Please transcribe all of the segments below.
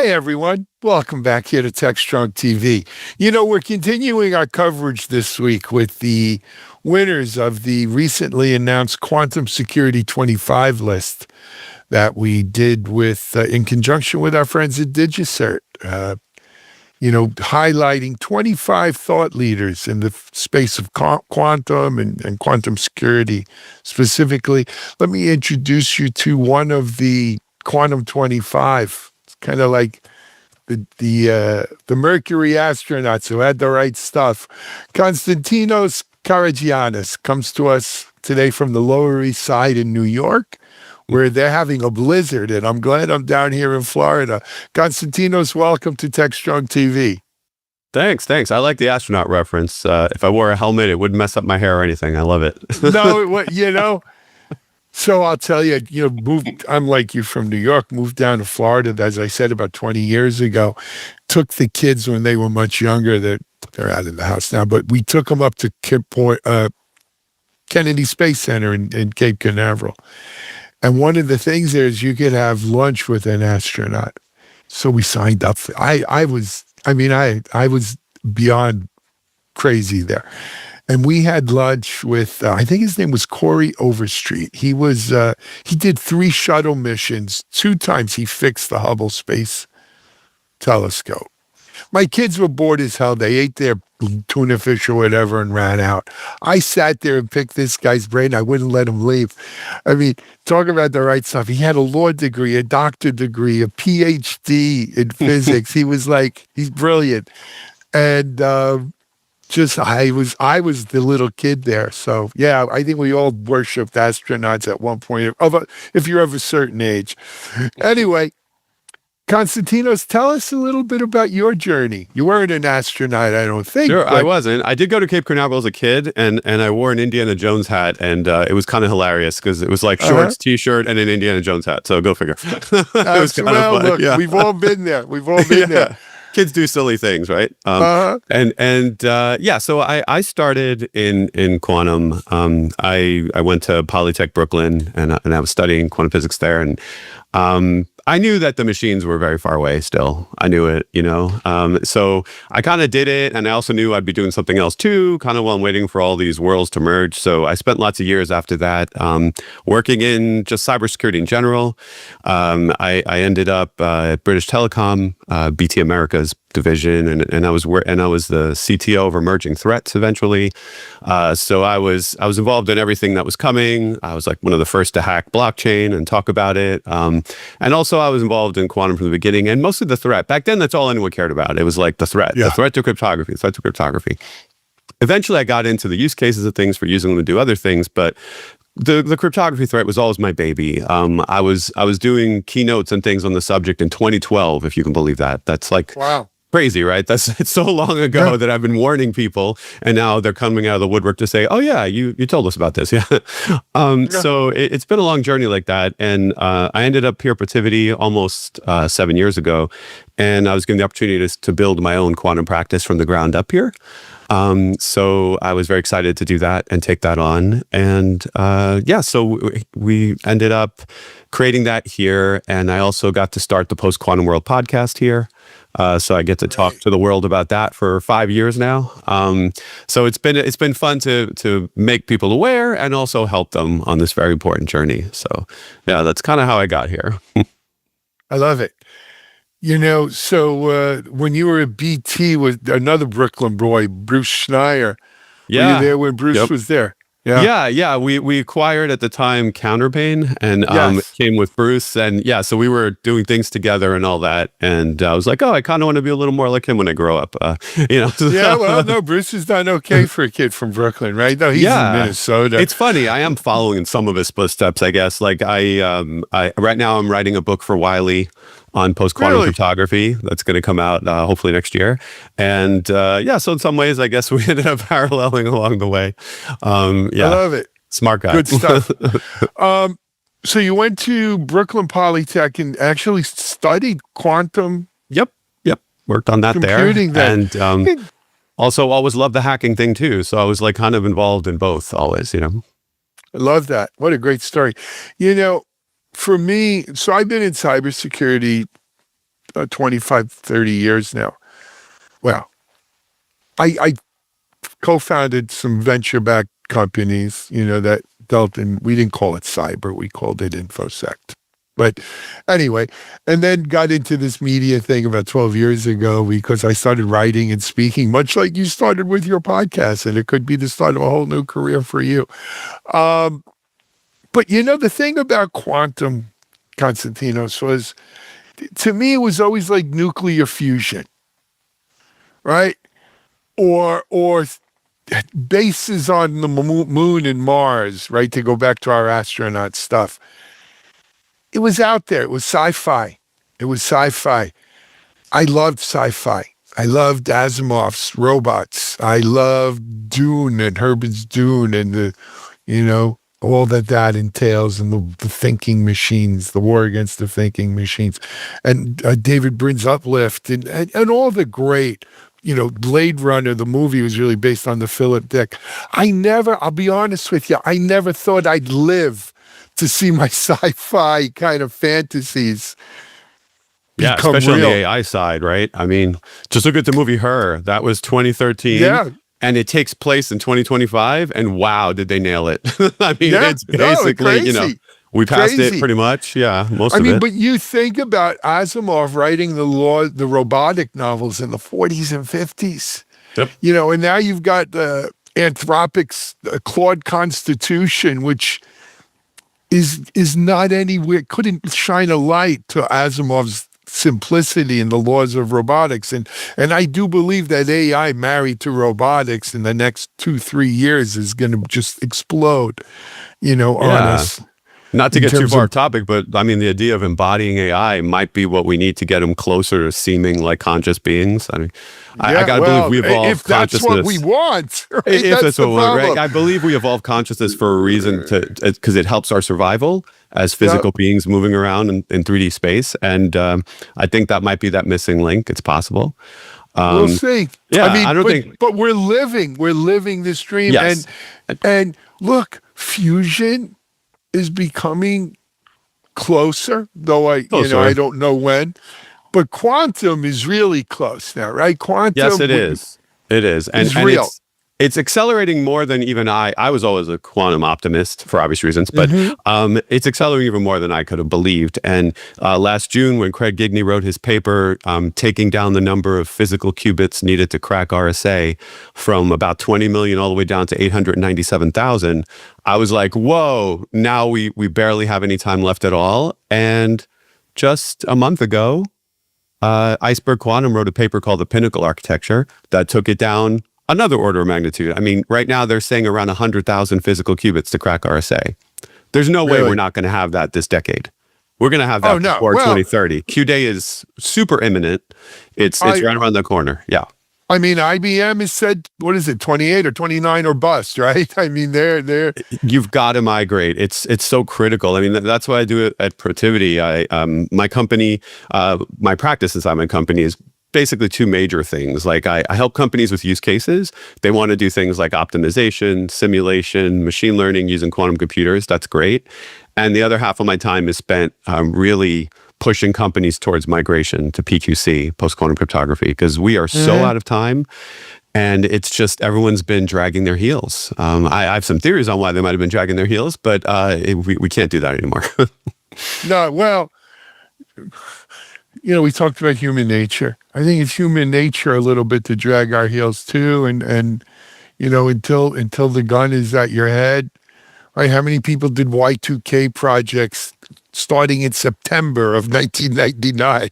Hey everyone, welcome back here to Techstrong TV. We're continuing our coverage this week with the winners of the recently announced Quantum Security 25 list that we did with in conjunction with our friends at DigiCert. Highlighting 25 thought leaders in the space of quantum and quantum security specifically. Let me introduce you to one of the Quantum 25. It's kind of like the Mercury astronauts who had the right stuff. Konstantinos Karagiannis comes to us today from the Lower East Side in New York, where they're having a blizzard, and I'm glad I'm down here in Florida. Konstantinos, welcome to Techstrong TV. Thanks. I like the astronaut reference. If I wore a helmet, it wouldn't mess up my hair or anything. I love it. So I'll tell you, I'm like you from New York, moved down to Florida, as I said, about 20 years ago. Took the kids when they were much younger. They're out of the house now, but we took them up to Kennedy Space Center in Cape Canaveral. And one of the things there is you could have lunch with an astronaut. So we signed up for I was beyond crazy there. And we had lunch with, I think his name was Corey Overstreet. He did 3 shuttle missions. 2 times he fixed the Hubble Space Telescope. My kids were bored as hell. They ate their tuna fish or whatever and ran out. I sat there and picked this guy's brain. I wouldn't let him leave. Talk about the right stuff. He had a law degree, a doctorate degree, a PhD in physics. He's brilliant. And I was the little kid there. So yeah, I think we all worshipped astronauts at one point, if you're of a certain age. Anyway, Konstantinos, tell us a little bit about your journey. You weren't an astronaut, I don't think. Sure, I wasn't. I did go to Cape Canaveral as a kid, and I wore an Indiana Jones hat, and it was kind of hilarious because it was like shorts, T-shirt, and an Indiana Jones hat. So go figure. It was kind of fun. Look, yeah. We've all been there. We've all been there. Kids do silly things, right? So I started in quantum. I went to Polytech Brooklyn, and I was studying quantum physics there, and I knew that the machines were very far away still. I knew it, so I kind of did it, and I also knew I'd be doing something else too, kind of while I'm waiting for all these worlds to merge. So I spent lots of years after that working in just cybersecurity in general. I ended up at British Telecom, BT America's division, and I was the CTO of emerging threats eventually. So I was involved in everything that was coming. I was like one of the first to hack blockchain and talk about it. And also I was involved in quantum from the beginning, and mostly the threat. Back then, that's all anyone cared about. It was like the threat to cryptography, Eventually I got into the use cases of things for using them to do other things, but the cryptography threat was always my baby. I was doing keynotes and things on the subject in 2012, if you can believe that. That's like, wow. Crazy, right? It's so long ago that I've been warning people, and now they're coming out of the woodwork to say, "Oh yeah, you told us about this." Yeah. So it's been a long journey like that, and I ended up here at Protiviti almost 7 years ago, and I was given the opportunity to build my own quantum practice from the ground up here. So I was very excited to do that and take that on, and so we ended up creating that here, and I also got to start the Post Quantum World podcast here. So I get to talk to the world about that for 5 years now. So it's been fun to make people aware and also help them on this very important journey. So yeah, that's kind of how I got here. I love it. So when you were at BT with another Brooklyn boy, Bruce Schneier, were you there when Bruce was there? Yeah. We acquired at the time Counterpane, and it came with Bruce, and so we were doing things together and all that. And I was like, oh, I kind of want to be a little more like him when I grow up. No, Bruce is done okay for a kid from Brooklyn, right? No, he's in Minnesota. It's funny. I am following in some of his footsteps, I guess. Like I right now I'm writing a book for Wiley on post-quantum cryptography that's going to come out hopefully next year. And so in some ways, I guess we ended up paralleling along the way. I love it. Smart guy. Good stuff. So you went to Brooklyn Polytech and actually studied quantum. Yep. Worked on that computing there. And also always loved the hacking thing too. So I was like kind of involved in both always, I love that. What a great story. For me, so I've been in cybersecurity 25, 30 years now. Well, I co-founded some venture-backed companies, that dealt in, we didn't call it cyber, we called it InfoSec. But anyway, and then got into this media thing about 12 years ago because I started writing and speaking, much like you started with your podcast, and it could be the start of a whole new career for you. But the thing about quantum, Konstantinos, was, to me, it was always like nuclear fusion, right? Or bases on the moon and Mars, right? To go back to our astronaut stuff. It was out there. It was sci-fi. I loved sci-fi. I loved Asimov's robots. I loved Dune and Herbert's Dune and all that entails, and the thinking machines, the war against the thinking machines, and David Brin's Uplift and all the great, Blade Runner, the movie was really based on the Philip Dick. I'll be honest with you, I never thought I'd live to see my sci-fi kind of fantasies become especially real. on the AI side, right? I mean, just look at the movie Her. That was 2013. Yeah. And it takes place in 2025, and wow, did they nail it? I mean, it's basically, crazy. We passed it pretty much. Yeah, most of it. But you think about Asimov writing the robotic novels in the 40s and 50s. Yep. And now you've got the Anthropic's Claude Constitution, which is not anywhere, couldn't shine a light to Asimov's simplicity and the laws of robotics. And I do believe that AI married to robotics in the next 2-3 years is going to just explode, on us. Not to get too far off topic, but I mean, the idea of embodying AI might be what we need to get them closer to seeming like conscious beings. I mean, I got to believe we evolved if that's consciousness. what we want, right? If that's what we want, problem. right? I believe we evolved consciousness for a reason, because it helps our survival as physical beings moving around in 3D space. And I think that might be that missing link. It's possible. We'll see. Yeah, I don't think. But we're living this dream. Yes. And look, fusion is becoming closer, though I don't know when. But quantum is really close now, right? Quantum. Yes, it is. It is. And real. It's accelerating more than even I was always a quantum optimist for obvious reasons, but it's accelerating even more than I could have believed. And last June, when Craig Gigney wrote his paper taking down the number of physical qubits needed to crack RSA from about 20 million all the way down to 897,000, I was like, whoa, now we barely have any time left at all. And just a month ago, Iceberg Quantum wrote a paper called The Pinnacle Architecture that took it down another order of magnitude. I mean, right now they're saying around 100,000 physical qubits to crack RSA. There's no way we're not going to have that this decade. We're going to have that before 2030. Q-Day is super imminent. It's right around the corner. Yeah. I mean, IBM has said, 28 or 29 or bust, right? I mean, they're You've got to migrate. It's so critical. I mean, that's why I do it at Protiviti. My company, my practice inside my company is basically two major things. Like I help companies with use cases. They want to do things like optimization, simulation, machine learning using quantum computers. That's great. And the other half of my time is spent really pushing companies towards migration to PQC, post-quantum cryptography, because we are so out of time. And it's just everyone's been dragging their heels. I have some theories on why they might have been dragging their heels, but we can't do that anymore. No, well, we talked about human nature. I think it's human nature a little bit to drag our heels too. And until the gun is at your head, right? How many people did Y2K projects starting in September of 1999,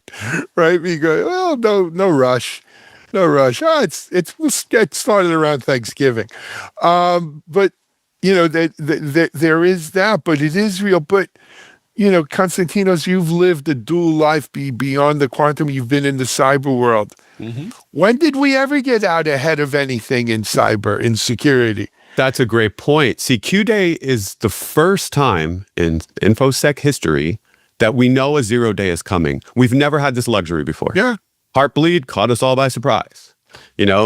right? We go, well, no rush. We'll get started around Thanksgiving. But, there is that, but it is real. But, Konstantinos, you've lived a dual life beyond the quantum. You've been in the cyber world. Mm-hmm. When did we ever get out ahead of anything in cyber, in security? That's a great point. See, Q-Day is the first time in InfoSec history that we know a 0 day is coming. We've never had this luxury before. Yeah. Heartbleed caught us all by surprise.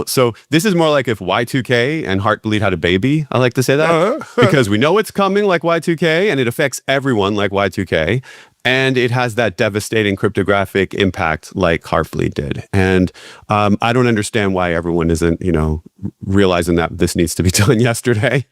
So this is more like if Y2K and Heartbleed had a baby. I like to say that because we know it's coming like Y2K and it affects everyone like Y2K. and it has that devastating cryptographic impact like Heartbleed did. And I don't understand why everyone isn't, realizing that this needs to be done yesterday.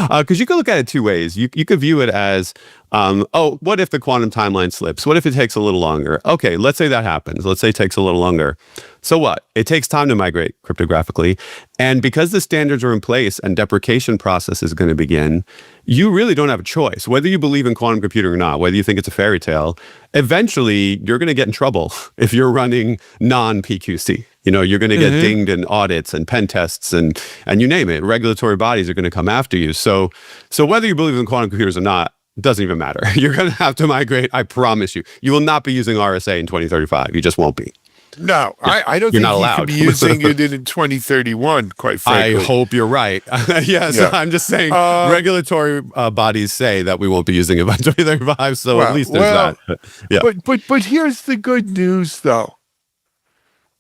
Because you could look at it two ways. You could view it as, what if the quantum timeline slips? What if it takes a little longer? Okay, let's say that happens. Let's say it takes a little longer. So what? It takes time to migrate cryptographically. And because the standards are in place and deprecation process is going to begin, you really don't have a choice. Whether you believe in quantum computing or not, whether you think it's a fairy tale, eventually you're going to get in trouble if you're running non-PQC. You're going to get dinged in audits and pen tests and you name it. Regulatory bodies are going to come after you. So whether you believe in quantum computers or not, it doesn't even matter. You're going to have to migrate. I promise you. You will not be using RSA in 2035. You just won't be. No, I don't think you could be using it in 2031, quite frankly. I hope you're right. Yes, yeah. I'm just saying regulatory bodies say that we won't be using it by 2035, so at least there's that. Yeah. But here's the good news, though.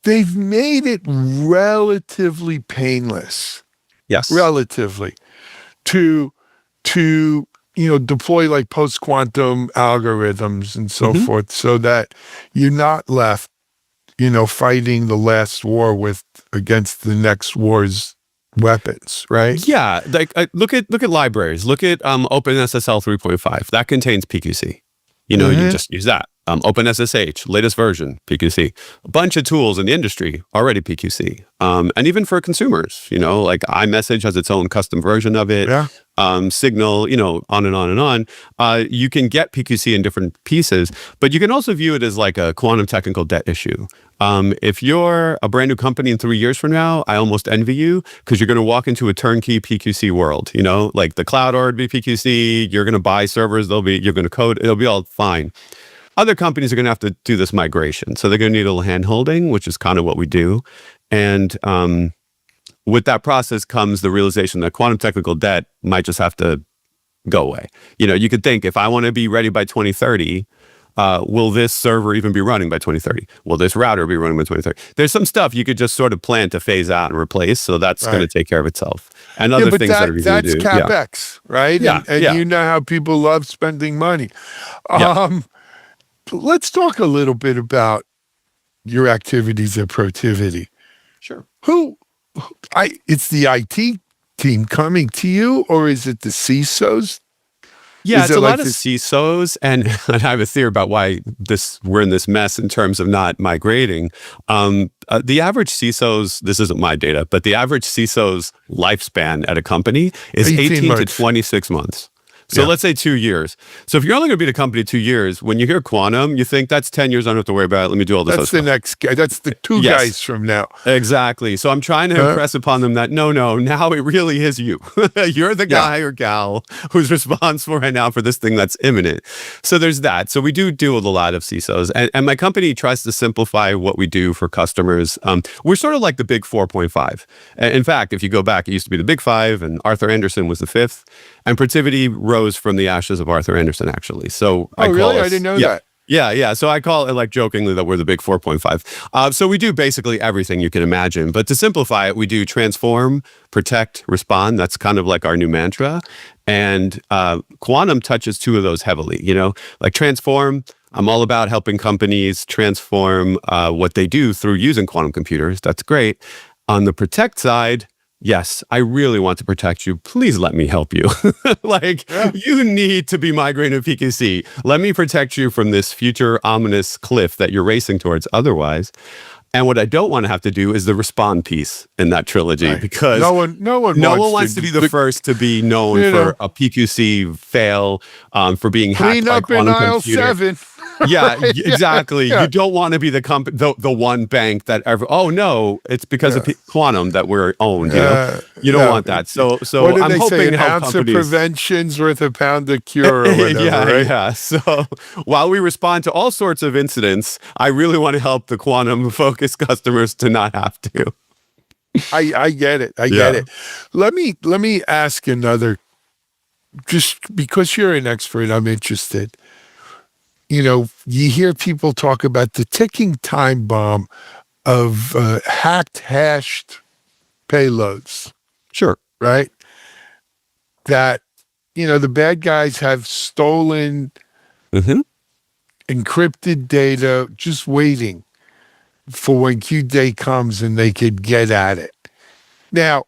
They've made it relatively painless. Yes. Relatively. To deploy like post-quantum algorithms and so forth, so that you're not left fighting the last war against the next war's weapons, right? Yeah, like look at libraries. Look at OpenSSL 3.5. That contains PQC. You just use that. OpenSSH, latest version, PQC. A bunch of tools in the industry, already PQC. And even for consumers, like iMessage has its own custom version of it. Yeah. Signal, on and on and on. You can get PQC in different pieces, but you can also view it as like a quantum technical debt issue. If you're a brand new company in 3 years from now, I almost envy you because you're going to walk into a turnkey PQC world, like the cloud already be PQC, you're going to buy servers, you're going to code, it'll be all fine. Other companies are going to have to do this migration. So they're going to need a little hand holding, which is kind of what we do. And with that process comes the realization that quantum technical debt might just have to go away. You could think, if I want to be ready by 2030, will this server even be running by 2030? Will this router be running by 2030? There's some stuff you could just sort of plan to phase out and replace. So that's going to take care of itself. And other things that are easy to do. That's CapEx, right? Yeah. And you know how people love spending money. Let's talk a little bit about your activities at Protiviti. Sure. It's the IT team coming to you, or is it the CISOs? Yeah, it's a lot of CISOs, and I have a theory about why we're in this mess in terms of not migrating. The average CISO's, this isn't my data, but the average CISO's lifespan at a company is 18 to 26 months. So let's say 2 years. So if you're only going to be at a company 2 years, when you hear quantum, you think that's 10 years. I don't have to worry about it. Let me do all this. That's the next guy. That's the two guys from now. Exactly. So I'm trying to impress upon them that no, now it really is you. You're the guy or gal who's responsible right now for this thing that's imminent. So there's that. So we do deal with a lot of CISOs. And my company tries to simplify what we do for customers. We're sort of like the big 4.5. In fact, if you go back, it used to be the big 5, and Arthur Andersen was the 5th. And Protiviti rose from the ashes of Arthur Andersen, actually. So I didn't know that. Yeah. So I call it, like, jokingly, that we're the big 4.5. So we do basically everything you can imagine. But to simplify it, we do transform, protect, respond. That's kind of like our new mantra. And quantum touches two of those heavily. Like transform, I'm all about helping companies transform what they do through using quantum computers. That's great. On the protect side, yes, I really want to protect you. Please let me help you. You need to be migrating to PQC. Let me protect you from this future ominous cliff that you're racing towards otherwise. And what I don't want to have to do is the respond piece in that trilogy, because no one wants to be the first to be known for a PQC fail, for being hacked by quantum computer. Clean up in 7. Yeah, exactly. You don't want to be the one bank that ever. Oh no, it's because of quantum that we're owned. You don't want that. So what did I'm they hoping say? to An help ounce companies. of prevention's worth a pound of cure, or whatever. Yeah. So while we respond to all sorts of incidents, I really want to help the quantum focused customers to not have to. I get it. I get it. Let me ask another. Just because you're an expert, I'm interested. You hear people talk about the ticking time bomb of hacked, hashed payloads. Sure. Right? That, the bad guys have stolen encrypted data, just waiting for when Q day comes and they could get at it. Now,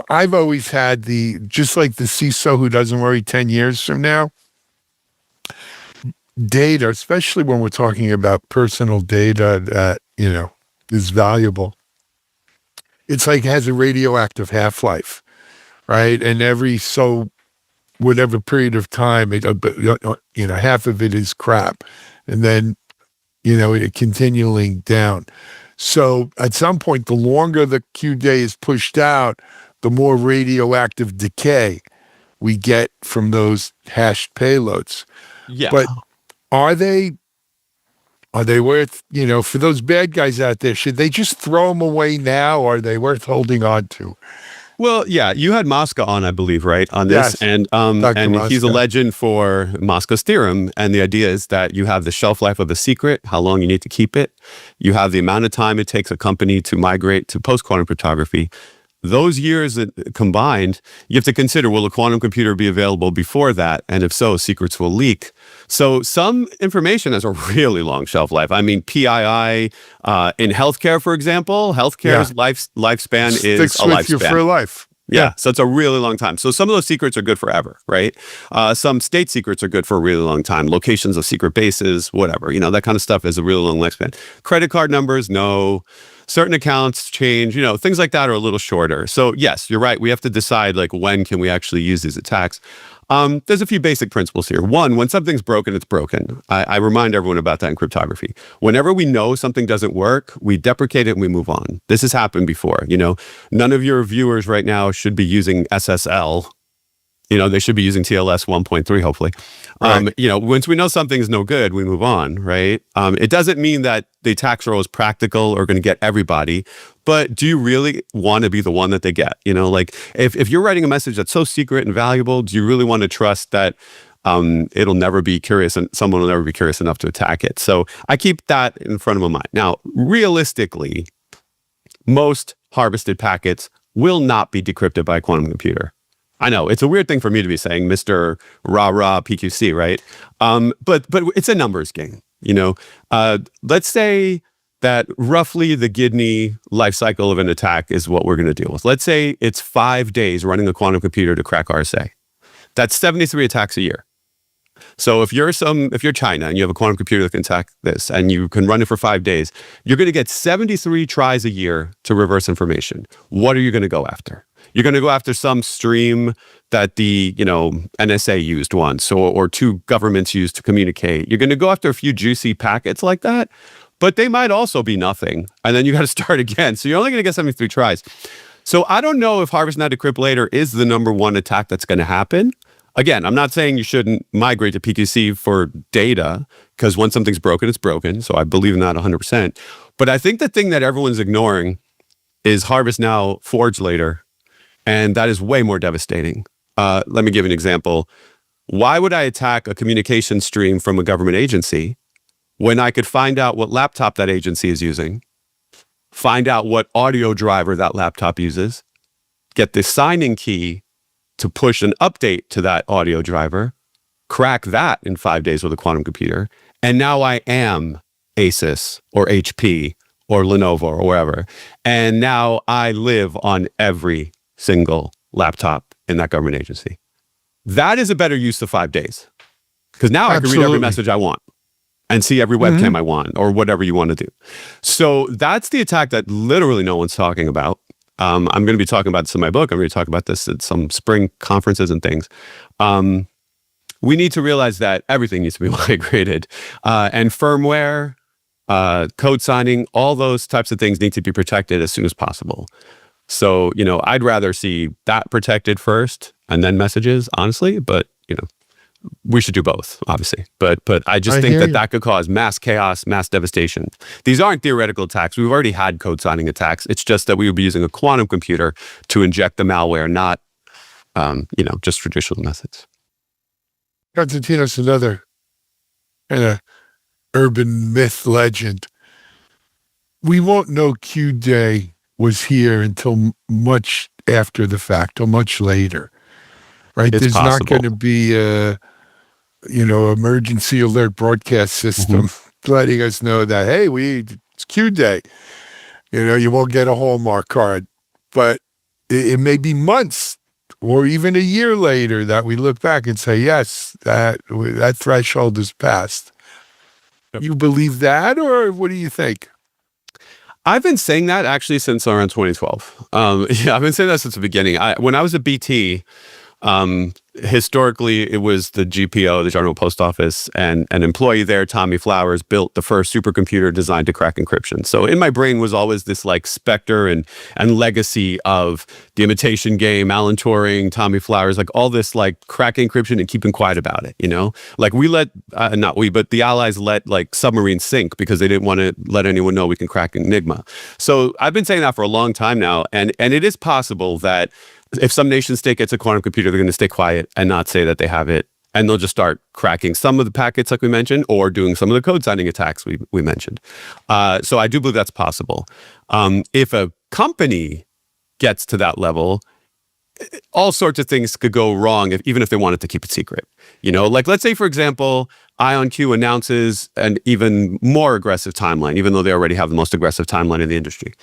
I've always had just like the CISO who doesn't worry 10 years from now, data, especially when we're talking about personal data that, is valuable. It's like it has a radioactive half-life, right? And whatever period of time, half of it is crap. And then, it continuing down. So at some point, the longer the Q day is pushed out, the more radioactive decay we get from those hashed payloads. Yeah. But are they worth, for those bad guys out there, should they just throw them away now, or are they worth holding on to? Well, yeah, you had Mosca on, I believe, right, on this, Yes, and Dr. he's a Mosca. legend for Mosca's theorem, and the idea is that you have the shelf life of a secret, how long you need to keep it, you have the amount of time it takes a company to migrate to post-quantum cryptography. Those years combined, you have to consider, will a quantum computer be available before that? And if so, secrets will leak. So some information has a really long shelf life. I mean, PII in healthcare, for example, healthcare's lifespan is Sticks a with lifespan. you for life. Yeah, so it's a really long time. So some of those secrets are good forever, right? Some state secrets are good for a really long time. Locations of secret bases, whatever, that kind of stuff is a really long lifespan. Credit card numbers, no. Certain accounts change, things like that are a little shorter. So yes, you're right. We have to decide when can we actually use these attacks. There's a few basic principles here. One, when something's broken, it's broken. I remind everyone about that in cryptography. Whenever we know something doesn't work, we deprecate it and we move on. This has happened before. None of your viewers right now should be using SSL. They should be using TLS 1.3, hopefully. Right. Once we know something's no good, we move on, right? It doesn't mean that the attacks are always practical or going to get everybody, but do you really want to be the one that they get? If you're writing a message that's so secret and valuable, do you really want to trust that it'll never be curious and someone will never be curious enough to attack it? So I keep that in front of my mind. Now, realistically, most harvested packets will not be decrypted by a quantum computer. I know it's a weird thing for me to be saying, Mr. Rah-Rah PQC, right? But it's a numbers game, Let's say that roughly the Gidney life cycle of an attack is what we're going to deal with. Let's say it's 5 days running a quantum computer to crack RSA. That's 73 attacks a year. So if you're China and you have a quantum computer that can attack this and you can run it for 5 days, you're going to get 73 tries a year to reverse information. What are you going to go after? You're going to go after some stream that the, NSA used once or two governments used to communicate. You're going to go after a few juicy packets like that, but they might also be nothing. And then you got to start again. So you're only going to get 73 tries. So I don't know if harvest now decrypt later is the number one attack that's going to happen. Again, I'm not saying you shouldn't migrate to PQC for data, because when something's broken, it's broken. So I believe in that 100%. But I think the thing that everyone's ignoring is harvest now, forge later. And that is way more devastating. Let me give you an example. Why would I attack a communication stream from a government agency when I could find out what laptop that agency is using, find out what audio driver that laptop uses, get the signing key to push an update to that audio driver, crack that in 5 days with a quantum computer, and now I am Asus or HP or Lenovo or wherever. And now I live on every single laptop in that government agency. That is a better use of 5 days. Because now I can read every message I want and see every webcam I want or whatever you want to do. So that's the attack that literally no one's talking about. I'm going to be talking about this in my book. I'm going to talk about this at some spring conferences and things. We need to realize that everything needs to be migrated. And firmware, code signing, all those types of things need to be protected as soon as possible. So, I'd rather see that protected first and then messages, honestly, but, we should do both, obviously. But I just think that could cause mass chaos, mass devastation. These aren't theoretical attacks. We've already had code signing attacks. It's just that we would be using a quantum computer to inject the malware, not, just traditional methods. Konstantinos, another kind of urban myth legend. We won't know Q Day was here until much after the fact or much later, right? It's There's possible. not going to be emergency alert broadcast system letting us know that, hey, it's Q day. You won't get a Hallmark card. But it may be months or even a year later that we look back and say, yes, that threshold is passed. Yep. You believe that, or what do you think? I've been saying that actually since around 2012. I've been saying that since the beginning. When I was at BT, historically, it was the GPO, the General Post Office, and an employee there, Tommy Flowers, built the first supercomputer designed to crack encryption. So in my brain was always this like specter and legacy of the imitation game, Alan Turing, Tommy Flowers, like all this like cracking encryption and keeping quiet about it, Like we let, not we, but the Allies let like submarines sink because they didn't want to let anyone know we can crack Enigma. So I've been saying that for a long time now. And it is possible that if some nation state gets a quantum computer, they're going to stay quiet and not say that they have it. And they'll just start cracking some of the packets like we mentioned, or doing some of the code signing attacks we mentioned. So I do believe that's possible. If a company gets to that level, all sorts of things could go wrong even if they wanted to keep it secret. Like let's say, for example, IonQ announces an even more aggressive timeline, even though they already have the most aggressive timeline in the industry.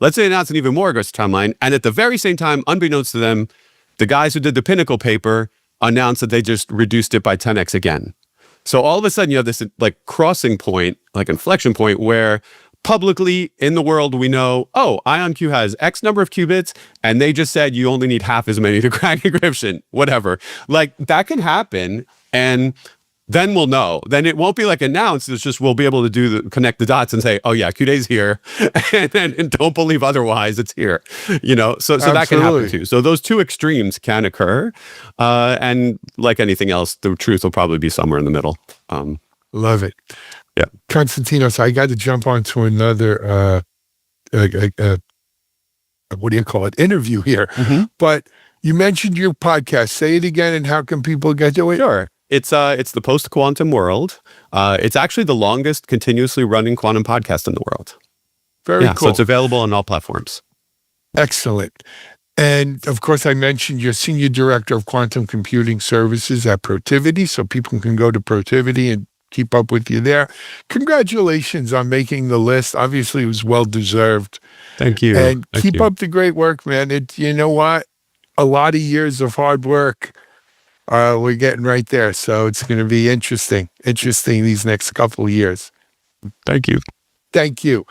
Let's say they announce an even more aggressive timeline, and at the very same time, unbeknownst to them, the guys who did the Pinnacle paper announced that they just reduced it by 10x again. So all of a sudden, you have this like crossing point, like inflection point, where publicly in the world we know, IonQ has X number of qubits, and they just said you only need half as many to crack encryption, whatever. Like that can happen, and then we'll know. Then it won't be like announced. It's just we'll be able to connect the dots and say, oh yeah, Q-Day's here, and don't believe otherwise. It's here. So that can happen too. So those two extremes can occur, and like anything else, the truth will probably be somewhere in the middle. Love it. Yeah, Konstantinos, I got to jump onto another what do you call it? Interview here. But you mentioned your podcast. Say it again, and how can people get to it? Sure. It's the post-quantum world. It's actually the longest continuously running quantum podcast in the world. Very cool. So it's available on all platforms. Excellent. And of course, I mentioned you're Senior Director of Quantum Computing Services at Protiviti, so people can go to Protiviti and keep up with you there. Congratulations on making the list. Obviously, it was well-deserved. Thank you. And keep up the great work, man. You know what? A lot of years of hard work. We're getting right there. So it's going to be interesting these next couple of years. Thank you. Thank you.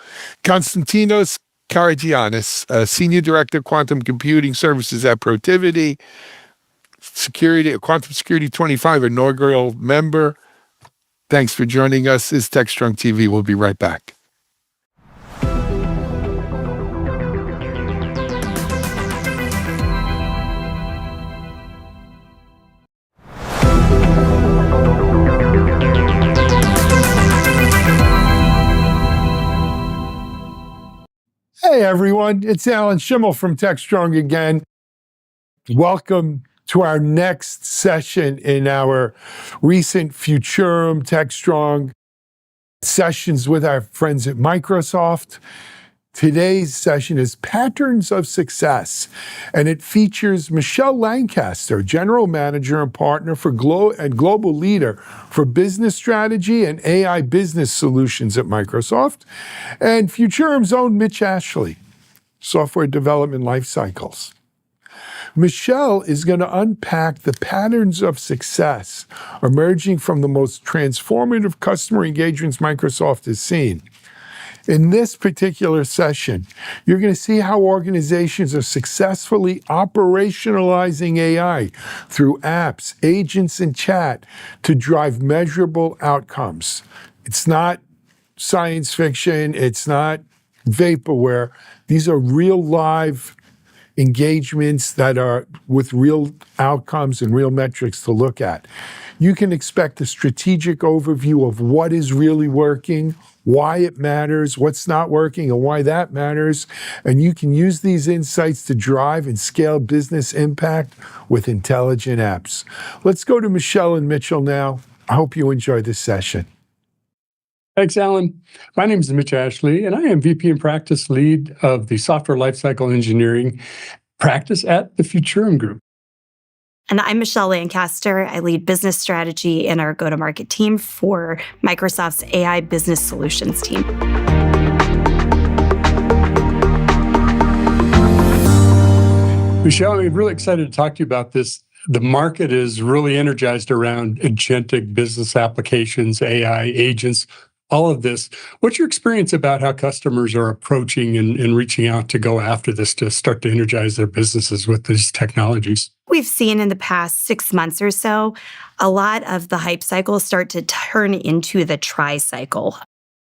Konstantinos Karagiannis, Senior Director of Quantum Computing Services at Protiviti, Quantum Security 25 inaugural member. Thanks for joining us. This is Techstrong TV. We'll be right back. Hey everyone, it's Alan Schimmel from Techstrong again. Welcome to our next session in our recent Futurum Techstrong sessions with our friends at Microsoft. Today's session is Patterns of Success, and it features Michelle Lancaster, General Manager and Partner for Global Leader for Business Strategy and AI Business Solutions at Microsoft, and Futurum's own Mitch Ashley, Software Development Life Cycles. Michelle is going to unpack the patterns of success emerging from the most transformative customer engagements Microsoft has seen. In this particular session, you're going to see how organizations are successfully operationalizing AI through apps, agents, and chat to drive measurable outcomes. It's not science fiction. It's not vaporware. These are real live engagements that are with real outcomes and real metrics to look at. You can expect a strategic overview of what is really working, why it matters, what's not working, and why that matters. And you can use these insights to drive and scale business impact with intelligent apps. Let's go to Michelle and Mitchell now. I hope you enjoy this session. Thanks, Alan. My name is Mitch Ashley, and I am VP and Practice Lead of the Software Lifecycle Engineering practice at the Futurum Group. And I'm Michelle Lancaster. I lead business strategy in our go-to-market team for Microsoft's AI Business Solutions team. Michelle, I'm really excited to talk to you about this. The market is really energized around agentic business applications, AI agents, all of this. What's your experience about how customers are approaching and reaching out to go after this to start to energize their businesses with these technologies? We've seen in the past 6 months or so, a lot of the hype cycles start to turn into the try cycle.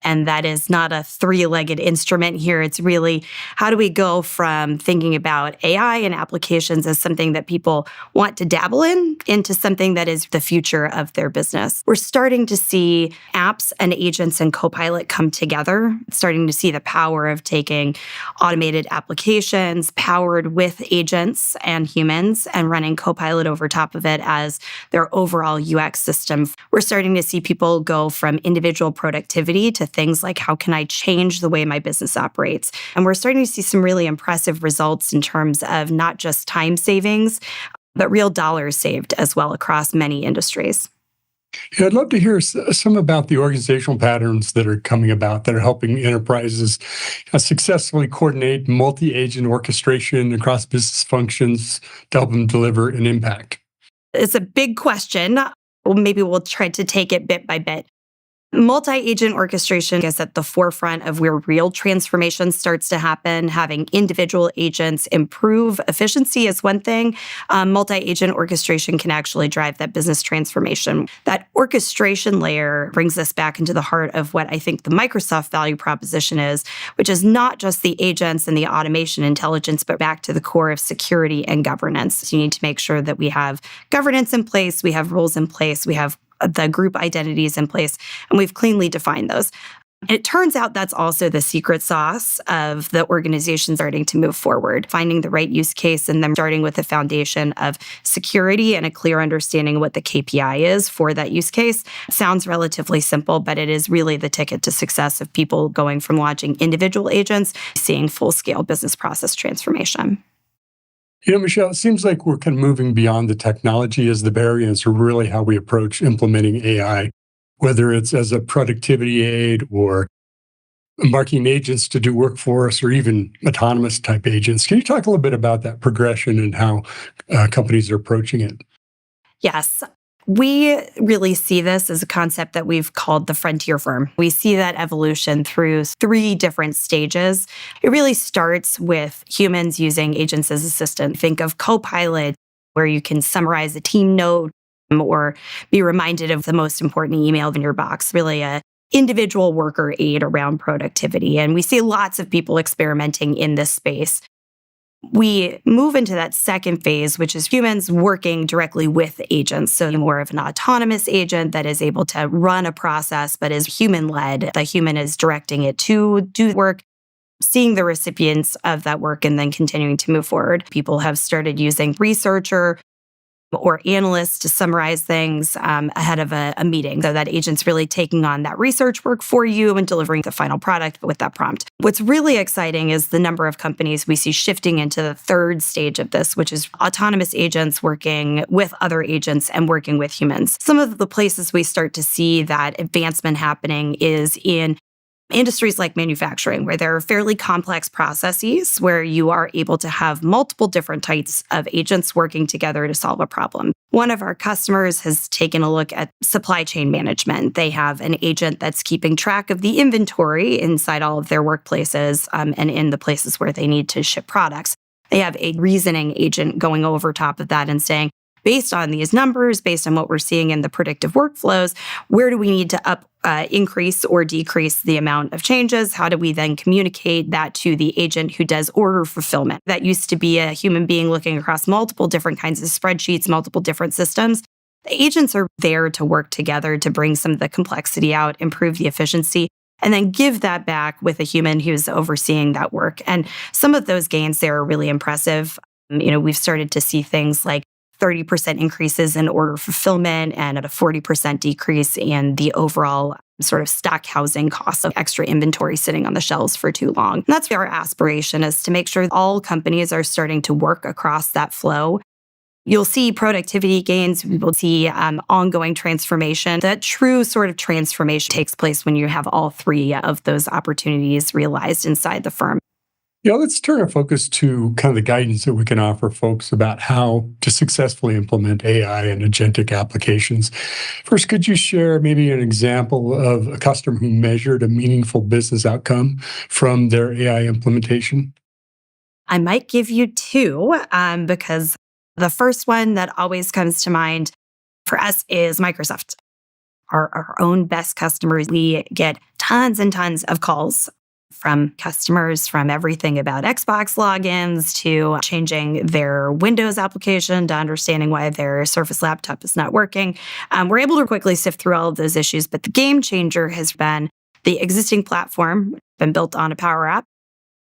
And that is not a three-legged instrument here. It's really, how do we go from thinking about AI and applications as something that people want to dabble in into something that is the future of their business? We're starting to see apps and agents and Copilot come together, starting to see the power of taking automated applications powered with agents and humans and running Copilot over top of it as their overall UX system. We're starting to see people go from individual productivity to things like, how can I change the way my business operates? And we're starting to see some really impressive results in terms of not just time savings, but real dollars saved as well across many industries. Yeah, I'd love to hear some about the organizational patterns that are coming about that are helping enterprises successfully coordinate multi-agent orchestration across business functions to help them deliver an impact. It's a big question. Well, maybe we'll try to take it bit by bit. Multi-agent orchestration is at the forefront of where real transformation starts to happen. Having individual agents improve efficiency is one thing. Multi-agent orchestration can actually drive that business transformation. That orchestration layer brings us back into the heart of what I think the Microsoft value proposition is, which is not just the agents and the automation intelligence, but back to the core of security and governance. So you need to make sure that we have governance in place, we have rules in place, we have the group identities in place, and we've cleanly defined those. And it turns out that's also the secret sauce of the organization starting to move forward, finding the right use case and then starting with a foundation of security and a clear understanding of what the KPI is for that use case. It sounds relatively simple, but it is really the ticket to success of people going from launching individual agents, seeing full-scale business process transformation. You know, Michelle, it seems like we're kind of moving beyond the technology as the barrier, and it's really how we approach implementing AI, whether it's as a productivity aid or marketing agents to do work for us or even autonomous type agents. Can you talk a little bit about that progression and how companies are approaching it? Yes. We really see this as a concept that we've called the frontier firm. We see that evolution through 3 different stages. It really starts with humans using agents as assistants. Think of Copilot, where you can summarize a team note or be reminded of the most important email in your box, really a individual worker aid around productivity. And we see lots of people experimenting in this space. We move into that second phase, which is humans working directly with agents. So more of an autonomous agent that is able to run a process, but is human-led. The human is directing it to do work, seeing the recipients of that work, and then continuing to move forward. People have started using researcher or analysts to summarize things ahead of a meeting. So that agent's really taking on that research work for you and delivering the final product with that prompt. What's really exciting is the number of companies we see shifting into the third stage of this, which is autonomous agents working with other agents and working with humans. Some of the places we start to see that advancement happening is in industries like manufacturing, where there are fairly complex processes where you are able to have multiple different types of agents working together to solve a problem. One of our customers has taken a look at supply chain management. They have an agent that's keeping track of the inventory inside all of their workplaces and in the places where they need to ship products. They have a reasoning agent going over top of that and saying, based on these numbers, based on what we're seeing in the predictive workflows, where do we need to increase or decrease the amount of changes? How do we then communicate that to the agent who does order fulfillment? That used to be a human being looking across multiple different kinds of spreadsheets, multiple different systems. The agents are there to work together to bring some of the complexity out, improve the efficiency, and then give that back with a human who's overseeing that work. And some of those gains there are really impressive. We've started to see things like 30% increases in order fulfillment and at a 40% decrease in the overall sort of stock housing costs of extra inventory sitting on the shelves for too long. And that's our aspiration, is to make sure all companies are starting to work across that flow You'll see productivity gains. We will see ongoing transformation. That true sort of transformation takes place when you have all three of those opportunities realized inside the firm. Let's turn our focus to kind of the guidance that we can offer folks about how to successfully implement AI and agentic applications. First, could you share maybe an example of a customer who measured a meaningful business outcome from their AI implementation? I might give you two because the first one that always comes to mind for us is Microsoft. Our own best customers. We get tons and tons of calls from customers from everything about Xbox logins to changing their Windows application to understanding why their Surface laptop is not working. We're able to quickly sift through all of those issues, but the game changer has been the existing platform, been built on a Power App.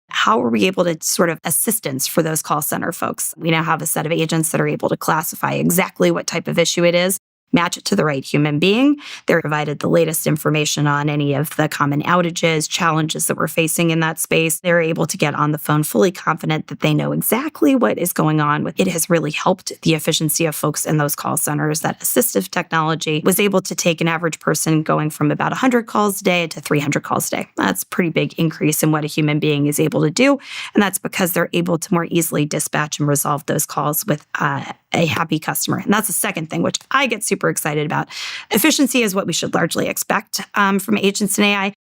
How are we able to sort of assistance for those call center folks? We now have a set of agents that are able to classify exactly what type of issue it is, match it to the right human being. They're provided the latest information on any of the common outages, challenges that we're facing in that space. They're able to get on the phone fully confident that they know exactly what is going on. It has really helped the efficiency of folks in those call centers. That assistive technology was able to take an average person going from about 100 calls a day to 300 calls a day. That's a pretty big increase in what a human being is able to do. And that's because they're able to more easily dispatch and resolve those calls with a happy customer. And that's the second thing, which I get super excited about. Efficiency is what we should largely expect from agents and AI.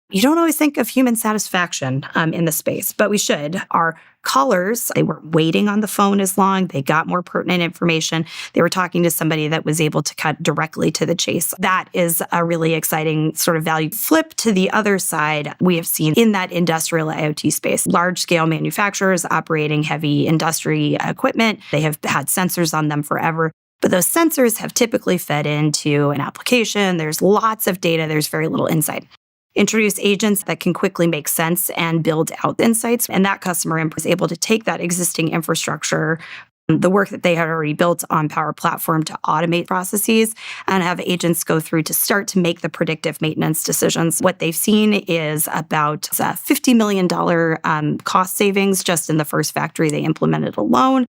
You don't always think of human satisfaction in the space, but we should. Our callers, they weren't waiting on the phone as long. They got more pertinent information. They were talking to somebody that was able to cut directly to the chase. That is a really exciting sort of value. Flip to the other side, we have seen in that industrial IoT space, large-scale manufacturers operating heavy industry equipment. They have had sensors on them forever. But those sensors have typically fed into an application. There's lots of data. There's very little insight. Introduce agents that can quickly make sense and build out insights. And that customer is able to take that existing infrastructure, the work that they had already built on Power Platform to automate processes and have agents go through to start to make the predictive maintenance decisions. What they've seen is about $50 million cost savings just in the first factory they implemented alone.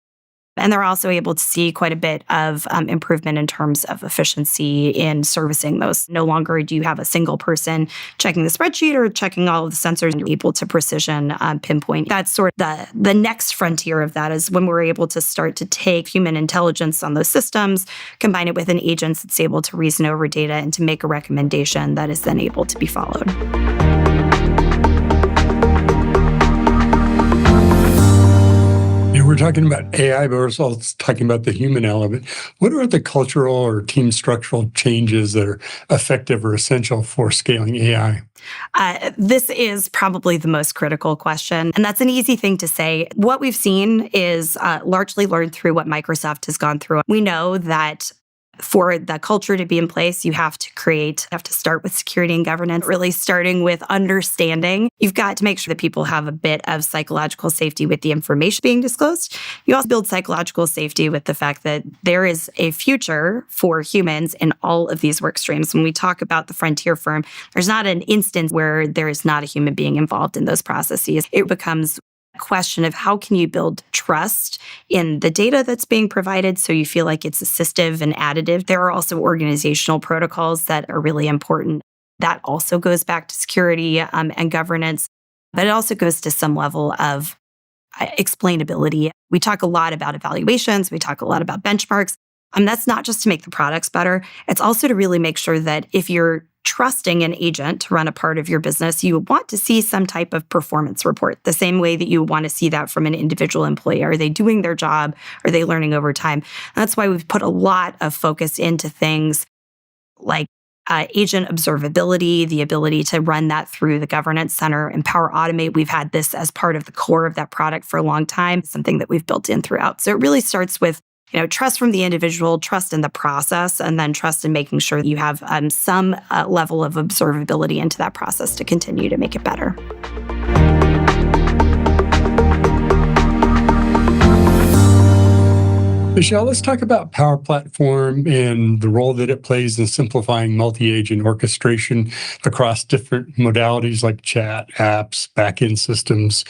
And they're also able to see quite a bit of improvement in terms of efficiency in servicing those. No longer do you have a single person checking the spreadsheet or checking all of the sensors, and you're able to precision pinpoint. That's sort of the next frontier of that is when we're able to start to take human intelligence on those systems, combine it with an agent that's able to reason over data and to make a recommendation that is then able to be followed. We're talking about AI, but we're also talking about the human element. What are the cultural or team structural changes that are effective or essential for scaling AI? This is probably the most critical question, and that's an easy thing to say. What we've seen is largely learned through what Microsoft has gone through. We know that for the culture to be in place, you have to start with security and governance, really starting with understanding. You've got to make sure that people have a bit of psychological safety with the information being disclosed. You also build psychological safety with the fact that there is a future for humans in all of these work streams. When we talk about the frontier firm, there's not an instance where there is not a human being involved in those processes. It becomes question of how can you build trust in the data that's being provided so you feel like it's assistive and additive. There are also organizational protocols that are really important. That also goes back to security and governance, but it also goes to some level of explainability. We talk a lot about evaluations. We talk a lot about benchmarks. That's not just to make the products better. It's also to really make sure that if you're trusting an agent to run a part of your business, you want to see some type of performance report, the same way that you want to see that from an individual employee. Are they doing their job? Are they learning over time? That's why we've put a lot of focus into things like agent observability, the ability to run that through the governance center, and Power Automate. We've had this as part of the core of that product for a long time, something that we've built in throughout. So it really starts with trust from the individual, trust in the process, and then trust in making sure that you have some level of observability into that process to continue to make it better. Michelle, let's talk about Power Platform and the role that it plays in simplifying multi-agent orchestration across different modalities like chat, apps, backend systems,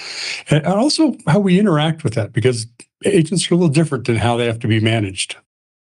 and also how we interact with that, because agents are a little different than how they have to be managed?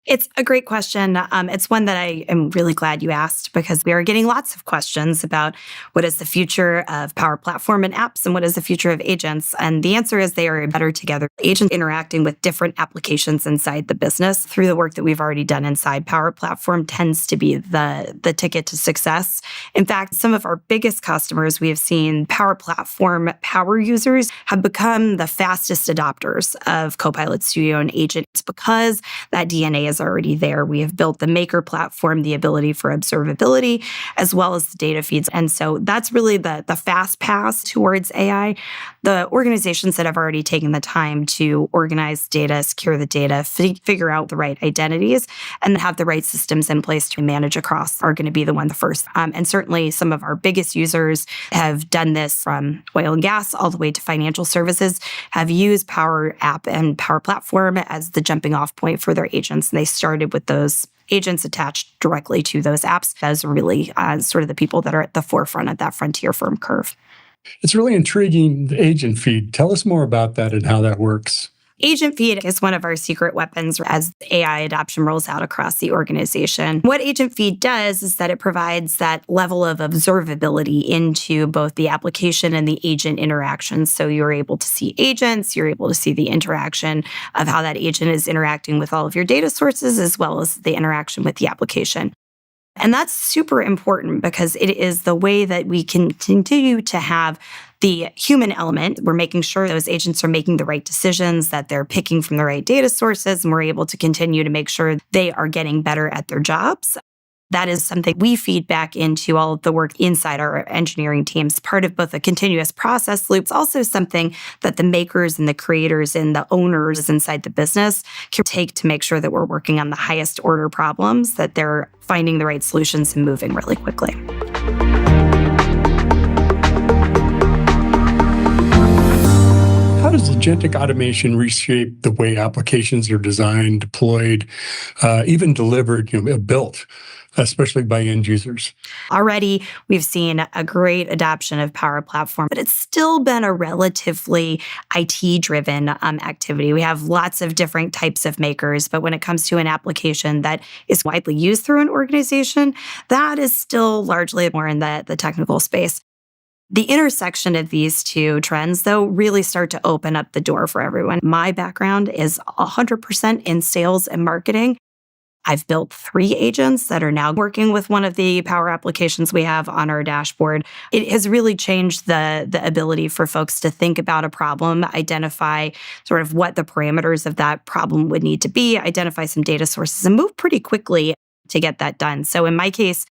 It's a great question. It's one that I am really glad you asked because we are getting lots of questions about what is the future of Power Platform and apps and what is the future of agents. And the answer is they are better together. Agents interacting with different applications inside the business through the work that we've already done inside Power Platform tends to be the ticket to success. In fact, some of our biggest customers, we have seen Power Platform power users have become the fastest adopters of Copilot Studio and Agent. It's because that DNA is already there. We have built the maker platform, the ability for observability, as well as the data feeds. And so that's really the fast pass towards AI. The organizations that have already taken the time to organize data, secure the data, figure out the right identities, and have the right systems in place to manage across are going to be the first. And certainly some of our biggest users have done this from oil and gas all the way to financial services, have used Power App and Power Platform as the jumping off point for their agents. And they started with those agents attached directly to those apps as really sort of the people that are at the forefront of that frontier firm curve. It's really intriguing, the agent feed. Tell us more about that and how that works. Agent Feed is one of our secret weapons as AI adoption rolls out across the organization. What Agent Feed does is that it provides that level of observability into both the application and the agent interactions. So you're able to see agents, you're able to see the interaction of how that agent is interacting with all of your data sources, as well as the interaction with the application. And that's super important because it is the way that we can continue to have the human element. We're making sure those agents are making the right decisions, that they're picking from the right data sources, and we're able to continue to make sure they are getting better at their jobs. That is something we feed back into all of the work inside our engineering teams, part of both a continuous process loop. It's also something that the makers and the creators and the owners inside the business can take to make sure that we're working on the highest order problems, that they're finding the right solutions and moving really quickly. How does agentic automation reshape the way applications are designed, deployed, even delivered, built, especially by end users? Already, we've seen a great adoption of Power Platform, but it's still been a relatively IT-driven activity. We have lots of different types of makers, but when it comes to an application that is widely used through an organization, that is still largely more in the technical space. The intersection of these two trends, though, really start to open up the door for everyone. My background is 100% in sales and marketing. I've built 3 agents that are now working with one of the Power applications we have on our dashboard. It has really changed the ability for folks to think about a problem, identify sort of what the parameters of that problem would need to be, identify some data sources, and move pretty quickly to get that done. So in my case,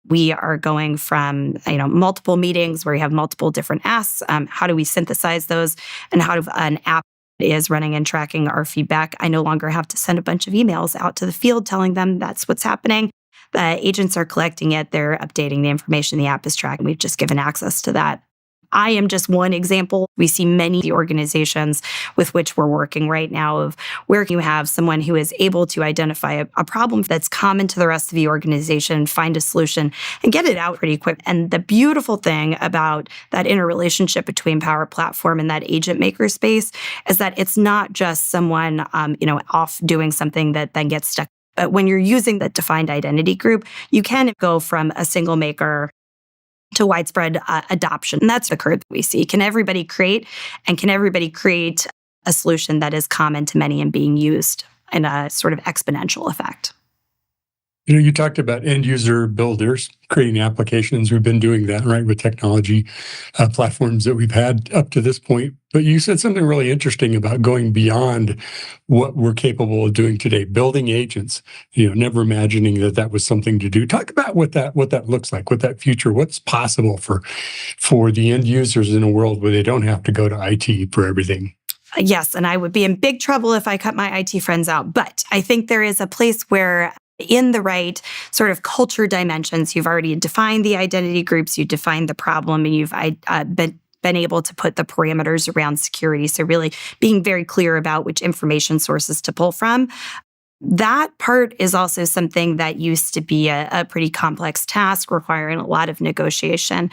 we are going from multiple meetings where we have multiple different asks. How do we synthesize those, and how do an app is running and tracking our feedback? I no longer have to send a bunch of emails out to the field telling them that's what's happening. The agents are collecting it. They're updating the information the app is tracking. We've just given access to that. I am just one example. We see many of the organizations with which we're working right now of where you have someone who is able to identify a problem that's common to the rest of the organization, find a solution, and get it out pretty quick. And the beautiful thing about that interrelationship between Power Platform and that agent maker space is that it's not just someone off doing something that then gets stuck. But when you're using that defined identity group, you can go from a single maker to widespread adoption. And that's the curve that we see. Can everybody create? And can everybody create a solution that is common to many and being used in a sort of exponential effect? You talked about end user builders creating applications. We've been doing that, right, with technology platforms that we've had up to this point. But you said something really interesting about going beyond what we're capable of doing today, building agents, never imagining that was something to do. Talk about what that looks like, what that future, what's possible for the end users in a world where they don't have to go to IT for everything. Yes, and I would be in big trouble if I cut my IT friends out. But I think there is a place where in the right sort of culture dimensions, you've already defined the identity groups, you defined the problem, and you've been able to put the parameters around security. So really being very clear about which information sources to pull from. That part is also something that used to be a pretty complex task requiring a lot of negotiation.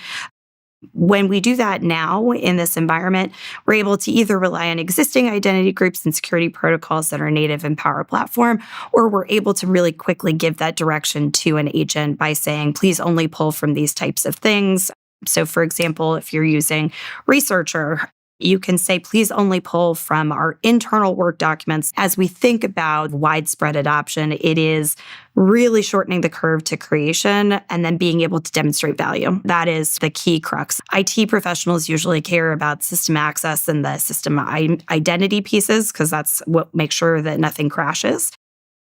When we do that now in this environment, we're able to either rely on existing identity groups and security protocols that are native in Power Platform, or we're able to really quickly give that direction to an agent by saying, please only pull from these types of things. So, for example, if you're using Researcher, you can say, please only pull from our internal work documents. As we think about widespread adoption, it is really shortening the curve to creation and then being able to demonstrate value. That is the key crux. IT professionals usually care about system access and the system identity pieces because that's what makes sure that nothing crashes.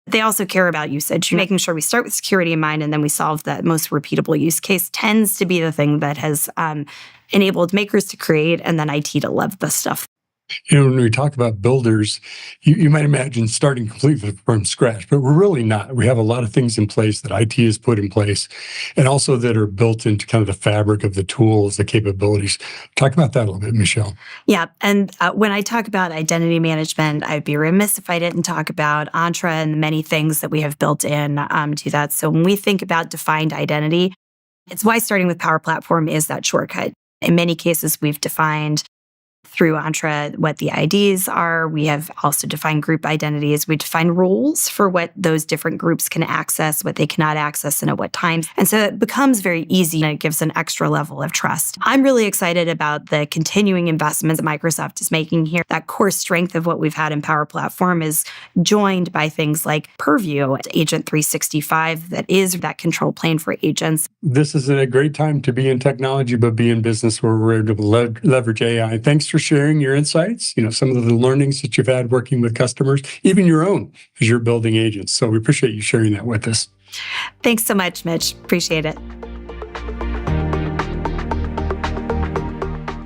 They also care about usage, making sure we start with security in mind and then we solve that most repeatable use case tends to be the thing that has enabled makers to create and then IT to love the stuff. When we talk about builders, you might imagine starting completely from scratch, but we're really not. We have a lot of things in place that IT has put in place and also that are built into kind of the fabric of the tools, the capabilities. Talk about that a little bit, Michelle. Yeah. And when I talk about identity management, I'd be remiss if I didn't talk about Entra and the many things that we have built in to that. So when we think about defined identity, it's why starting with Power Platform is that shortcut. In many cases, we've defined through Entra what the IDs are. We have also defined group identities. We define rules for what those different groups can access, what they cannot access, and at what times. And so it becomes very easy and it gives an extra level of trust. I'm really excited about the continuing investments that Microsoft is making here. That core strength of what we've had in Power Platform is joined by things like Purview, Agent 365, that is that control plane for agents. This is a great time to be in technology, but be in business where we're able to leverage AI. Thanks for sharing your insights, some of the learnings that you've had working with customers, even your own as you're building agents. So we appreciate you sharing that with us. Thanks so much, Mitch. Appreciate it.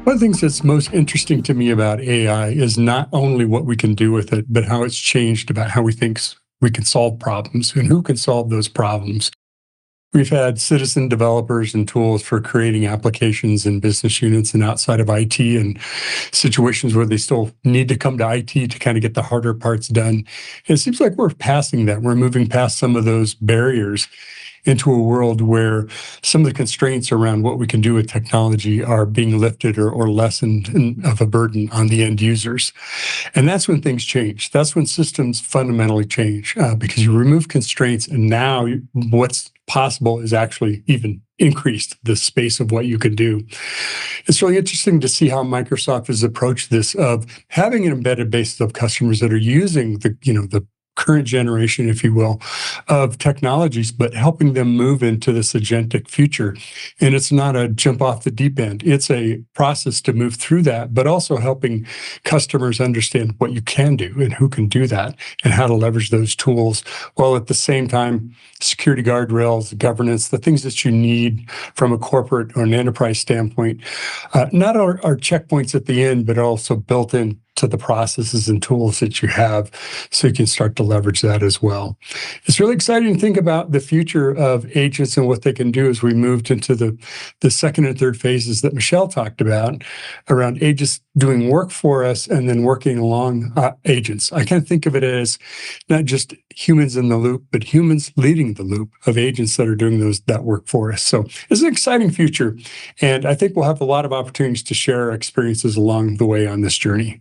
One of the things that's most interesting to me about AI is not only what we can do with it, but how it's changed about how we think we can solve problems and who can solve those problems. We've had citizen developers and tools for creating applications in business units and outside of IT and situations where they still need to come to IT to kind of get the harder parts done. And it seems like we're passing that. We're moving past some of those barriers into a world where some of the constraints around what we can do with technology are being lifted or lessened of a burden on the end users. And that's when things change. That's when systems fundamentally change because you remove constraints and now what's possible is actually even increased the space of what you can do. It's really interesting to see how Microsoft has approached this of having an embedded base of customers that are using the current generation, if you will, of technologies, but helping them move into this agentic future. And it's not a jump off the deep end. It's a process to move through that, but also helping customers understand what you can do and who can do that and how to leverage those tools, while at the same time, security guardrails, governance, the things that you need from a corporate or an enterprise standpoint, not are checkpoints at the end, but also built in to the processes and tools that you have so you can start to leverage that as well. It's really exciting to think about the future of agents and what they can do as we moved into the second and third phases that Michelle talked about around agents doing work for us and then working along agents. I kind of think of it as not just humans in the loop, but humans leading the loop of agents that are doing that work for us. So it's an exciting future. And I think we'll have a lot of opportunities to share our experiences along the way on this journey.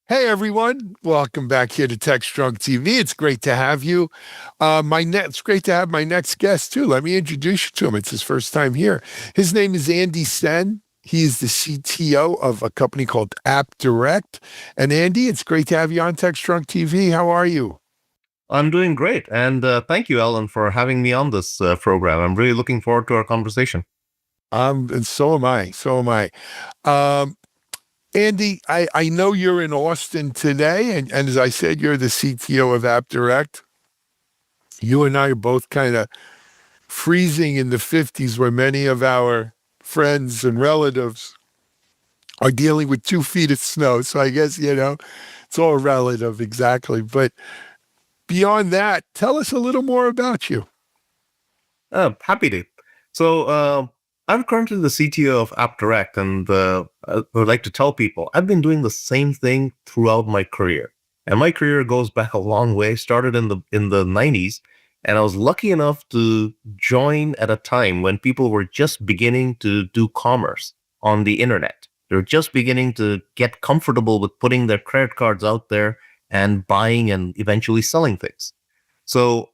Hey everyone, welcome back here to Techstrong TV. It's great to have you. It's great to have my next guest too. Let me introduce you to him. It's his first time here. His name is Andy Sen. He is the CTO of a company called AppDirect. And Andy, it's great to have you on Techstrong TV. How are you? I'm doing great. And thank you, Alan, for having me on this program. I'm really looking forward to our conversation. And so am I. So am I. Andy, I know you're in Austin today, and as I said, you're the CTO of AppDirect. You and I are both kind of freezing in the 50s, where many of our friends and relatives are dealing with 2 feet of snow. So I guess, it's all relative, exactly. But beyond that, tell us a little more about you. Happy to. So I'm currently the CTO of AppDirect, and I would like to tell people I've been doing the same thing throughout my career. And my career goes back a long way, started in the 90s, and I was lucky enough to join at a time when people were just beginning to do commerce on the internet. They were just beginning to get comfortable with putting their credit cards out there and buying and eventually selling things. So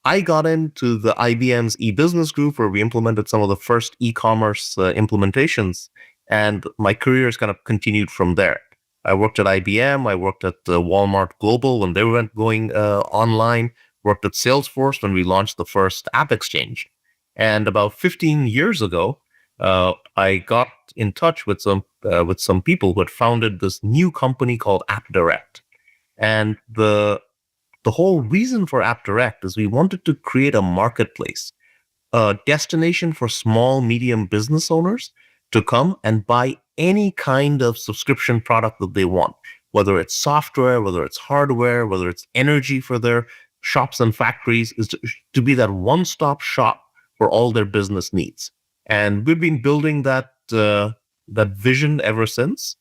I got into the IBM's e-business group where we implemented some of the first e-commerce implementations, and my career has kind of continued from there. I worked at IBM, I worked at Walmart Global when they went going online, worked at Salesforce when we launched the first app exchange. And about 15 years ago, I got in touch with some people who had founded this new company called AppDirect. And the whole reason for AppDirect is we wanted to create a marketplace, a destination for small, medium business owners to come and buy any kind of subscription product that they want, whether it's software, whether it's hardware, whether it's energy for their shops and factories, is to be that one-stop shop for all their business needs. And we've been building that vision ever since.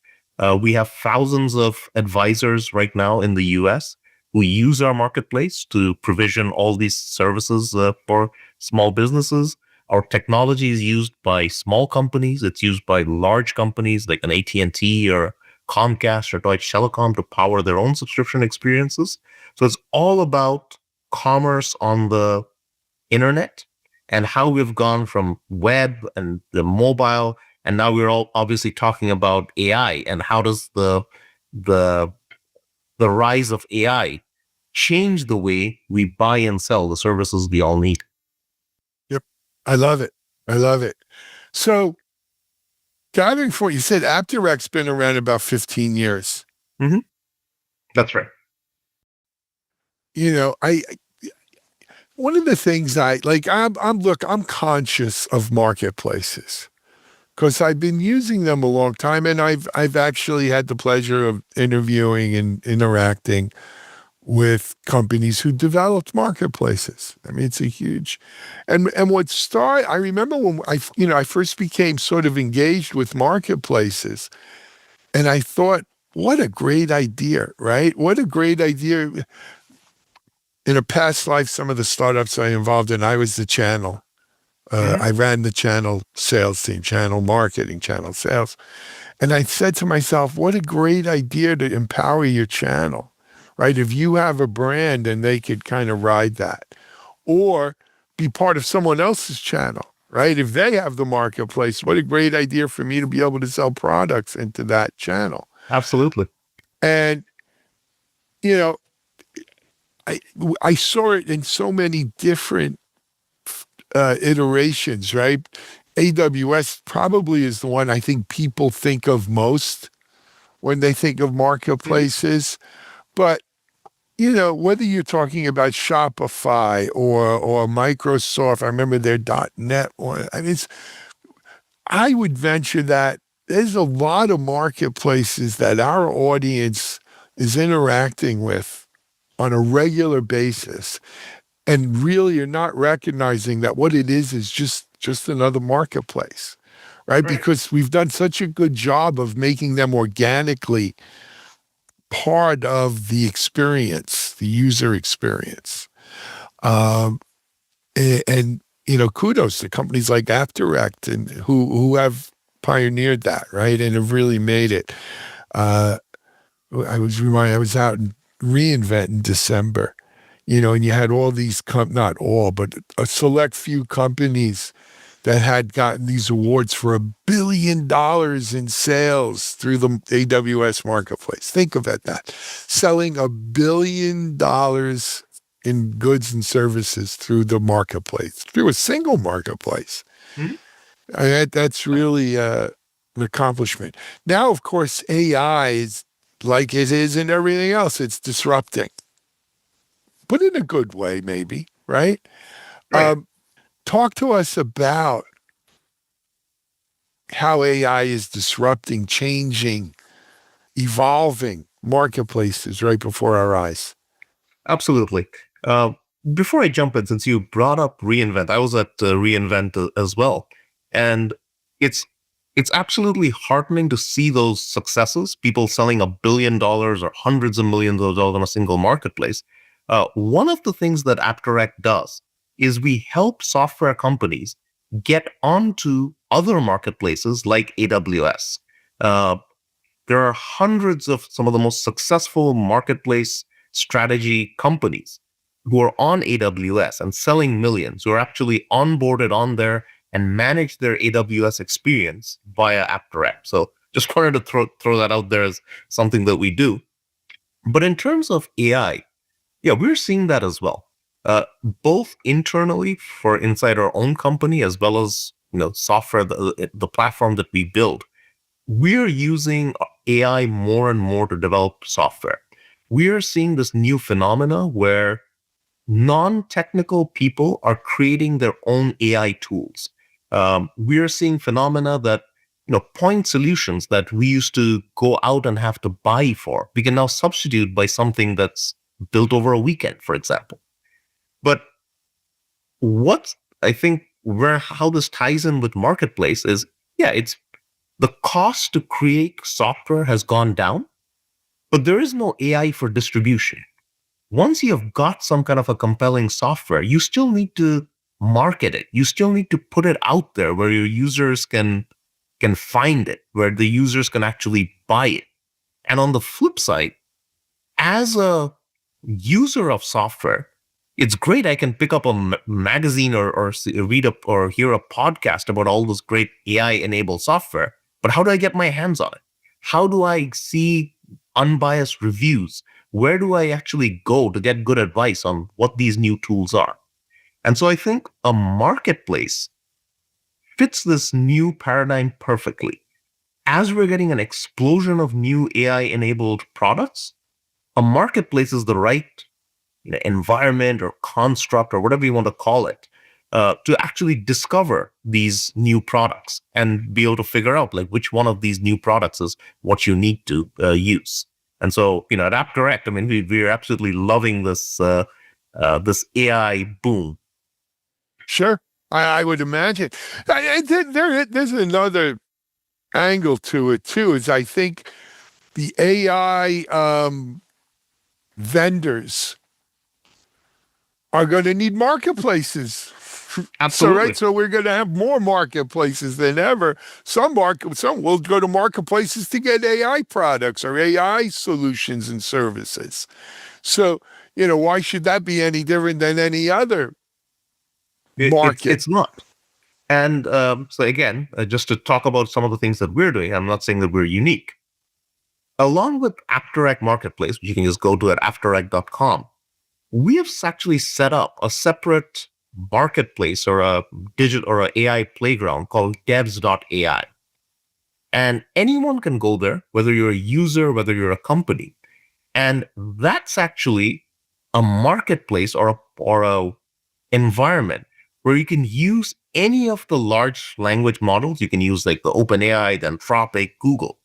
We have thousands of advisors right now in the US who use our marketplace to provision all these services for small businesses. Our technology is used by small companies. It's used by large companies like an AT&T or Comcast or Deutsche Telekom to power their own subscription experiences. So it's all about commerce on the internet and how we've gone from web and the mobile, and now we're all obviously talking about AI and how does the rise of AI change the way we buy and sell the services we all need. Yep. I love it. I love it. So gathering for you said AppDirect's been around about 15 years. Mm-hmm. That's right. You know, one of the things I'm conscious of marketplaces because I've been using them a long time, and I've actually had the pleasure of interviewing and interacting with companies who developed marketplaces. I mean, it's a huge, and I remember when I first became sort of engaged with marketplaces, and I thought, what a great idea, right? What a great idea. In a past life, some of the startups I involved in, I was the channel. I ran the channel sales team, channel marketing, channel sales. And I said to myself, what a great idea to empower your channel, right? If you have a brand and they could kind of ride that, or be part of someone else's channel, right? If they have the marketplace, what a great idea for me to be able to sell products into that channel. Absolutely. And, I saw it in so many different iterations, right? AWS probably is the one I think people think of most when they think of marketplaces. But, whether you're talking about Shopify or Microsoft, I remember their .NET one. I mean, I would venture that there's a lot of marketplaces that our audience is interacting with on a regular basis, and really you're not recognizing that what it is just another marketplace, right? Because we've done such a good job of making them organically part of the experience, the user experience. And kudos to companies like AppDirect and who have pioneered that, right? And have really made it. I was out in reInvent in December, and you had all these, not all, but a select few companies that had gotten these awards for $1 billion in sales through the AWS marketplace. Think about that. Selling $1 billion in goods and services through the marketplace, through a single marketplace. Mm-hmm. That's really an accomplishment. Now, of course, AI is like it is in everything else. It's disrupting, but in a good way, maybe, right? Talk to us about how AI is disrupting, changing, evolving marketplaces right before our eyes. Absolutely. Before I jump in, since you brought up reInvent, I was at reInvent as well. And it's absolutely heartening to see those successes, people selling $1 billion or hundreds of millions of dollars on a single marketplace. One of the things that AppDirect does is we help software companies get onto other marketplaces like AWS. There are hundreds of some of the most successful marketplace strategy companies who are on AWS and selling millions, who are actually onboarded on there and manage their AWS experience via AppDirect. So just wanted to throw that out there as something that we do. But in terms of AI, yeah, we're seeing that as well, both internally for inside our own company as well as software, the platform that we build. We're using AI more and more to develop software. We're seeing this new phenomena where non-technical people are creating their own AI tools. We're seeing phenomena that point solutions that we used to go out and have to buy for, we can now substitute by something that's built over a weekend, for example. But what I think how this ties in with marketplace is, it's the cost to create software has gone down, but there is no AI for distribution. Once you have got some kind of a compelling software, you still need to market it. You still need to put it out there where your users can find it, where the users can actually buy it. And on the flip side, as a user of software, it's great. I can pick up a magazine or read or hear a podcast about all this great AI-enabled software. But how do I get my hands on it? How do I see unbiased reviews? Where do I actually go to get good advice on what these new tools are? And so I think a marketplace fits this new paradigm perfectly. As we're getting an explosion of new AI-enabled products, a marketplace is the right environment or construct or whatever you want to call it, to actually discover these new products and be able to figure out which one of these new products is what you need to use. And so, at AppDirect, I mean, we're absolutely loving this this AI boom. Sure, I would imagine. There's another angle to it too. Is I think the AI vendors are going to need marketplaces. Absolutely. So we're going to have more marketplaces than ever. Some will go to marketplaces to get AI products or AI solutions and services. So, why should that be any different than any other market? It's not. And so again, just to talk about some of the things that we're doing, I'm not saying that we're unique. Along with AppDirect Marketplace, which you can just go to at appdirect.com, we have actually set up a separate marketplace or a digital or an AI playground called devs.ai. And anyone can go there, whether you're a user, whether you're a company. And that's actually a marketplace or a environment where you can use any of the large language models. You can use the OpenAI, the Anthropic, Google,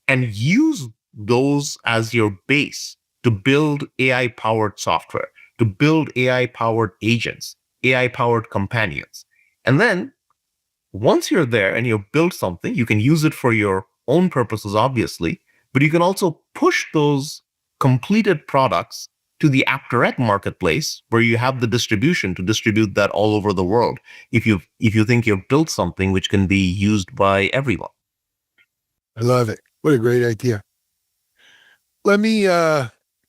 and use those as your base to build AI-powered software, to build AI-powered agents, AI-powered companions. And then once you're there and you've built something, you can use it for your own purposes, obviously, but you can also push those completed products to the AppDirect marketplace where you have the distribution to distribute that all over the world if you think you've built something which can be used by everyone. I love it. What a great idea. Let me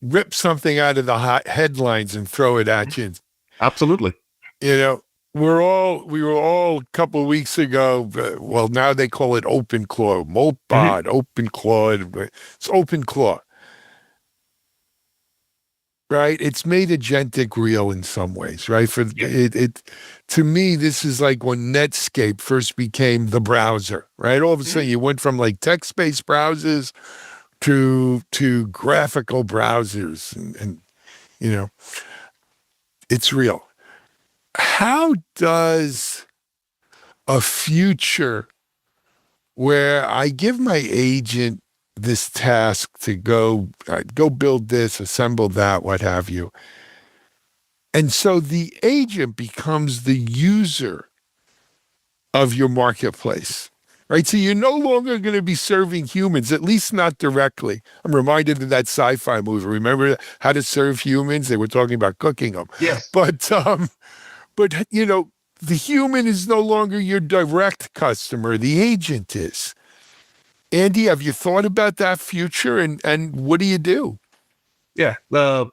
rip something out of the hot headlines and throw it at you. Absolutely. We were all a couple of weeks ago, well, now they call it OpenClaw, Moltbot, OpenClaw, it's OpenClaw. Right? It's made agentic real in some ways, right? To me, this is like when Netscape first became the browser, right? All of a sudden you went from text-based browsers to graphical browsers and it's real. How does a future where I give my agent this task to go build this, assemble that, what have you, and so the agent becomes the user of your marketplace, right? So you're no longer going to be serving humans, at least not directly. I'm reminded of that sci-fi movie. Remember How to Serve Humans? They were talking about cooking them. Yes. But the human is no longer your direct customer. The agent is. Andy, have you thought about that future, and what do you do? Yeah, a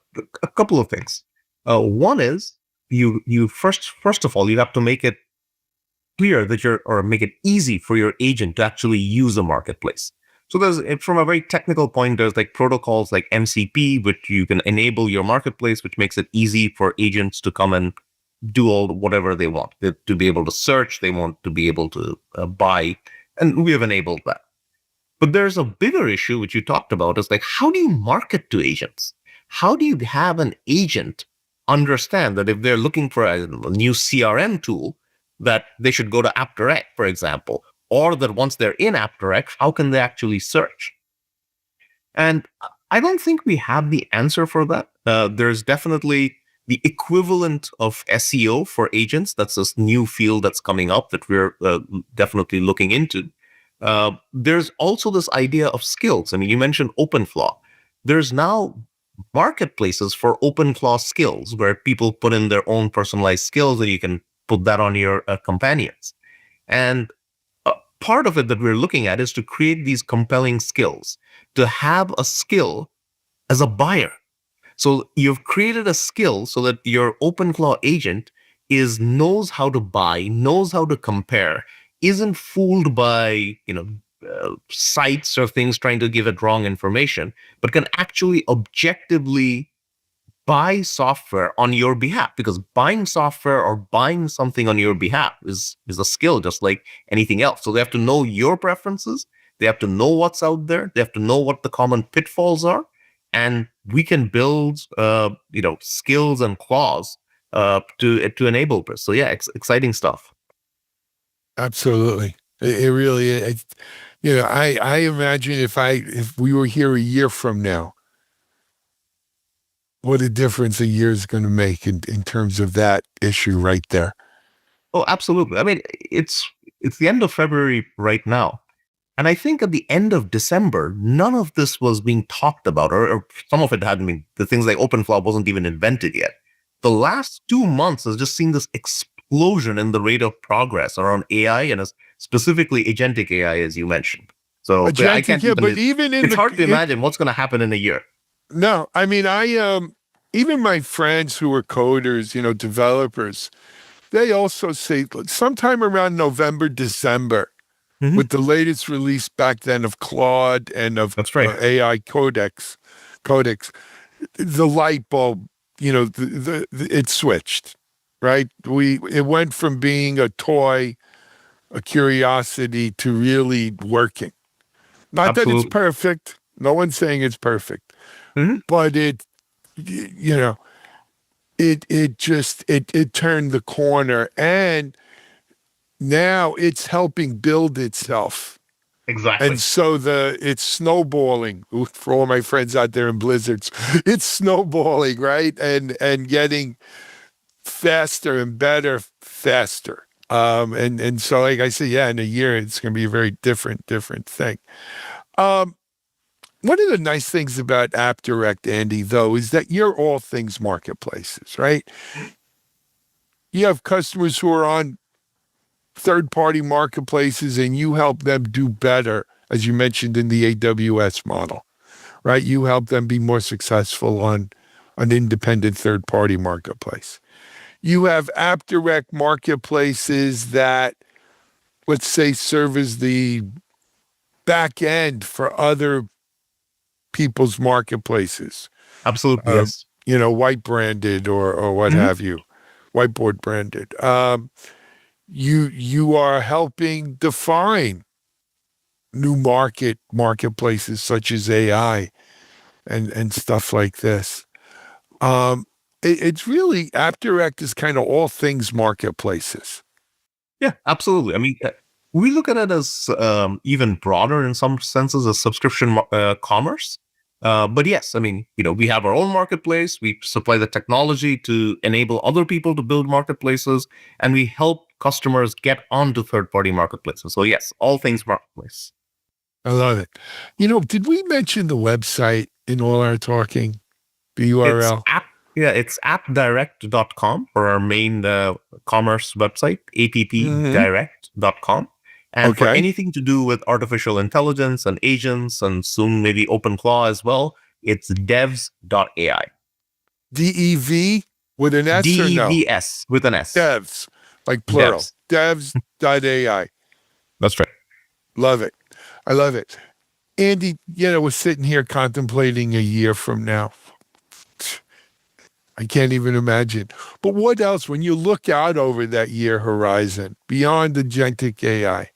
couple of things. One is you first of all, you have to make it clear that or make it easy for your agent to actually use a marketplace. So from a very technical point, there's like protocols like MCP, which you can enable your marketplace, which makes it easy for agents to come and do whatever they want. To be able to search, they want to be able to buy, and we have enabled that. But there's a bigger issue, which you talked about, is like, how do you market to agents? How do you have an agent understand that if they're looking for a new CRM tool, that they should go to AppDirect, for example, or that once they're in AppDirect, how can they actually search? And I don't think we have the answer for that. There's definitely the equivalent of SEO for agents. That's this new field that's coming up that we're definitely looking into. There's also this idea of skills. I mean, you mentioned OpenClaw. There's now marketplaces for OpenClaw skills where people put in their own personalized skills and you can put that on your companions. And part of it that we're looking at is to create these compelling skills, to have a skill as a buyer. So you've created a skill so that your OpenClaw agent knows how to buy, knows how to compare, isn't fooled by sites or things trying to give it wrong information, but can actually objectively buy software on your behalf, because buying software or buying something on your behalf is a skill just like anything else. So they have to know your preferences, they have to know what's out there, they have to know what the common pitfalls are, and we can build skills and claws to enable this. So yeah, exciting stuff. Absolutely. It really is. I imagine if we were here a year from now, what a difference a year is going to make in terms of that issue right there. Oh, absolutely. I mean, it's the end of February right now. And I think at the end of December, none of this was being talked about, or some of it hadn't been. The things like OpenClaw wasn't even invented yet. The last 2 months has just seen this explosion in the rate of progress around AI, and specifically agentic AI, as you mentioned. So I can't it's hard to imagine what's going to happen in a year. No, I mean, even my friends who are coders, developers, they also say sometime around November, December, with the latest release back then of Claude and of AI codex, the light bulb, it switched, right? It went from being a toy, a curiosity, to really working. Not Absolutely. that it's perfect. No one's saying it's perfect. But it turned the corner, and now it's helping build itself. Exactly. And so it's snowballing. For all my friends out there in blizzards, it's snowballing, right? And getting faster and better faster. And so, like I said, in a year it's going to be a very different thing. One of the nice things about AppDirect, Andy, though, is that you're all things marketplaces, right? You have customers who are on third-party marketplaces, and you help them do better, as you mentioned in the AWS model, right? You help them be more successful on an independent third-party marketplace. You have AppDirect marketplaces that, let's say, serve as the back end for other people's marketplaces. Absolutely, yes. White branded or what have you, whiteboard branded. You are helping define new marketplaces such as AI and stuff like this. It's really, AppDirect is kind of all things marketplaces. Yeah, absolutely. I mean, we look at it as even broader in some senses as subscription commerce. But yes, I mean, we have our own marketplace. We supply the technology to enable other people to build marketplaces, and we help customers get onto third-party marketplaces. So yes, all things marketplace. I love it. Did we mention the website in all our talking? The URL? It's appdirect.com for our main commerce website, appdirect.com. And for Okay. anything to do with artificial intelligence and agents and soon maybe OpenClaw as well, it's devs.ai. DEV with an S or no? DEVS with an S. Devs, like plural. Devs.ai. That's right. Love it. I love it. Andy, we're sitting here contemplating a year from now. I can't even imagine. But what else, when you look out over that year horizon, beyond agentic AI,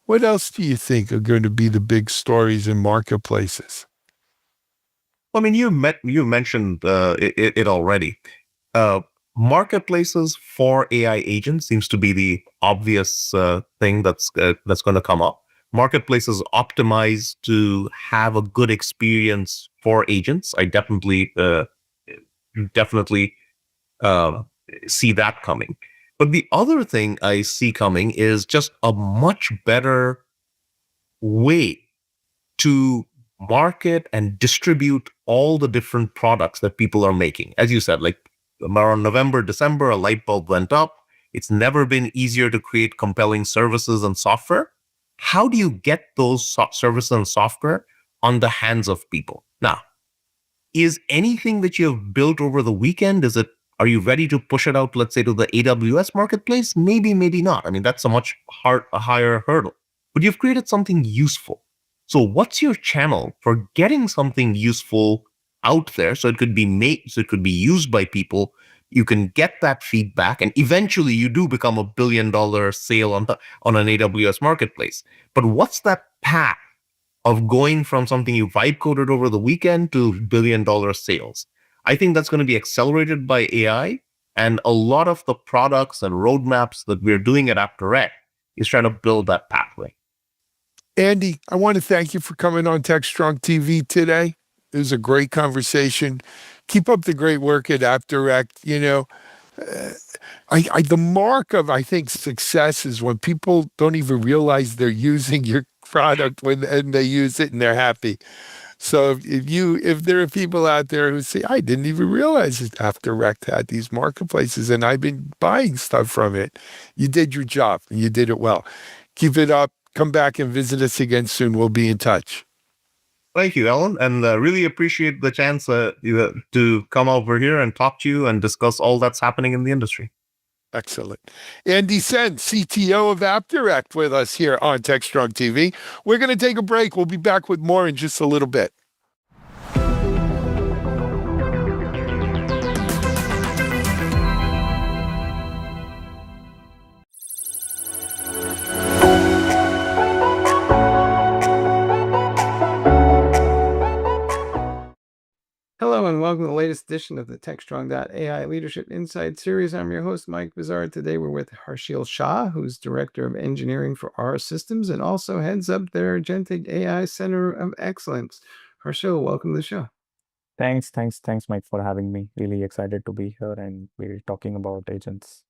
what else do you think are going to be the big stories in marketplaces? I mean, you mentioned it already. Marketplaces for AI agents seems to be the obvious thing that's going to come up. Marketplaces optimize to have a good experience for agents. I definitely see that coming. But the other thing I see coming is just a much better way to market and distribute all the different products that people are making. As you said, like around November, December, a light bulb went up. It's never been easier to create compelling services and software. How do you get those services and software on the hands of people? Now, is anything that you have built over the weekend, are you ready to push it out, let's say, to the AWS marketplace? Maybe, maybe not. I mean, that's a higher hurdle. But you've created something useful. So what's your channel for getting something useful out there so it could be used by people? You can get that feedback, and eventually you do become $1 billion sale on an AWS marketplace. But what's that path of going from something you vibe coded over the weekend to $1 billion sales? I think that's going to be accelerated by AI, and a lot of the products and roadmaps that we're doing at AppDirect is trying to build that pathway. Andy, I want to thank you for coming on Techstrong TV today. It was a great conversation. Keep up the great work at AppDirect. The mark of, I think, success is when people don't even realize they're using your product and they use it and they're happy. So if there are people out there who say, I didn't even realize that AppDirect had these marketplaces and I've been buying stuff from it, you did your job and you did it well. Keep it up. Come back and visit us again soon. We'll be in touch. Thank you, Alan, and really appreciate the chance to come over here and talk to you and discuss all that's happening in the industry. Excellent. Andy Sen, CTO of AppDirect, with us here on Techstrong TV. We're going to take a break. We'll be back with more in just a little bit. Hello and welcome to the latest edition of the Techstrong.ai Leadership Insight Series. I'm your host, Mike Bizarre. Today we're with Harshil Shah, who's Director of Engineering for R Systems and also heads up their Agentic AI Center of Excellence. Harshil, welcome to the show. Thanks, Mike, for having me. Really excited to be here and we're talking about agents.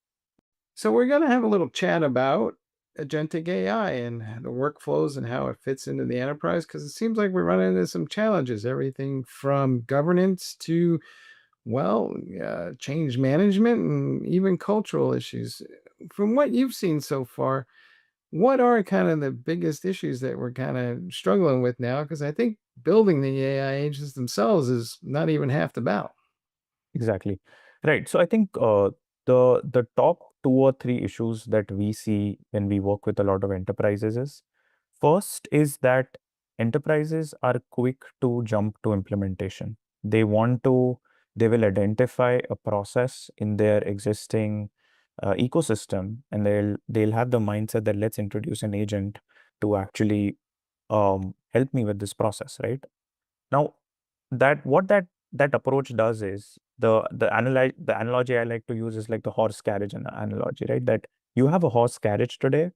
So we're going to have a little chat about agentic AI and the workflows and how it fits into the enterprise, because it seems like we're running into some challenges, everything from governance to, change management and even cultural issues. From what you've seen so far, what are kind of the biggest issues that we're kind of struggling with now? Because I think building the AI agents themselves is not even half the battle. Exactly. Right. So I think the top 2 or 3 issues that we see when we work with a lot of enterprises is, first is that enterprises are quick to jump to implementation. They will identify a process in their existing ecosystem, and they'll have the mindset that let's introduce an agent to actually help me with this process, right? Now, that approach does is the analogy I like to use is like the horse carriage analogy, right? That you have a horse carriage today,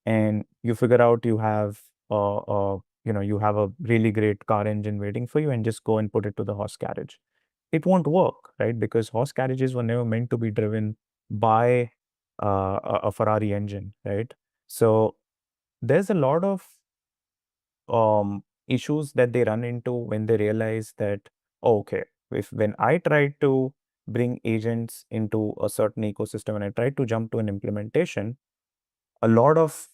and you figure out you have a you have a really great car engine waiting for you and just go and put it to the horse carriage. It won't work, right? Because horse carriages were never meant to be driven by a Ferrari engine, right? So there's a lot of issues that they run into when they realize that, oh, okay, when I try to bring agents into a certain ecosystem and I try to jump to an implementation, a lot of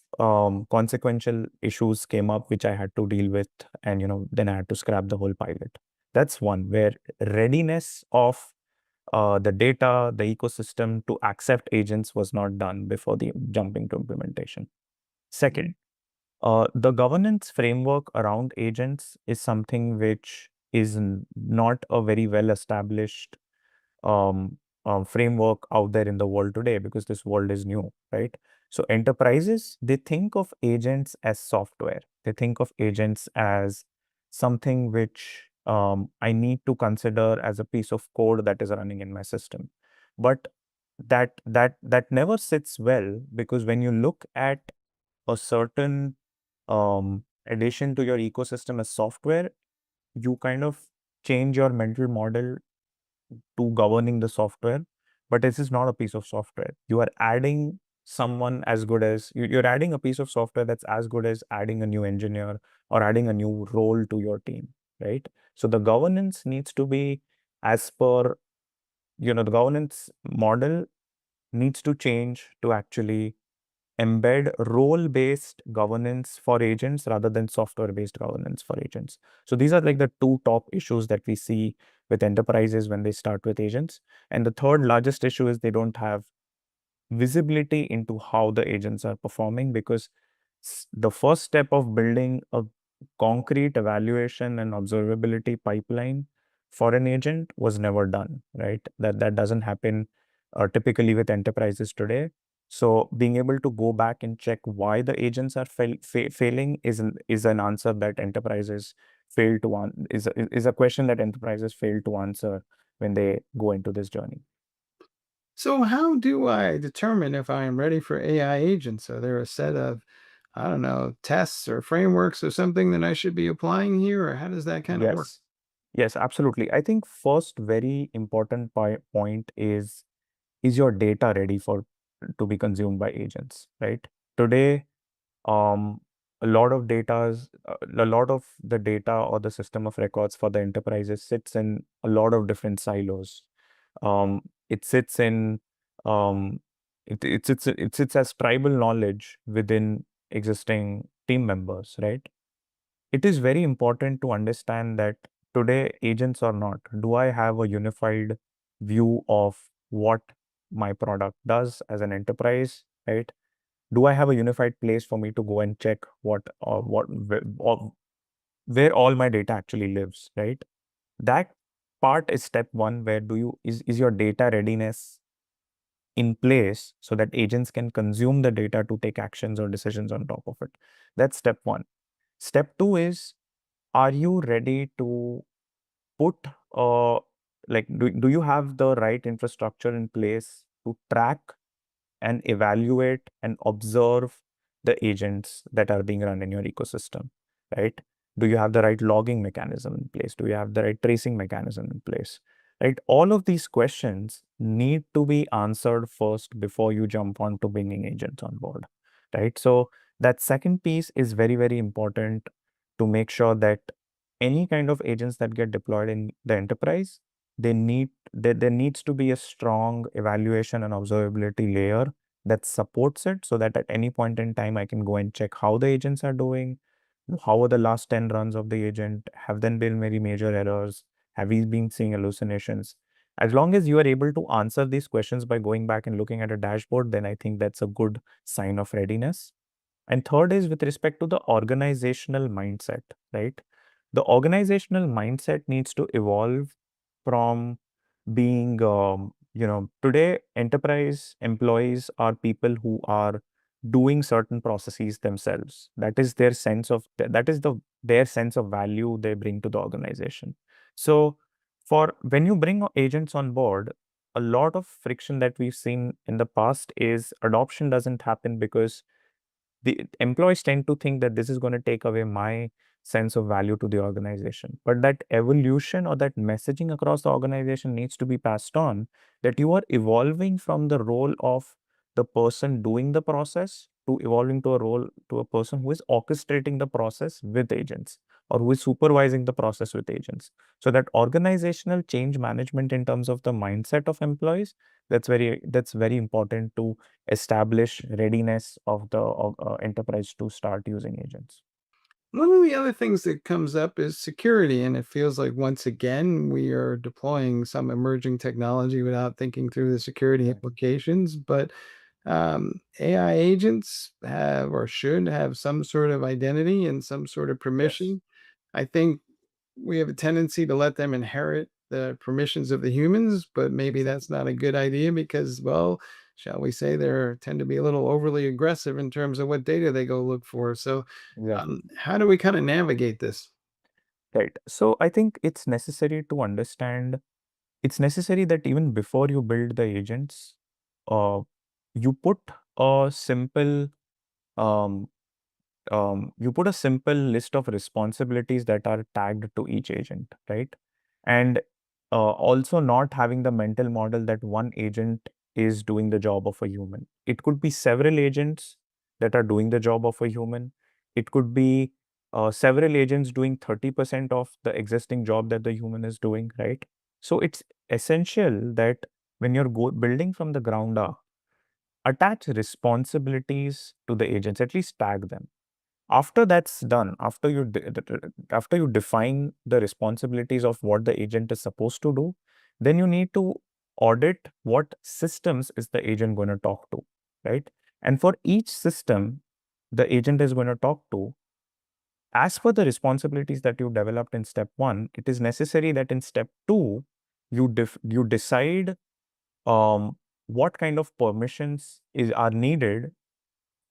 consequential issues came up which I had to deal with, and then I had to scrap the whole pilot. That's one where readiness of the data, the ecosystem to accept agents was not done before the jumping to implementation. Second, the governance framework around agents is something which is not a very well established um, framework out there in the world today, because this world is new, right? So enterprises, they think of agents as software. They think of agents as something which I need to consider as a piece of code that is running in my system. But that never sits well, because when you look at a certain addition to your ecosystem as software, you kind of change your mental model to governing the software. But this is not a piece of software. You are adding someone as good as you're adding a piece of software that's as good as adding a new engineer or adding a new role to your team, right? So the governance needs to be as per, the governance model needs to change to actually embed role-based governance for agents rather than software-based governance for agents. So these are like the two top issues that we see with enterprises when they start with agents. And the third largest issue is they don't have visibility into how the agents are performing, because the first step of building a concrete evaluation and observability pipeline for an agent was never done, right? That doesn't happen typically with enterprises today. So being able to go back and check why the agents are failing is an answer that enterprises fail to is a question that enterprises fail to answer when they go into this journey. So how do I determine if I am ready for AI agents? Are there a set of, I don't know, tests or frameworks or something that I should be applying here, or how does that kind of work? Yes, absolutely. I think first very important point is your data ready to be consumed by agents, right? Today, um, a lot of the data or the system of records for the enterprises sits in a lot of different silos. It sits in it sits as tribal knowledge within existing team members, right? It is very important to understand that today, agents or not, do I have a unified view of what my product does as an enterprise, right? Do I have a unified place for me to go and check where all my data actually lives, right? That part is step one, where is your data readiness in place so that agents can consume the data to take actions or decisions on top of it. That's step one. Step two is, are you ready to put do you have the right infrastructure in place to track and evaluate and observe the agents that are being run in your ecosystem, right? Do you have the right logging mechanism in place? Do you have the right tracing mechanism in place, right? All of these questions need to be answered first before you jump on to bringing agents on board, right? So that second piece is very, very important to make sure that any kind of agents that get deployed in the enterprise, there needs to be a strong evaluation and observability layer that supports it, so that at any point in time I can go and check how the agents are doing, how are the last 10 runs of the agent, have there been very major errors, have we been seeing hallucinations. As long as you are able to answer these questions by going back and looking at a dashboard, then I think that's a good sign of readiness. And third is with respect to the organizational mindset, right? The organizational mindset needs to evolve from being, today enterprise employees are people who are doing certain processes themselves. That is their sense of, their sense of value they bring to the organization. So for when you bring agents on board, a lot of friction that we've seen in the past is adoption doesn't happen because the employees tend to think that this is going to take away my sense of value to the organization. But that evolution or that messaging across the organization needs to be passed on, that you are evolving from the role of the person doing the process to evolving to a role to a person who is orchestrating the process with agents, or who is supervising the process with agents. So that organizational change management in terms of the mindset of employees, that's very important to establish readiness of the enterprise to start using agents. One of the other things that comes up is security, and it feels like once again we are deploying some emerging technology without thinking through the security implications. But AI agents have or should have some sort of identity and some sort of permission. I think we have a tendency to let them inherit the permissions of the humans, but maybe that's not a good idea because, well, shall we say, they tend to be a little overly aggressive in terms of what data they go look for. So, Exactly. how do we kind of navigate this? Right. So I think it's necessary to understand, it's necessary that even before you build the agents, uh, you put a simple um, you put a simple list of responsibilities that are tagged to each agent, right? And also not having the mental model that one agent is doing the job of a human. It could be several agents that are doing the job of a human. It could be several agents doing 30% of the existing job that the human is doing, right? So it's essential that when you're building from the ground up, attach responsibilities to the agents, at least tag them. After that's done, after you define the responsibilities of what the agent is supposed to do, then you need to audit what systems is the agent going to talk to, right? And for each system the agent is going to talk to, as per the responsibilities that you developed in step 1, it is necessary that in step 2 you decide what kind of permissions are needed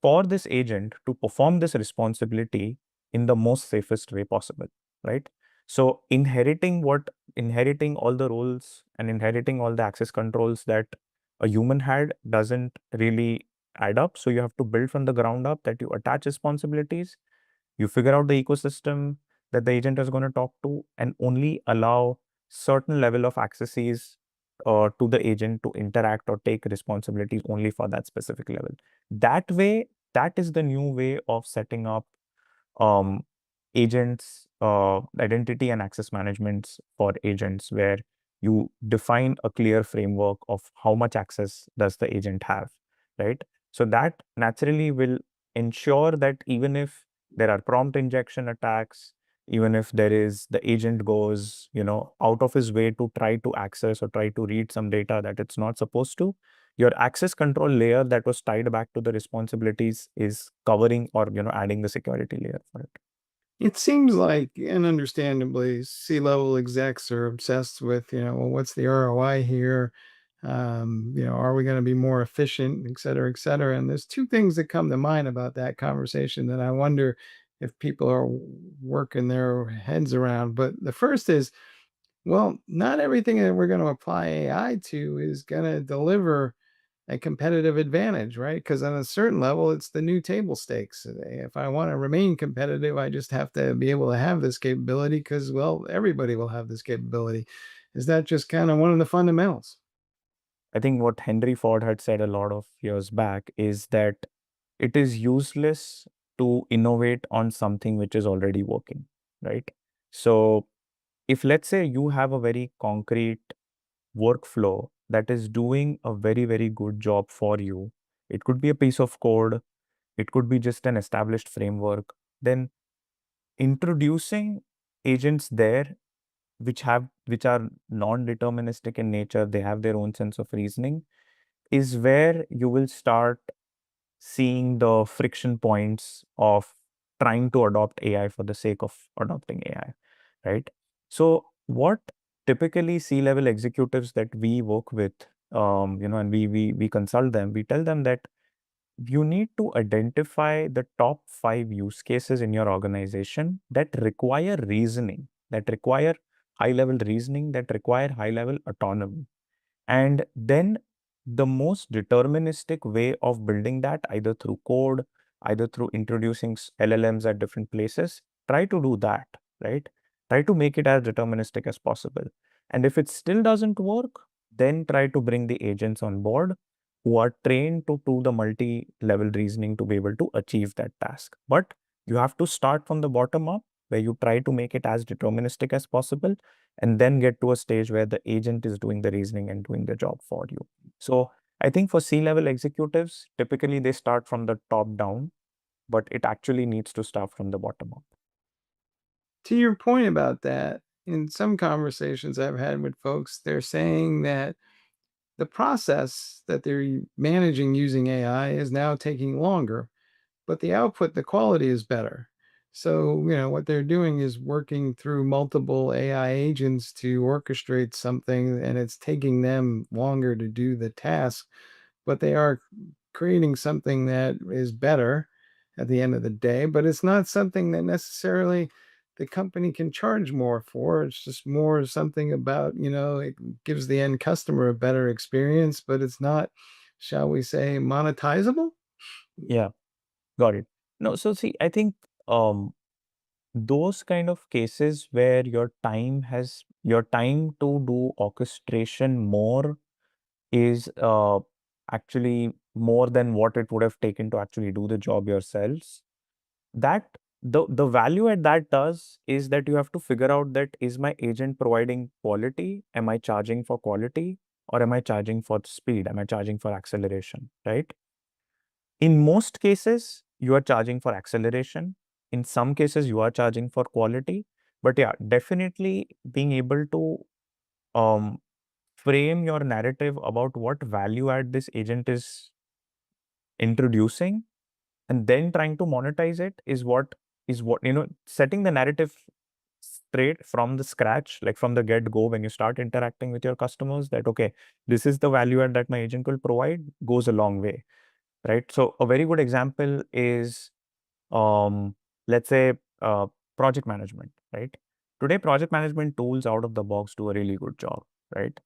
for this agent to perform this responsibility in the most safest way possible, right? So inheriting all the roles and inheriting all the access controls that a human had doesn't really add up. So you have to build from the ground up, that you attach responsibilities, you figure out the ecosystem that the agent is going to talk to, and only allow certain level of accesses to the agent to interact or take responsibilities only for that specific level. That way, that is the new way of setting up um, agents, identity and access managements for agents, where you define a clear framework of how much access does the agent have, right? So that naturally will ensure that even if there are prompt injection attacks, even if the agent goes, out of his way to try to access or try to read some data that it's not supposed to, your access control layer that was tied back to the responsibilities is covering or adding the security layer for it. It seems like, and understandably, C-level execs are obsessed with, well, what's the ROI here? Are we going to be more efficient, et cetera, et cetera? And there's two things that come to mind about that conversation that I wonder if people are working their heads around. But the first is, well, not everything that we're going to apply AI to is going to deliver a competitive advantage, right? Because on a certain level, it's the new table stakes. If I want to remain competitive, I just have to be able to have this capability because, well, everybody will have this capability. Is that just kind of one of the fundamentals? I think what Henry Ford had said a lot of years back is that it is useless to innovate on something which is already working, right? So if, let's say, you have a very concrete workflow that is doing a very, very good job for you, it could be a piece of code, it could be just an established framework, then introducing agents there which are non-deterministic in nature, they have their own sense of reasoning, is where you will start seeing the friction points of trying to adopt AI for the sake of adopting AI, right? So what typically C-level executives that we work with, and we consult them, we tell them that you need to identify the top 5 use cases in your organization that require reasoning, that require high-level reasoning, that require high-level autonomy. And then the most deterministic way of building that, either through code, either through introducing LLMs at different places, try to do that, right? Try to make it as deterministic as possible. And if it still doesn't work, then try to bring the agents on board who are trained to do the multi-level reasoning to be able to achieve that task. But you have to start from the bottom up, where you try to make it as deterministic as possible, and then get to a stage where the agent is doing the reasoning and doing the job for you. So I think for C-level executives, typically they start from the top down, but it actually needs to start from the bottom up. To your point about that, in some conversations I've had with folks, they're saying that the process that they're managing using AI is now taking longer, but the output, the quality is better. So, what they're doing is working through multiple AI agents to orchestrate something, and it's taking them longer to do the task, but they are creating something that is better at the end of the day, but it's not something that necessarily the company can charge more for. It's just more something about, it gives the end customer a better experience, but it's not, shall we say, monetizable. Yeah, got it. No, so see, I think those kind of cases where your time to do orchestration more is actually more than what it would have taken to actually do the job yourselves. That the value at that does is that you have to figure out that, is my agent providing quality? Am I charging for quality, or am I charging for speed? Am I charging for acceleration, right? In most cases, you are charging for acceleration. In some cases, you are charging for quality. But yeah, definitely being able to um, frame your narrative about what value add this agent is introducing, and then trying to monetize it is what setting the narrative straight from the scratch, like from the get-go, when you start interacting with your customers, that okay, this is the value add that my agent will provide, goes a long way, right? So a very good example is let's say project management, right? Today, project management tools out of the box do a really good job, right?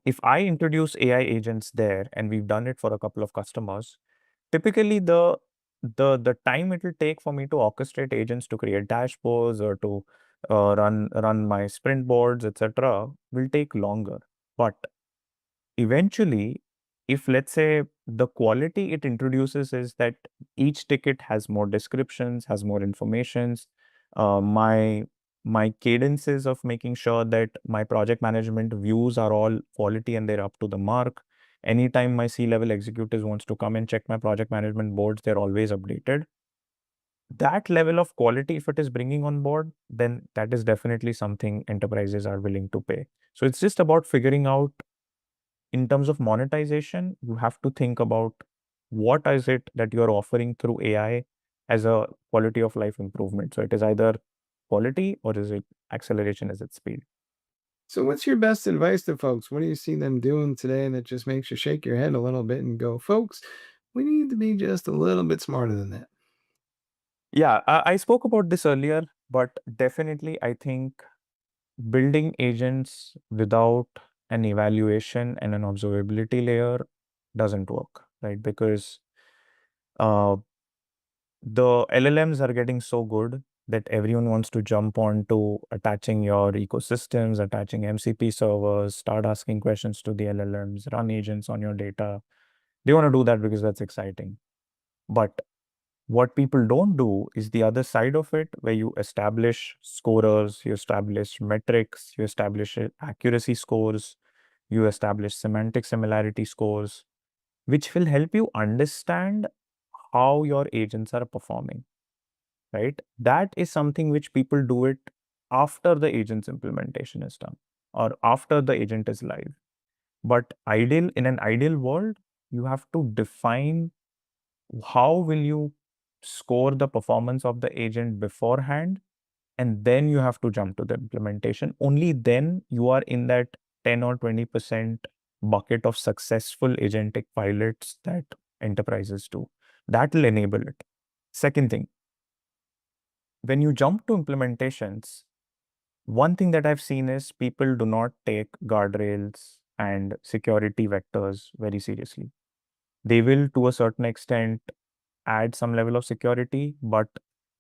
If I introduce AI agents there, and we've done it for a couple of customers, typically the time it will take for me to orchestrate agents to create dashboards or to run my sprint boards, etc., will take longer. But eventually, if let's say the quality it introduces is that each ticket has more descriptions, has more informations, my cadences of making sure that my project management views are all quality and they're up to the mark. Anytime my C-level executives wants to come and check my project management boards, they're always updated. That level of quality, if it is bringing on board, then that is definitely something enterprises are willing to pay. So it's just about figuring out, in terms of monetization, you have to think about what is it that you're offering through AI as a quality of life improvement. So it is either quality, or is it acceleration, is it speed? So what's your best advice to folks? What do you see them doing today that just makes you shake your head a little bit and go, folks, we need to be just a little bit smarter than that? Yeah, I spoke about this earlier, but definitely I think building agents without an evaluation and an observability layer doesn't work, right? Because uh, the LLMs are getting so good that everyone wants to jump on to attaching your ecosystems, attaching MCP servers, start asking questions to the LLMs, run agents on your data. They want to do that because that's exciting. But what people don't do is the other side of it, where you establish scorers, you establish metrics, you establish accuracy scores, you establish semantic similarity scores, which will help you understand how your agents are performing, right? That is something which people do it after the agent's implementation is done, or after the agent is live. But in an ideal world, you have to define how will you score the performance of the agent beforehand, and then you have to jump to the implementation. Only then you are in that 10 or 20% bucket of successful agentic pilots that enterprises do. That will enable it. Second thing, when you jump to implementations, one thing that I've seen is people do not take guardrails and security vectors very seriously. They will, to a certain extent, add some level of security, but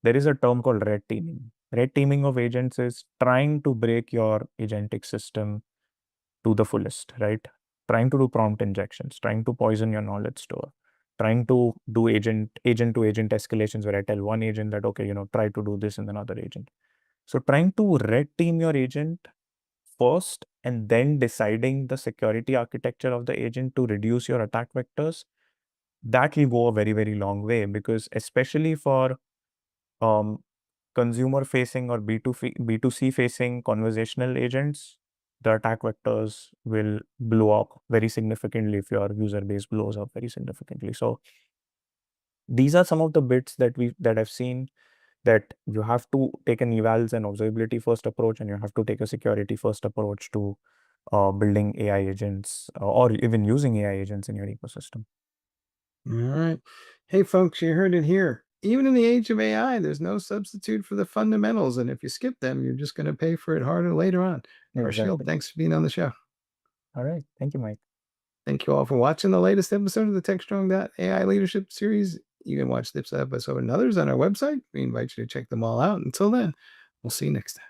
there is a term called red teaming. Red teaming of agents is trying to break your agentic system to the fullest, right? Trying to do prompt injections, trying to poison your knowledge store, trying to do agent to agent escalations where I tell one agent that, okay, try to do this in another agent. So trying to red team your agent first and then deciding the security architecture of the agent to reduce your attack vectors, that will go a very, very long way, because especially for consumer facing or B2C facing conversational agents, the attack vectors will blow up very significantly if your user base blows up very significantly. So these are some of the bits that I've seen, that you have to take an evals and observability first approach, and you have to take a security first approach to building AI agents or even using AI agents in your ecosystem. All right. Hey, folks, you heard it here. Even in the age of AI, there's no substitute for the fundamentals. And if you skip them, you're just going to pay for it harder later on. Harshil, thanks for being on the show. All right. Thank you, Mike. Thank you all for watching the latest episode of the Techstrong.ai Leadership Series. You can watch this episode and others on our website. We invite you to check them all out. Until then, we'll see you next time.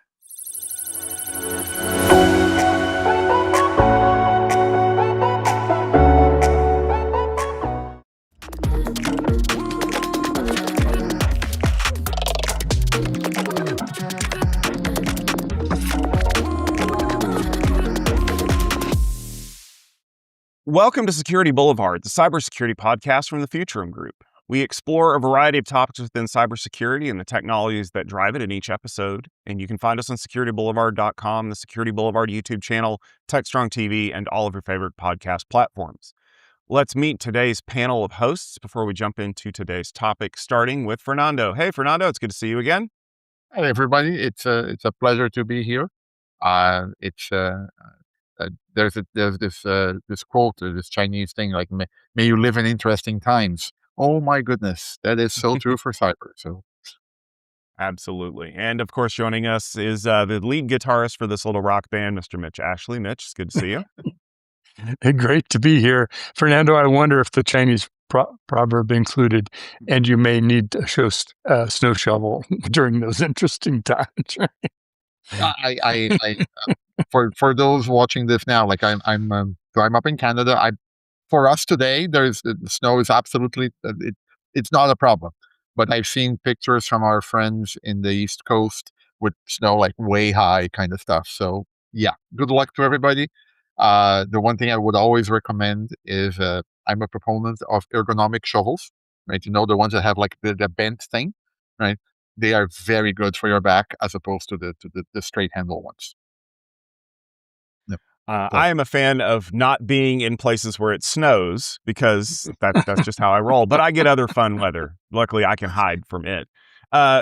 Welcome to Security Boulevard, the cybersecurity podcast from the Futurum Group. We explore a variety of topics within cybersecurity and the technologies that drive it in each episode. And you can find us on securityboulevard.com, the Security Boulevard YouTube channel, Techstrong TV, and all of your favorite podcast platforms. Let's meet today's panel of hosts before we jump into today's topic, starting with Fernando. Hey, Fernando, it's good to see you again. Hi, everybody. It's a pleasure to be here. There's this quote, this Chinese thing like "May you live in interesting times." Oh my goodness, that is so true for cyber. So, absolutely, and of course, joining us is the lead guitarist for this little rock band, Mr. Mitch Ashley. Mitch, it's good to see you. Great to be here, Fernando. I wonder if the Chinese proverb included, and you may need to show snow shovel during those interesting times. For those watching this now, like I'm up in Canada. For us today, the snow is absolutely it's not a problem. But I've seen pictures from our friends in the East Coast with snow like way high kind of stuff. So yeah, good luck to everybody. The one thing I would always recommend is I'm a proponent of ergonomic shovels, right? The ones that have like the bent thing, right? They are very good for your back as opposed to the straight handle ones. I am a fan of not being in places where it snows because that's just how I roll. But I get other fun weather. Luckily, I can hide from it.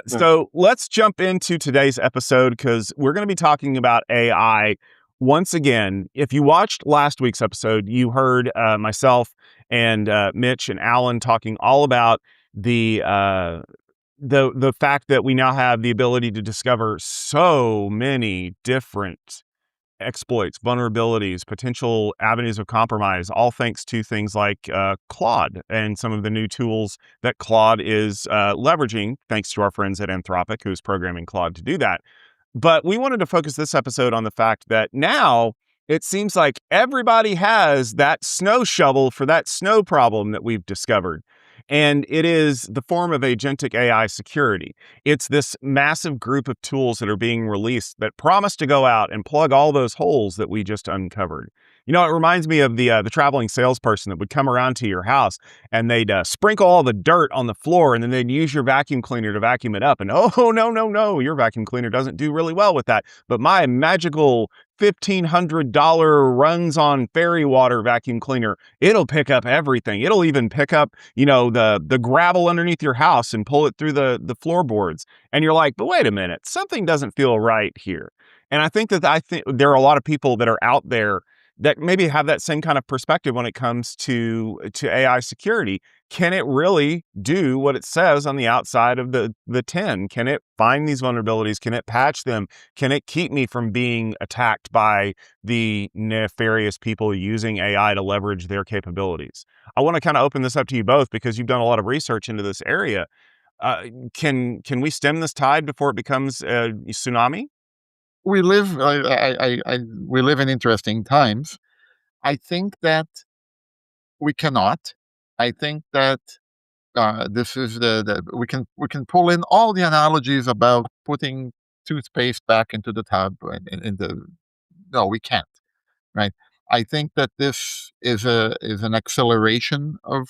So let's jump into today's episode because we're going to be talking about AI once again. If you watched last week's episode, you heard myself and Mitch and Alan talking all about the fact that we now have the ability to discover so many different exploits, vulnerabilities, potential avenues of compromise, all thanks to things like Claude and some of the new tools that Claude is leveraging, thanks to our friends at Anthropic, who's programming Claude to do that. But we wanted to focus this episode on the fact that now it seems like everybody has that snow shovel for that snow problem that we've discovered. And it is the form of agentic AI security. It's this massive group of tools that are being released that promise to go out and plug all those holes that we just uncovered. It reminds me of the traveling salesperson that would come around to your house and they'd sprinkle all the dirt on the floor and then they'd use your vacuum cleaner to vacuum it up. And oh, no, your vacuum cleaner doesn't do really well with that. But my magical $1,500 runs on fairy water vacuum cleaner, it'll pick up everything. It'll even pick up, the gravel underneath your house and pull it through the floorboards. And you're like, but wait a minute, something doesn't feel right here. And I think there are a lot of people that are out there that maybe have that same kind of perspective when it comes to AI security. Can it really do what it says on the outside of the tin? Can it find these vulnerabilities? Can it patch them? Can it keep me from being attacked by the nefarious people using AI to leverage their capabilities? I want to kind of open this up to you both because you've done a lot of research into this area. Can we stem this tide before it becomes a tsunami? We live we live in interesting times. I think that we cannot. I think that this is we can pull in all the analogies about putting toothpaste back into the tub no, we can't, right? I think that this is an acceleration of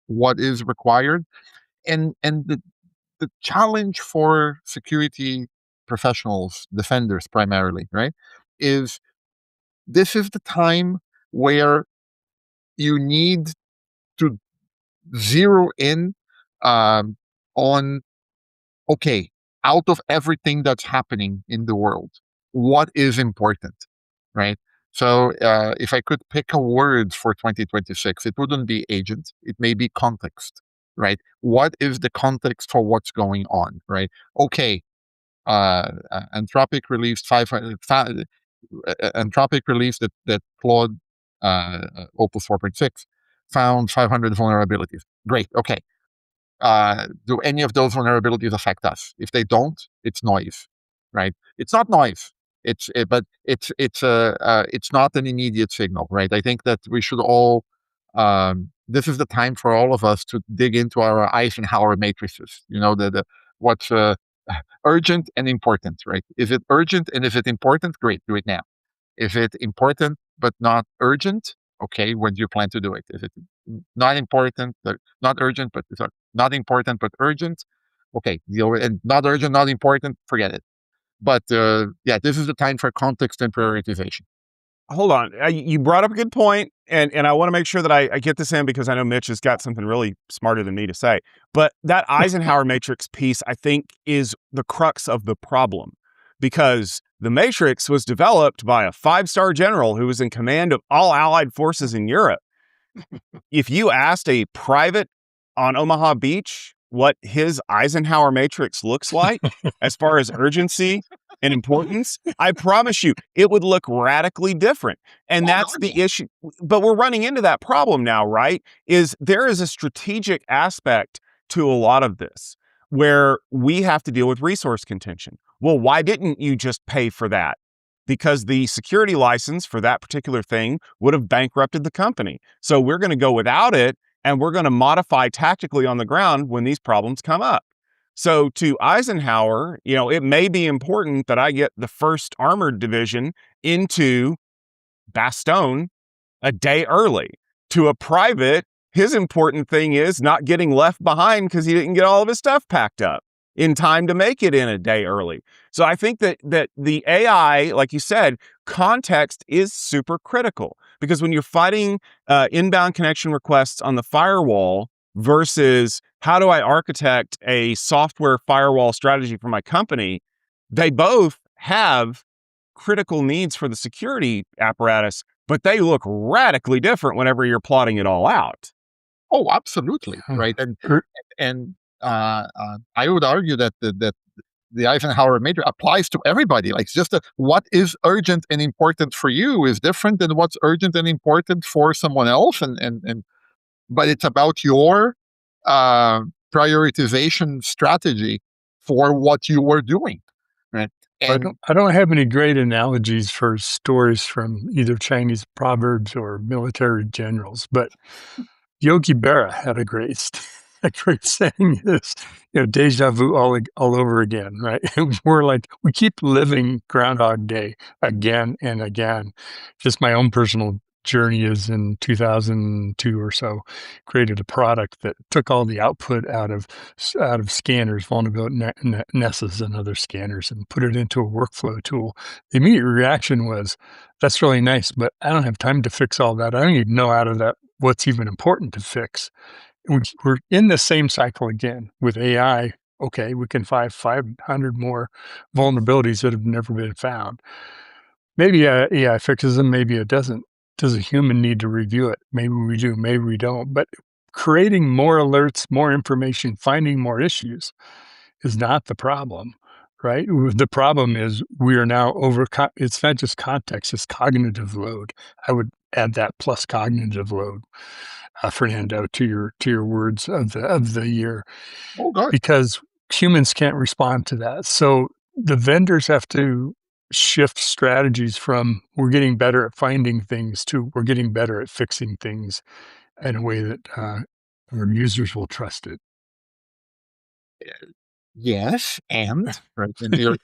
what is required, and the challenge for security professionals, defenders primarily, right, is this is the time where you need to zero in on, okay, out of everything that's happening in the world, what is important, right? So if I could pick a word for 2026, it wouldn't be agent, it may be context, right? What is the context for what's going on, right? Okay, Anthropic released Anthropic released that Claude Opus 4.6 found 500 vulnerabilities. Great. Okay. Do any of those vulnerabilities affect us? If they don't, it's noise, right? It's not noise. But it's not an immediate signal, right? I think that we should all. This is the time for all of us to dig into our Eisenhower matrices. You know, what's urgent and important, right? Is it urgent and is it important? Great, do it now. Is it important but not urgent? Okay, when do you plan to do it? Is it not important, not urgent, but not important but urgent? Okay, deal with, and not urgent, not important, forget it. But yeah, this is the time for context and prioritization. Hold on. You brought up a good point, and I want to make sure that I get this in because I know Mitch has got something really smarter than me to say. But that Eisenhower matrix piece, I think, is the crux of the problem, because the matrix was developed by a 5-star general who was in command of all allied forces in Europe. If you asked a private on Omaha Beach what his Eisenhower matrix looks like as far as urgency and importance, I promise you, it would look radically different. And that's the issue. But we're running into that problem now, right? Is there is a strategic aspect to a lot of this where we have to deal with resource contention. Well, why didn't you just pay for that? Because the security license for that particular thing would have bankrupted the company. So we're going to go without it, and we're going to modify tactically on the ground when these problems come up. So to Eisenhower, you know, it may be important that I get the 1st Armored Division into Bastogne a day early. To a private, his important thing is not getting left behind because he didn't get all of his stuff packed up in time to make it in a day early. So I think that the AI, like you said, context is super critical, because when you're fighting inbound connection requests on the firewall versus how do I architect a software firewall strategy for my company, they both have critical needs for the security apparatus, but they look radically different whenever you're plotting it all out. Oh, absolutely, right. And I would argue that the Eisenhower matrix applies to everybody. Like, it's just what is urgent and important for you is different than what's urgent and important for someone else, and but it's about your prioritization strategy for what you were doing, right? And I don't have any great analogies for stories from either Chinese proverbs or military generals, but Yogi Berra had a great saying is, you know, deja vu all over again, right? We keep living Groundhog Day again and again. Just my own personal journey is in 2002 or so, created a product that took all the output out of scanners, vulnerability Nesses and other scanners, and put it into a workflow tool. The immediate reaction was, that's really nice, but I don't have time to fix all that. I don't even know out of that what's even important to fix. We're in the same cycle again with AI. Okay, we can find 500 more vulnerabilities that have never been found. Maybe AI fixes them, maybe it doesn't. Does a human need to review it? Maybe we do, maybe we don't. But creating more alerts, more information, finding more issues is not the problem, right? The problem is we are now it's not just context, it's cognitive load. I would add that plus cognitive load, Fernando, to your words of the year, Oh, good. because humans can't respond to that. So the vendors have to shift strategies from we're getting better at finding things to we're getting better at fixing things in a way that our users will trust it. Yes, and right, and your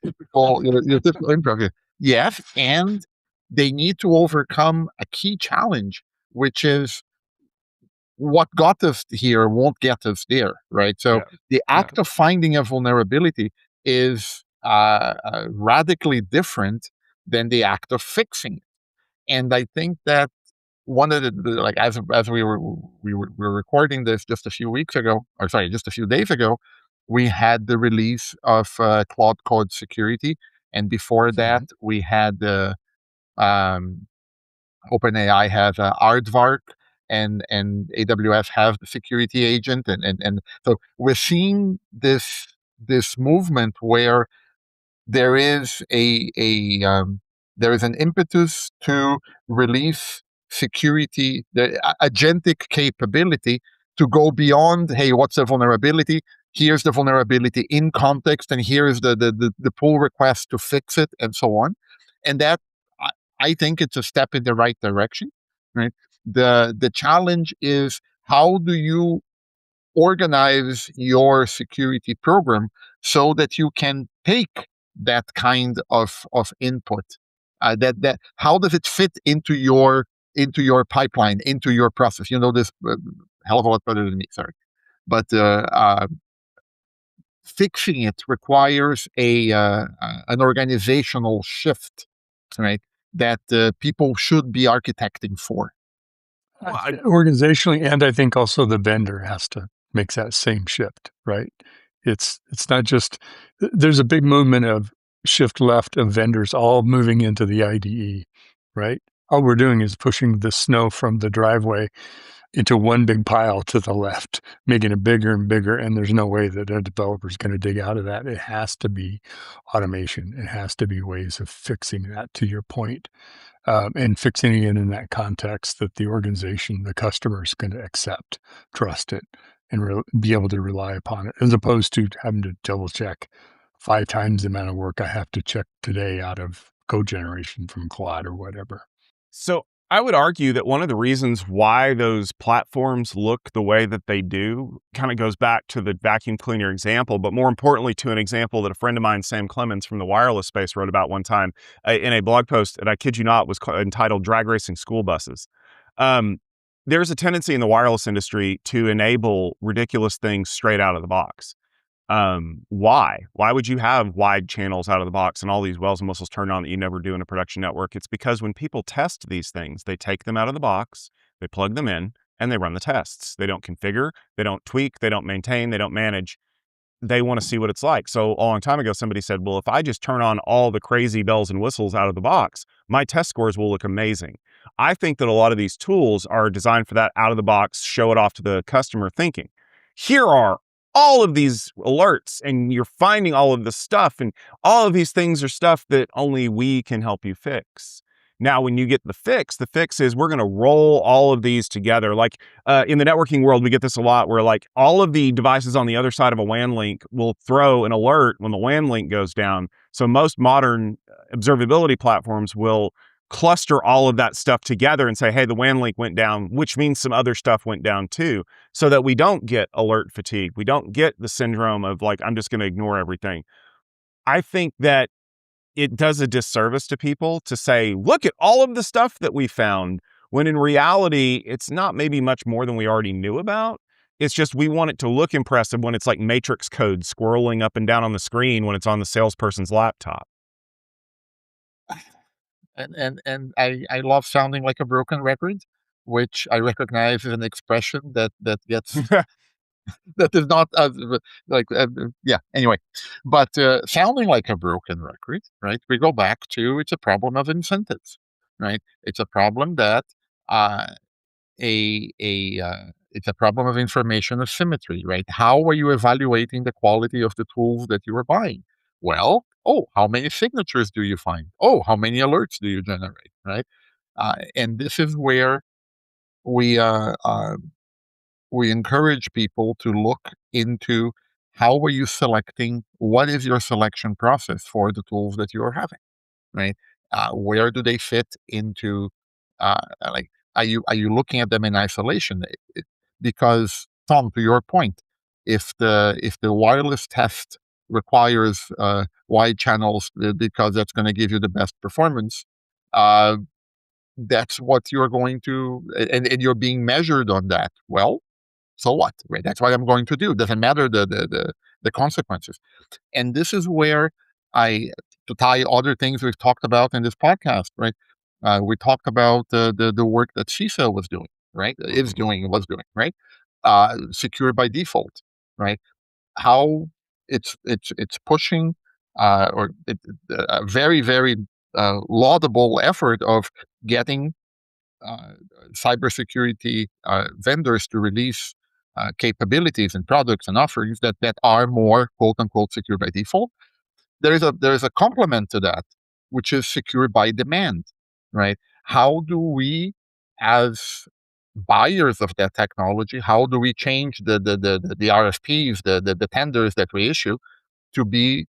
typical improv. Yes, and they need to overcome a key challenge, which is what got us here won't get us there, right? So Yeah. the act of finding a vulnerability is radically different than the act of fixing it. And I think that one of like as we were recording this just a few weeks ago, or sorry, just a few days ago, we had the release of Claude Code Security, and before that we had the um, OpenAI has Aardvark, and AWS has the security agent, and so we're seeing this movement where there is there is an impetus to release security, the agentic capability to go beyond, hey, what's the vulnerability? Here's the vulnerability in context, and here's the pull request to fix it, and so on. And that I think it's a step in the right direction. Right. The challenge is, how do you organize your security program so that you can take that kind of input, that how does it fit into your pipeline, into your process? You know this hell of a lot better than me, sorry. But fixing it requires an organizational shift, right, that people should be architecting for. Organizationally, and I think also the vendor has to make that same shift, right? It's not just there's a big movement of shift left of vendors all moving into the IDE, right? All we're doing is pushing the snow from the driveway into one big pile to the left, making it bigger and bigger, and there's no way that a developer is going to dig out of that. It has to be automation. It has to be ways of fixing that, to your point. And fixing it in that context that the organization, the customer is going to accept, trust it, and be able to rely upon it, as opposed to having to double check 5 times the amount of work I have to check today out of code generation from Claude or whatever. So I would argue that one of the reasons why those platforms look the way that they do kind of goes back to the vacuum cleaner example, but more importantly to an example that a friend of mine, Sam Clemens from the wireless space, wrote about one time in a blog post, and I kid you not, was entitled Drag Racing School Buses. There's a tendency in the wireless industry to enable ridiculous things straight out of the box. Why? Why would you have wide channels out of the box and all these bells and whistles turned on that you never do in a production network? It's because when people test these things, they take them out of the box, they plug them in, and they run the tests. They don't configure, they don't tweak, they don't maintain, they don't manage. They want to see what it's like. So a long time ago, somebody said, well, if I just turn on all the crazy bells and whistles out of the box, my test scores will look amazing. I think that a lot of these tools are designed for that out of the box, show it off to the customer thinking, here are all of these alerts, and you're finding all of this stuff, and all of these things are stuff that only we can help you fix. Now, when you get the fix is we're going to roll all of these together. Like in the networking world, we get this a lot where like all of the devices on the other side of a WAN link will throw an alert when the WAN link goes down. So most modern observability platforms will cluster all of that stuff together and say, hey, the WAN link went down, which means some other stuff went down too, so that we don't get alert fatigue. We don't get the syndrome of like, I'm just going to ignore everything. I think that it does a disservice to people to say, look at all of the stuff that we found, when in reality, it's not maybe much more than we already knew about. It's just we want it to look impressive when it's like matrix code swirling up and down on the screen when it's on the salesperson's laptop. And I love sounding like a broken record, which I recognize as an expression that gets that is not like yeah. Anyway, but sounding like a broken record, right? We go back to, it's a problem of incentives, right? It's a problem that it's a problem of information asymmetry, right? How are you evaluating the quality of the tools that you are buying? Well, oh, how many signatures do you find? Oh, how many alerts do you generate, right? And this is where we encourage people to look into how are you selecting, what is your selection process for the tools that you're having, right? Where do they fit into, like, are you looking at them in isolation? Because Tom, to your point, if the wireless test requires wide channels because that's going to give you the best performance, that's what you're going to, and you're being measured on that. Well, so what? Right? That's what I'm going to do. Doesn't matter the consequences. And this is where to tie other things we've talked about in this podcast, right? We talked about the work that CISA was doing, right? Was doing, right? Secure by default, right? How it's pushing a very, very laudable effort of getting cybersecurity vendors to release capabilities and products and offerings that are more quote unquote secure by default. There is a complement to that, which is secure by demand, right? How do we, as buyers of that technology, how do we change the RFPs, the tenders that we issue to be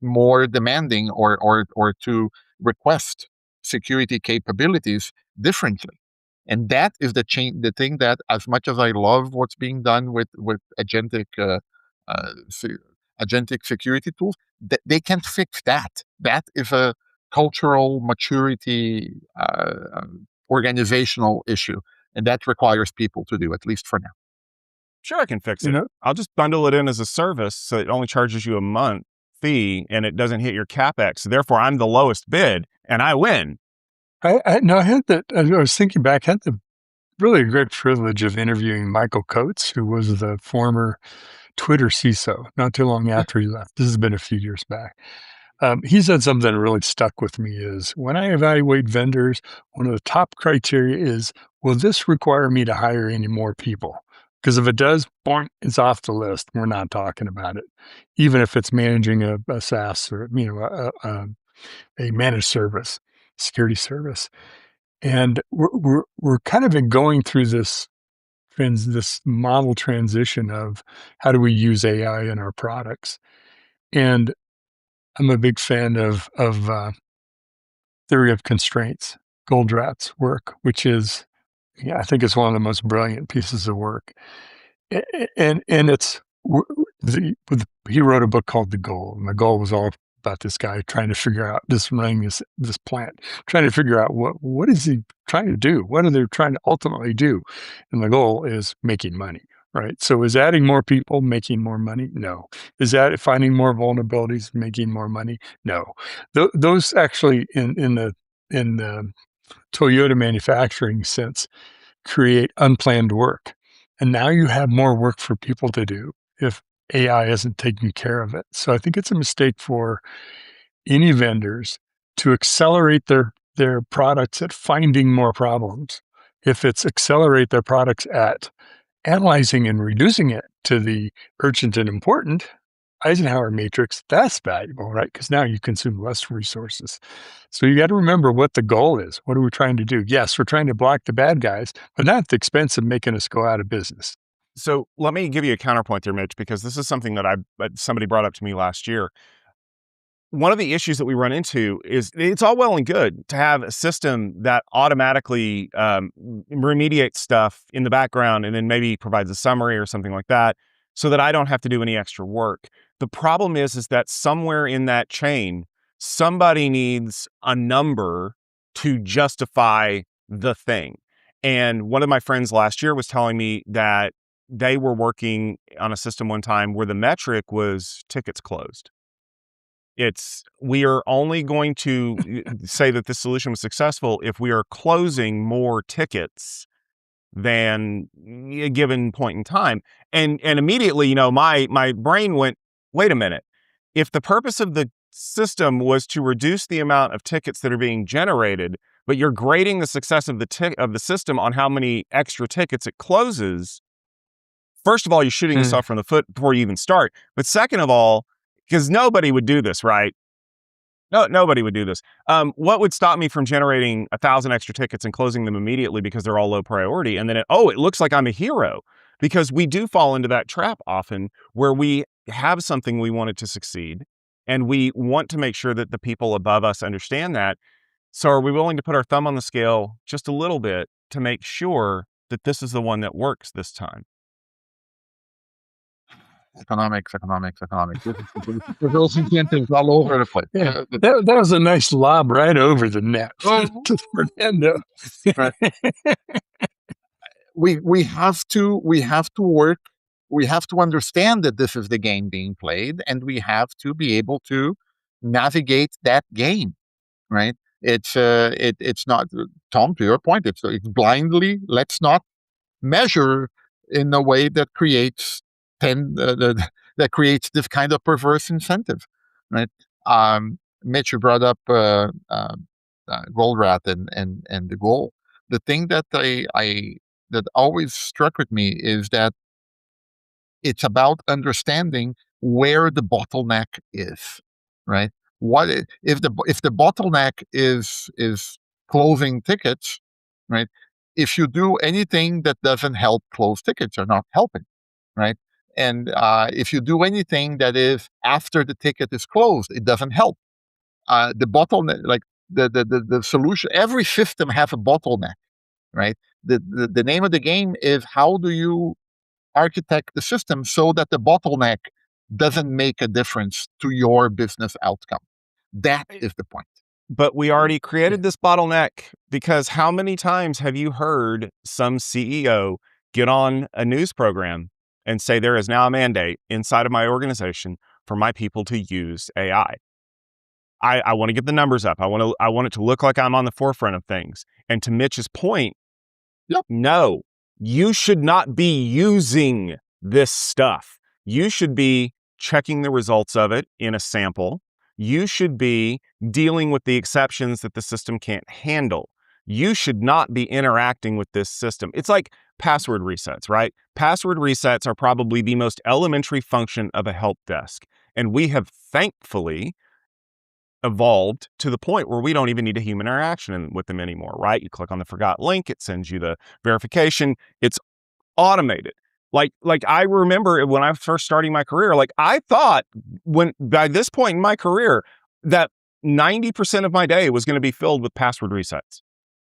more demanding or to request security capabilities differently? And that is the thing that, as much as I love what's being done with agentic agentic security tools, they can fix that. That is a cultural maturity, organizational issue, and that requires people to do, at least for now. Sure, I can fix it. I'll just bundle it in as a service, so it only charges you a month fee, and it doesn't hit your CapEx. So therefore, I'm the lowest bid, and I win. I was thinking back, I had the really great privilege of interviewing Michael Coates, who was the former Twitter CISO, not too long after he left. This has been a few years back. He said something that really stuck with me is, when I evaluate vendors, one of the top criteria is, will this require me to hire any more people? Because if it does, boing, it's off the list. We're not talking about it. Even if it's managing a SaaS or, a managed service, security service. And we're kind of been going through this model transition of how do we use AI in our products. And I'm a big fan of theory of constraints, Goldratt's work, which is, I think it's one of the most brilliant pieces of work. And it's he wrote a book called The Goal, and the goal was all about this guy trying to figure out, running this plant, trying to figure out what is he trying to do? What are they trying to ultimately do? And the goal is making money, right? So is adding more people making more money? No. Is that finding more vulnerabilities making more money? No. Those actually in the Toyota manufacturing sense create unplanned work. And now you have more work for people to do if AI isn't taking care of it. So I think it's a mistake for any vendors to accelerate their products at finding more problems. If it's accelerate their products at analyzing and reducing it to the urgent and important Eisenhower matrix, that's valuable, right? Because now you consume less resources. So you got to remember what the goal is. What are we trying to do? Yes, we're trying to block the bad guys, but not at the expense of making us go out of business. So let me give you a counterpoint there, Mitch, because this is something that somebody brought up to me last year. One of the issues that we run into is it's all well and good to have a system that automatically remediates stuff in the background and then maybe provides a summary or something like that so that I don't have to do any extra work. The problem is that somewhere in that chain, somebody needs a number to justify the thing. And one of my friends last year was telling me that they were working on a system one time where the metric was tickets closed. We are only going to say that this solution was successful if we are closing more tickets than a given point in time. And immediately, my brain went, wait a minute. If the purpose of the system was to reduce the amount of tickets that are being generated, but you're grading the success of the system on how many extra tickets it closes, first of all, you're shooting yourself in the foot before you even start. But second of all, because nobody would do this, right? No, nobody would do this. What would stop me from generating 1,000 extra tickets and closing them immediately because they're all low priority? And then, it looks like I'm a hero, because we do fall into that trap often where we have something we want it to succeed and we want to make sure that the people above us understand that. So are we willing to put our thumb on the scale just a little bit to make sure that this is the one that works this time? Economics. There's those incentives all over the place. Yeah, that was a nice lob right over the net to Fernando. Right. we have to work. We have to understand that this is the game being played, and we have to be able to navigate that game. Right? It's not, Tom, to your point. It's blindly. Let's not measure in a way that creates that creates this kind of perverse incentive, right? Mitch, you brought up Goldratt and the goal. The thing that that always struck with me is that it's about understanding where the bottleneck is, right? If the bottleneck is closing tickets, right? If you do anything that doesn't help close tickets, you're not helping, right? And if you do anything that is after the ticket is closed, it doesn't help. The bottleneck, like the solution, every system has a bottleneck, right? The name of the game is, how do you architect the system so that the bottleneck doesn't make a difference to your business outcome. That is the point. But we already created this bottleneck, because how many times have you heard some CEO get on a news program and say there is now a mandate inside of my organization for my people to use AI? I want to get the numbers up. I want it to look like I'm on the forefront of things. And to Mitch's point, yep. No, you should not be using this stuff. You should be checking the results of it in a sample. You should be dealing with the exceptions that the system can't handle. You should not be interacting with this system. It's like password resets, right? Password resets are probably the most elementary function of a help desk. And we have thankfully evolved to the point where we don't even need a human interaction with them anymore, right? You click on the forgot link, it sends you the verification. It's automated. Like I remember when I was first starting my career, like I thought by this point in my career that 90% of my day was going to be filled with password resets,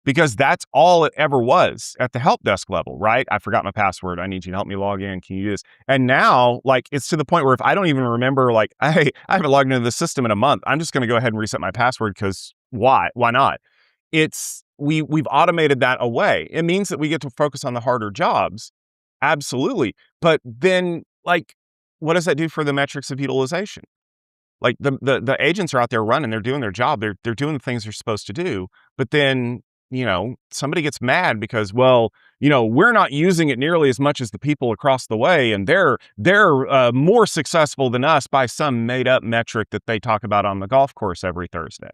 because that's all it ever was at the help desk level, right? I forgot my password. I need you to help me log in. Can you do this? And now, like, it's to the point where if I don't even remember, like, hey, I haven't logged into the system in a month, I'm just going to go ahead and reset my password, because why? Why not? We've automated that away. It means that we get to focus on the harder jobs. Absolutely. But then, like, what does that do for the metrics of utilization? Like the agents are out there running, they're doing their job. They're doing the things they're supposed to do. But then, somebody gets mad because, well, we're not using it nearly as much as the people across the way, and they're more successful than us by some made up metric that they talk about on the golf course every Thursday.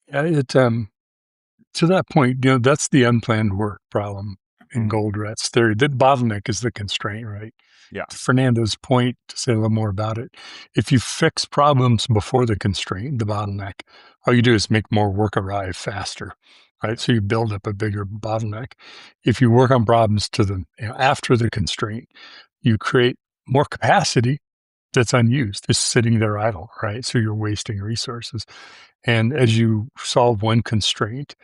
Yeah, to that point, that's the unplanned work problem in Goldratt's theory. The bottleneck is the constraint, right? Yeah. To Fernando's point, to say a little more about it, if you fix problems before the constraint, the bottleneck, all you do is make more work arrive faster, right? So you build up a bigger bottleneck. If you work on problems after the constraint, you create more capacity that's unused, is sitting there idle, right? So you're wasting resources. And as you solve one constraint,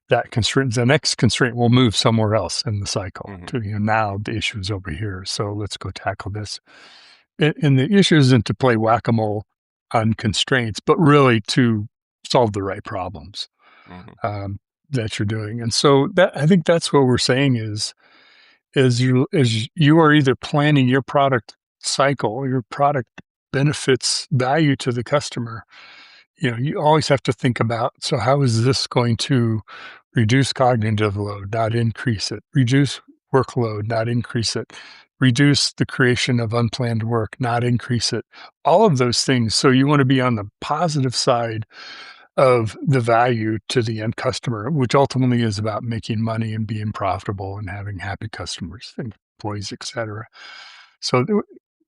the next constraint will move somewhere else in the cycle. To now the issue is over here, so let's go tackle this. And the issue isn't to play whack-a-mole on constraints, but really to solve the right problems that you're doing. And so I think that's what we're saying is you are either planning your product cycle, your product benefits value to the customer. You always have to think about, so how is this going to reduce cognitive load, not increase it, reduce workload, not increase it, reduce the creation of unplanned work, not increase it, all of those things. So you want to be on the positive side of the value to the end customer, which ultimately is about making money and being profitable and having happy customers, employees, et cetera. So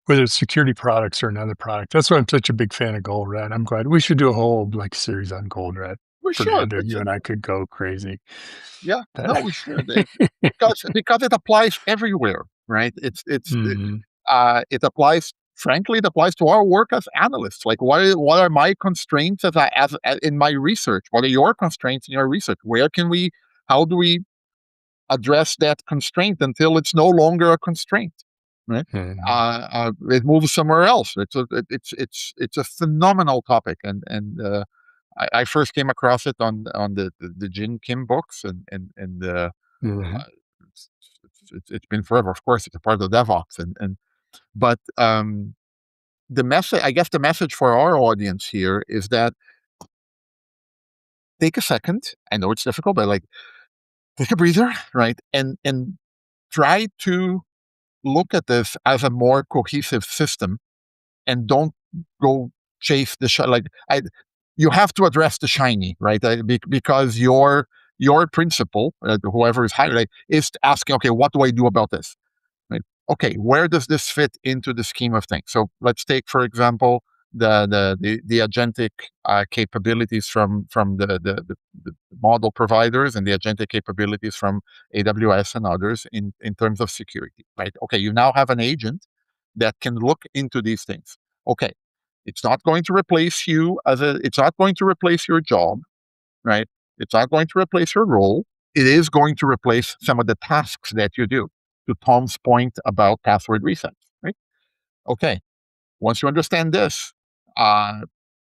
whether it's security products or another product. That's why I'm such a big fan of Gold Red. I'm glad we should do a whole series on Gold Red. We should. Fernando, you and I could go crazy. Yeah, no, we should. Because it applies everywhere, right? It applies. Frankly, it applies to our work as analysts. Like, what are my constraints as in my research? What are your constraints in your research? How do we address that constraint until it's no longer a constraint? Right? It moves somewhere else. It's a phenomenal topic, and I first came across it on the Jin Kim books, and it's been forever. Of course, it's a part of DevOps, but the message, I guess, the message for our audience here is that take a second. I know it's difficult, but take a breather, right, and try to look at this as a more cohesive system, and don't go chase you have to address the shiny, right? Because your principal, whoever is hired, is asking, okay, what do I do about this? Right? Okay, where does this fit into the scheme of things? So let's take, for example, the agentic capabilities from the model providers, and the agentic capabilities from AWS and others in terms of security, right? Okay, you now have an agent that can look into these things. Okay, it's not going to replace you it's not going to replace your job, right? It's not going to replace your role. It is going to replace some of the tasks that you do. To Tom's point about password resets, right? Okay, once you understand this,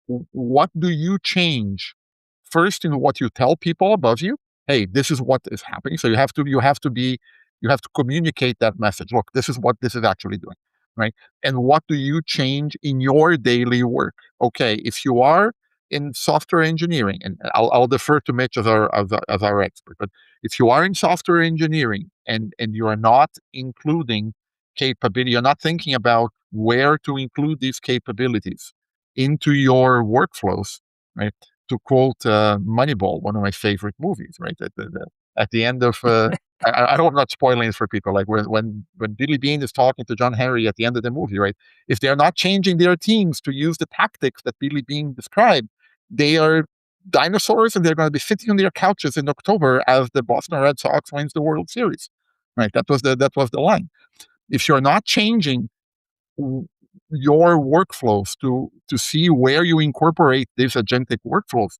what do you change first in what you tell people above you? Hey, this is what is happening. So you have to communicate that message. Look, this is what this is actually doing, right? And what do you change in your daily work? Okay, if you are in software engineering, and I'll defer to Mitch as our expert, but if you are in software engineering and you are not including capability, you're not thinking about where to include these capabilities into your workflows, right? To quote Moneyball, one of my favorite movies, right? At the end of, I hope I'm not spoiling it for people. Like when Billy Bean is talking to John Henry at the end of the movie, right? If they're not changing their teams to use the tactics that Billy Bean described, they are dinosaurs, and they're going to be sitting on their couches in October as the Boston Red Sox wins the World Series, right? That was the line. If you're not changing your workflows to see where you incorporate these agentic workflows,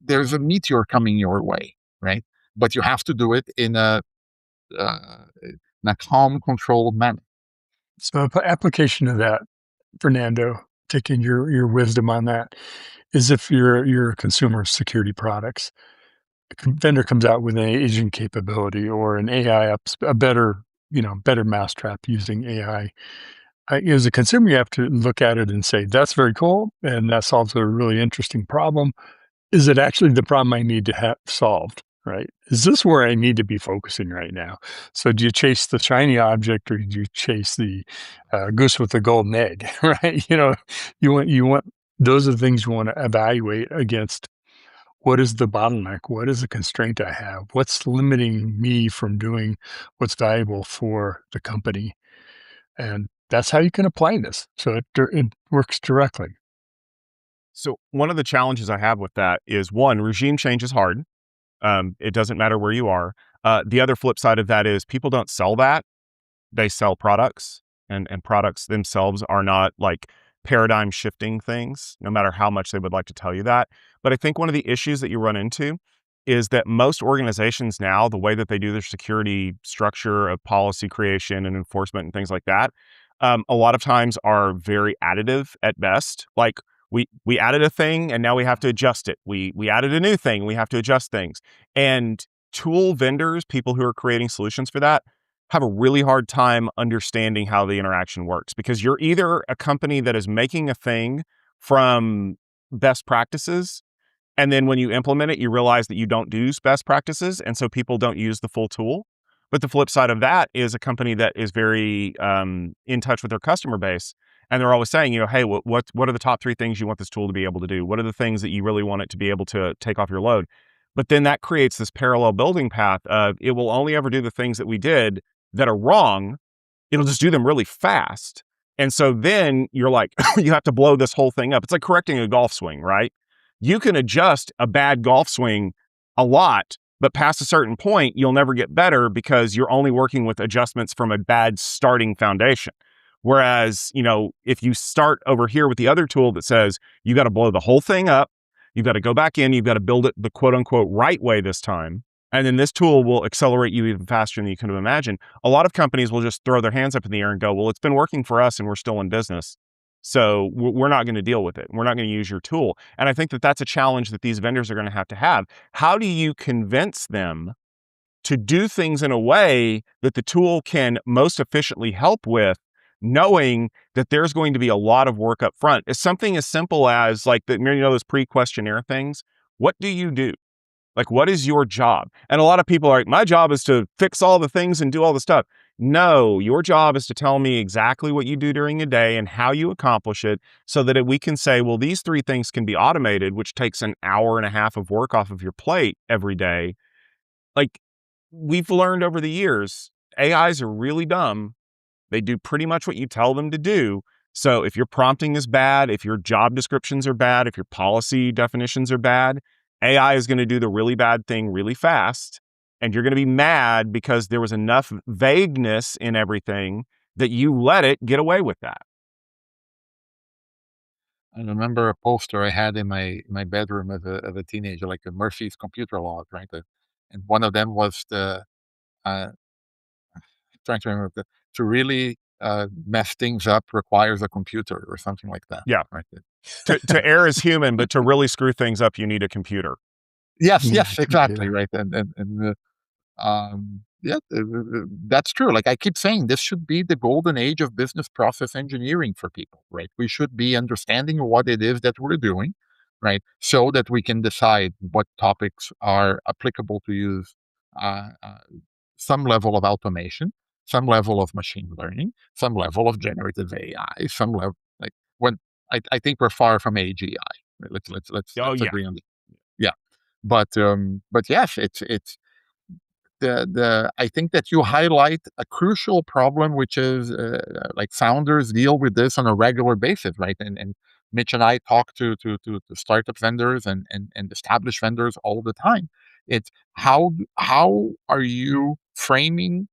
there's a meteor coming your way, right? But you have to do it in a calm, controlled manner. So, application of that, Fernando, taking your wisdom on that, is if you're a consumer of security products, a vendor comes out with an agent capability or an AI a better mousetrap using AI. As a consumer, you have to look at it and say, that's very cool, and that solves a really interesting problem. Is it actually the problem I need to have solved, right? Is this where I need to be focusing right now? So do you chase the shiny object, or do you chase the goose with the golden egg, right? You want those are the things you want to evaluate against. What is the bottleneck? What is the constraint I have? What's limiting me from doing what's valuable for the company? And that's how you can apply this. So it works directly. So one of the challenges I have with that is, one, regime change is hard. It doesn't matter where you are. The other flip side of that is people don't sell that. They sell products, and products themselves are not like paradigm shifting things, no matter how much they would like to tell you that. But I think one of the issues that you run into is that most organizations now, the way that they do their security structure of policy creation and enforcement and things like that, a lot of times are very additive at best. Like we added a thing and now we have to adjust it. We added a new thing, we have to adjust things. And tool vendors, people who are creating solutions for that, have a really hard time understanding how the interaction works, because you're either a company that is making a thing from best practices, and then when you implement it, you realize that you don't do best practices, and so people don't use the full tool. But the flip side of that is a company that is very in touch with their customer base, and they're always saying, hey, what are the top 3 things you want this tool to be able to do? What are the things that you really want it to be able to take off your load? But then that creates this parallel building path of, it will only ever do the things that we did that are wrong. It'll just do them really fast. And so then you're like, you have to blow this whole thing up. It's like correcting a golf swing, right? You can adjust a bad golf swing a lot, but past a certain point, you'll never get better because you're only working with adjustments from a bad starting foundation. Whereas, if you start over here with the other tool that says you got to blow the whole thing up, you've got to go back in, you've got to build it the quote unquote right way this time. And then this tool will accelerate you even faster than you could have imagined. A lot of companies will just throw their hands up in the air and go, well, it's been working for us and we're still in business. So we're not going to deal with it. We're not going to use your tool. And I think that that's a challenge that these vendors are going to have. How do you convince them to do things in a way that the tool can most efficiently help with, knowing that there's going to be a lot of work up front? It's something as simple as like those pre-questionnaire things. What do you do? Like, what is your job? And a lot of people are like, my job is to fix all the things and do all the stuff. No, your job is to tell me exactly what you do during a day and how you accomplish it so that we can say, well, these 3 things can be automated, which takes an hour and a half of work off of your plate every day. Like, we've learned over the years, AIs are really dumb. They do pretty much what you tell them to do. So if your prompting is bad, if your job descriptions are bad, if your policy definitions are bad, AI is going to do the really bad thing really fast. And you're going to be mad because there was enough vagueness in everything that you let it get away with that. I remember a poster I had in my bedroom as a teenager, like the Murphy's computer laws, right? And one of them was trying to remember, to really mess things up requires a computer or something like that. Yeah. Right. To err is human, but to really screw things up, you need a computer. Yes, exactly. Right. That's true. Like I keep saying, this should be the golden age of business process engineering for people, right? We should be understanding what it is that we're doing, right? So that we can decide what topics are applicable to use some level of automation, some level of machine learning, some level of generative AI, some level like when I think we're far from AGI. Right? Let's agree on that. Yeah, but yes, it's the I think that you highlight a crucial problem, which is like founders deal with this on a regular basis, right? And Mitch and I talk to startup vendors and established vendors all the time. It's how are you framing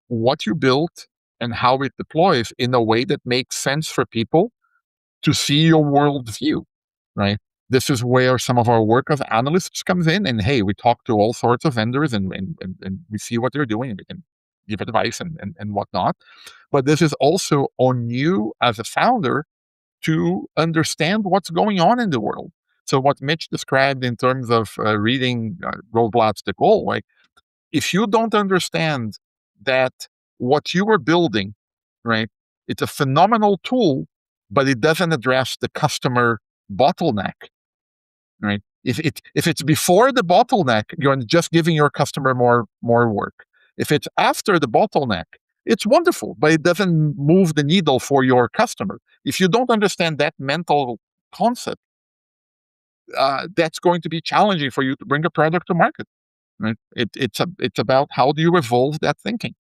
what you built and how it deploys in a way that makes sense for people to see your worldview, right? This is where some of our work as analysts comes in. And hey, we talk to all sorts of vendors and we see what they're doing and we can give advice and whatnot. But this is also on you as a founder to understand what's going on in the world. So what Mitch described in terms of reading Goldblatt's The Goal, like if you don't understand that what you are building, right, it's a phenomenal tool, but it doesn't address the customer bottleneck, right? If it's before the bottleneck, you're just giving your customer more work. If it's after the bottleneck, it's wonderful, but it doesn't move the needle for your customer. If you don't understand that mental concept, that's going to be challenging for you to bring a product to market. Right? It's about how do you evolve that thinking.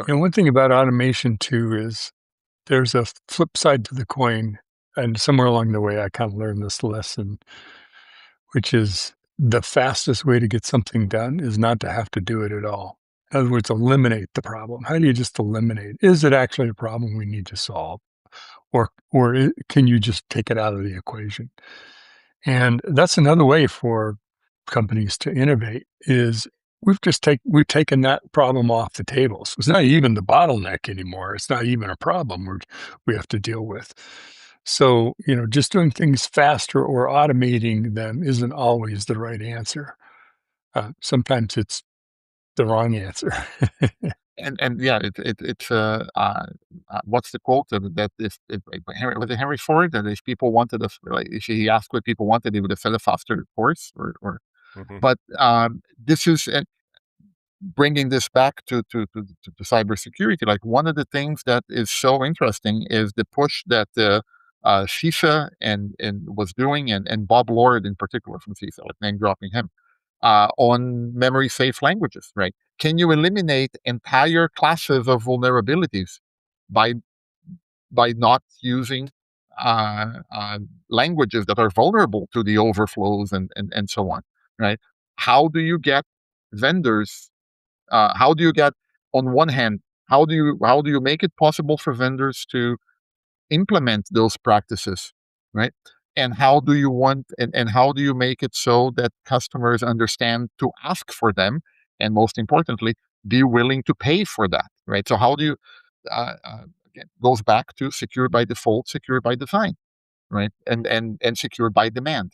And one thing about automation too is there's a flip side to the coin, and somewhere along the way I kind of learned this lesson, which is the fastest way to get something done is not to have to do it at all. In other words, eliminate the problem. How do you just eliminate? Is it actually a problem we need to solve, or can you just take it out of the equation? And that's another way for companies to innovate is we've taken that problem off the table. So it's not even the bottleneck anymore. It's not even a problem we have to deal with. So, just doing things faster or automating them isn't always the right answer. Sometimes it's the wrong answer. And yeah, it's what's the quote that if was it Henry Ford that if people wanted if he asked what people wanted, he would have said a faster horse or but this is bringing this back to cybersecurity. Like one of the things that is so interesting is the push that CISA and was doing and Bob Lord in particular from CISA, like name dropping him, on memory safe languages, right? Can you eliminate entire classes of vulnerabilities by by not using languages that are vulnerable to the overflows and so on, right? How do you get vendors? How do you get, on one hand, how do you make it possible for vendors to implement those practices, right? And how do you and how do you make it so that customers understand to ask for them, and most importantly, be willing to pay for that, right? So how do you again, goes back to secure by default, secure by design, right? And secure by demand.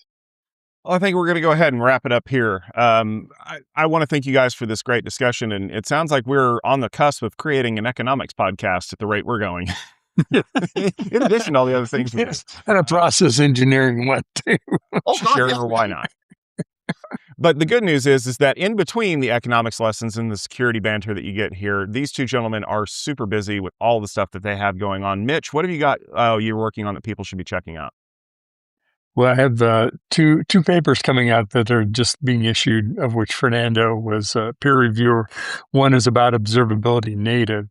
Well, I think we're going to go ahead and wrap it up here. I want to thank you guys for this great discussion, and it sounds like we're on the cusp of creating an economics podcast at the rate we're going. In addition to all the other things, Yes, and a process engineering one too. Oh, God, sure, yes. why not? But the good news is that in between the economics lessons and the security banter that you get here, these two gentlemen are super busy with all the stuff that they have going on. Mitch, what have you got you're working on that people should be checking out? Well, I have two papers coming out that are just being issued, of which Fernando was a peer reviewer. One is about observability native,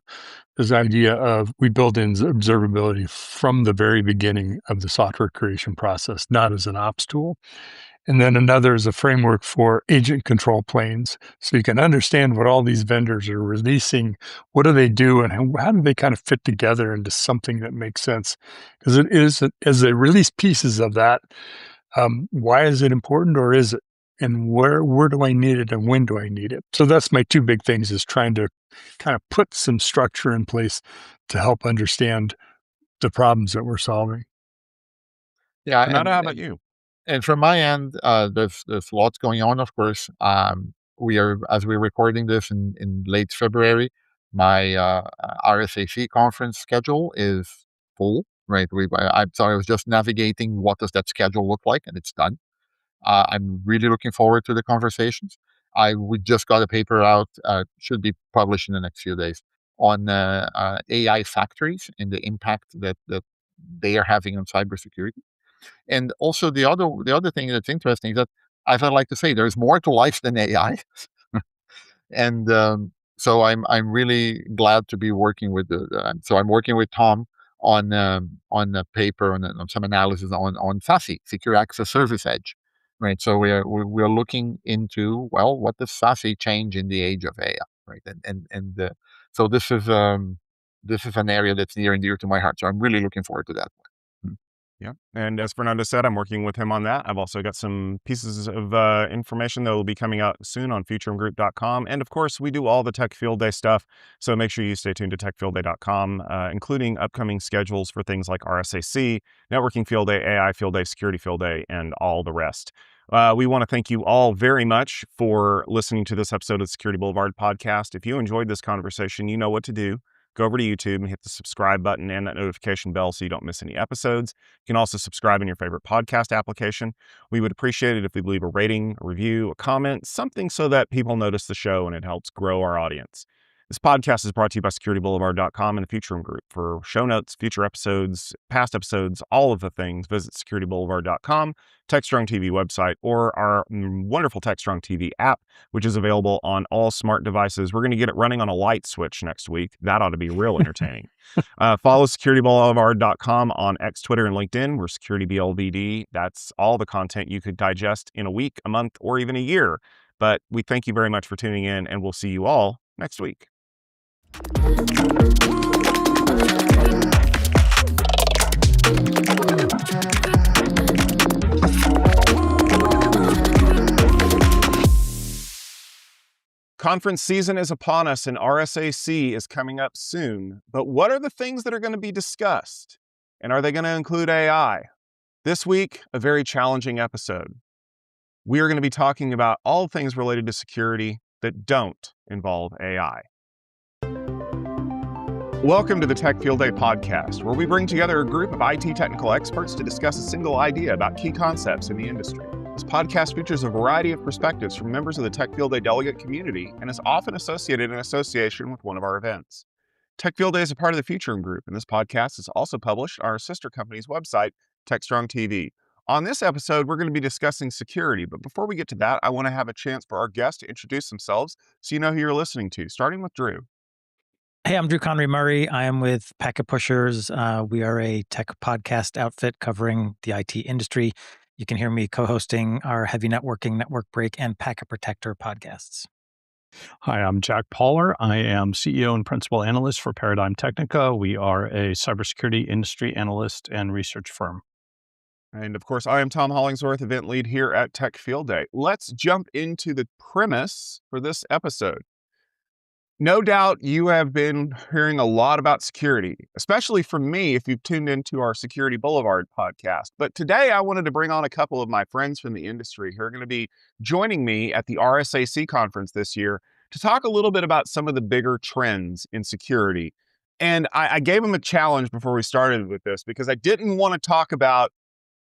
this idea of we build in observability from the very beginning of the software creation process, not as an ops tool. And then another is a framework for agent control planes. So you can understand what all these vendors are releasing, what do they do, and how do they kind of fit together into something that makes sense? Because it is, as they release pieces of that, why is it important, or is it? And where do I need it, and when do I need it? So that's my two big things, is trying to kind of put some structure in place to help understand the problems that we're solving. Yeah, Fernando, how about you? And from my end, there's lots going on. Of course, as we're recording this in late February, my RSAC conference schedule is full. Right, I was just navigating what does that schedule look like, and it's done. I'm really looking forward to the conversations. We just got a paper out, should be published in the next few days, on AI factories and the impact that they are having on cybersecurity. And also the other thing that's interesting is that, as I like to say, there's more to life than AI. And so I'm really glad to be working with so I'm working with Tom on a paper on some analysis on SASE, Secure Access Service Edge, right? So we're looking into, well, what does SASE change in the age of AI, right? So this is an area that's near and dear to my heart. So I'm really looking forward to that one. Yeah. And as Fernando said, I'm working with him on that. I've also got some pieces of information that will be coming out soon on futurumgroup.com. And of course, we do all the Tech Field Day stuff. So make sure you stay tuned to techfieldday.com, including upcoming schedules for things like RSAC, Networking Field Day, AI Field Day, Security Field Day, and all the rest. We want to thank you all very much for listening to this episode of the Security Boulevard podcast. If you enjoyed this conversation, you know what to do. Go over to YouTube and hit the subscribe button and that notification bell so you don't miss any episodes. You can also subscribe in your favorite podcast application. We would appreciate it if you'd leave a rating, a review, a comment, something so that people notice the show and it helps grow our audience. This podcast is brought to you by securityboulevard.com and the Future Room Group. For show notes, future episodes, past episodes, all of the things, visit securityboulevard.com, Techstrong TV website, or our wonderful Techstrong TV app, which is available on all smart devices. We're going to get it running on a light switch next week. That ought to be real entertaining. Follow securityboulevard.com on X, Twitter, and LinkedIn. We're SecurityBLVD. That's all the content you could digest in a week, a month, or even a year. But we thank you very much for tuning in, and we'll see you all next week. Conference season is upon us and RSAC is coming up soon. But what are the things that are going to be discussed? And are they going to include AI? This week, a very challenging episode. We are going to be talking about all things related to security that don't involve AI. Welcome to the Tech Field Day podcast, where we bring together a group of IT technical experts to discuss a single idea about key concepts in the industry. This podcast features a variety of perspectives from members of the Tech Field Day delegate community and is often associated in association with one of our events. Tech Field Day is a part of the Future Room Group, and this podcast is also published on our sister company's website, Techstrong TV. On this episode, we're going to be discussing security, but before we get to that, I want to have a chance for our guests to introduce themselves so you know who you're listening to, starting with Drew. Hey, I'm Drew Conry Murray. I am with Packet Pushers. We are a tech podcast outfit covering the IT industry. You can hear me co-hosting our Heavy Networking, Network Break, and Packet Protector podcasts. Hi, I'm Jack Pauler. I am CEO and Principal Analyst for Paradigm Technica. We are a cybersecurity industry analyst and research firm. And of course, I am Tom Hollingsworth, event lead here at Tech Field Day. Let's jump into the premise for this episode. No doubt you have been hearing a lot about security, especially from me if you've tuned into our Security Boulevard podcast. But today I wanted to bring on a couple of my friends from the industry who are going to be joining me at the RSAC conference this year to talk a little bit about some of the bigger trends in security. And I gave them a challenge before we started with this because I didn't want to talk about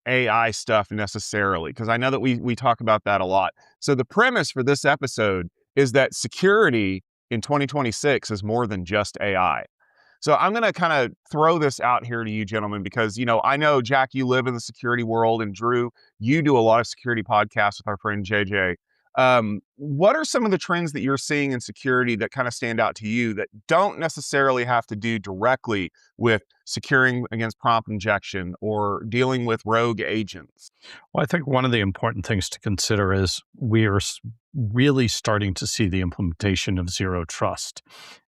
AI stuff necessarily, because I know that we talk about that a lot. So the premise for this episode is that security in 2026 is more than just AI. So I'm going to kind of throw this out here to you gentlemen, because, I know, Jack, you live in the security world, and Drew, you do a lot of security podcasts with our friend JJ. What are some of the trends that you're seeing in security that kind of stand out to you that don't necessarily have to do directly with securing against prompt injection or dealing with rogue agents? Well, I think one of the important things to consider is we are really starting to see the implementation of zero trust.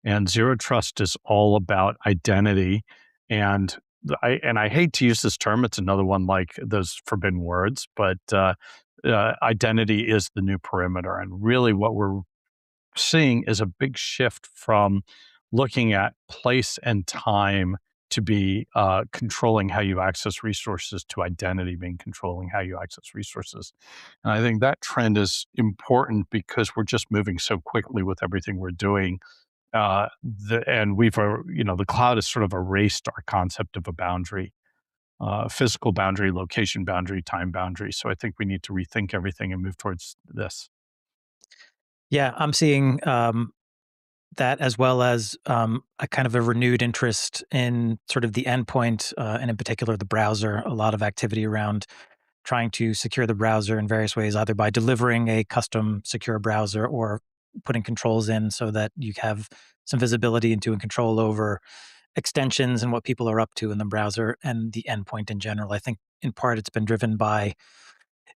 And zero trust is all about identity. And I hate to use this term, it's another one like those forbidden words, but identity is the new perimeter. And really what we're seeing is a big shift from looking at place and time to be controlling how you access resources to identity being controlling how you access resources. And I think that trend is important because we're just moving so quickly with everything we're doing. And the cloud has sort of erased our concept of a boundary. Physical boundary, location boundary, time boundary. So I think we need to rethink everything and move towards this. Yeah, I'm seeing that, as well as a kind of a renewed interest in sort of the endpoint, and in particular the browser. A lot of activity around trying to secure the browser in various ways, either by delivering a custom secure browser or putting controls in so that you have some visibility into and control over extensions and what people are up to in the browser and the endpoint in general. I think in part it's been driven by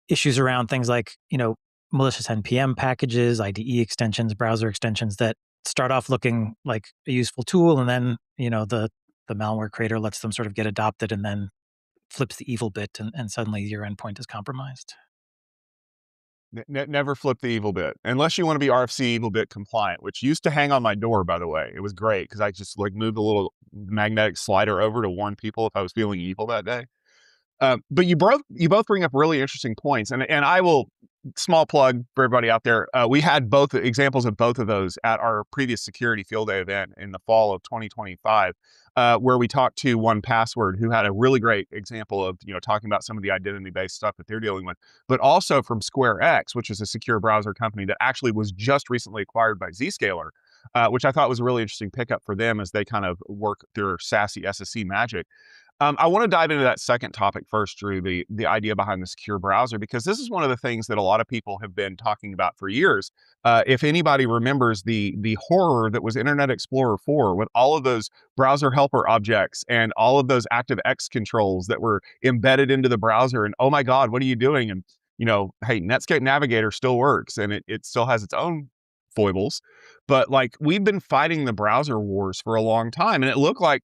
issues around things like, malicious NPM packages, IDE extensions, browser extensions that start off looking like a useful tool, and then, the malware creator lets them sort of get adopted and then flips the evil bit, and suddenly your endpoint is compromised. Never flip the evil bit unless you want to be RFC evil bit compliant, which used to hang on my door, by the way. It was great because I just moved a little magnetic slider over to warn people if I was feeling evil that day. But you both bring up really interesting points, and I will, small plug for everybody out there. We had both examples of both of those at our previous Security Field Day event in the fall of 2025, where we talked to 1Password, who had a really great example of talking about some of the identity-based stuff that they're dealing with, but also from SquareX, which is a secure browser company that actually was just recently acquired by Zscaler, which I thought was a really interesting pickup for them as they kind of work their SASE SSE magic. I want to dive into that second topic first, Drew, the idea behind the secure browser, because this is one of the things that a lot of people have been talking about for years. If anybody remembers the horror that was Internet Explorer 4 with all of those browser helper objects and all of those ActiveX controls that were embedded into the browser, and oh my God, what are you doing? And hey, Netscape Navigator still works, and it still has its own foibles, but we've been fighting the browser wars for a long time, and it looked like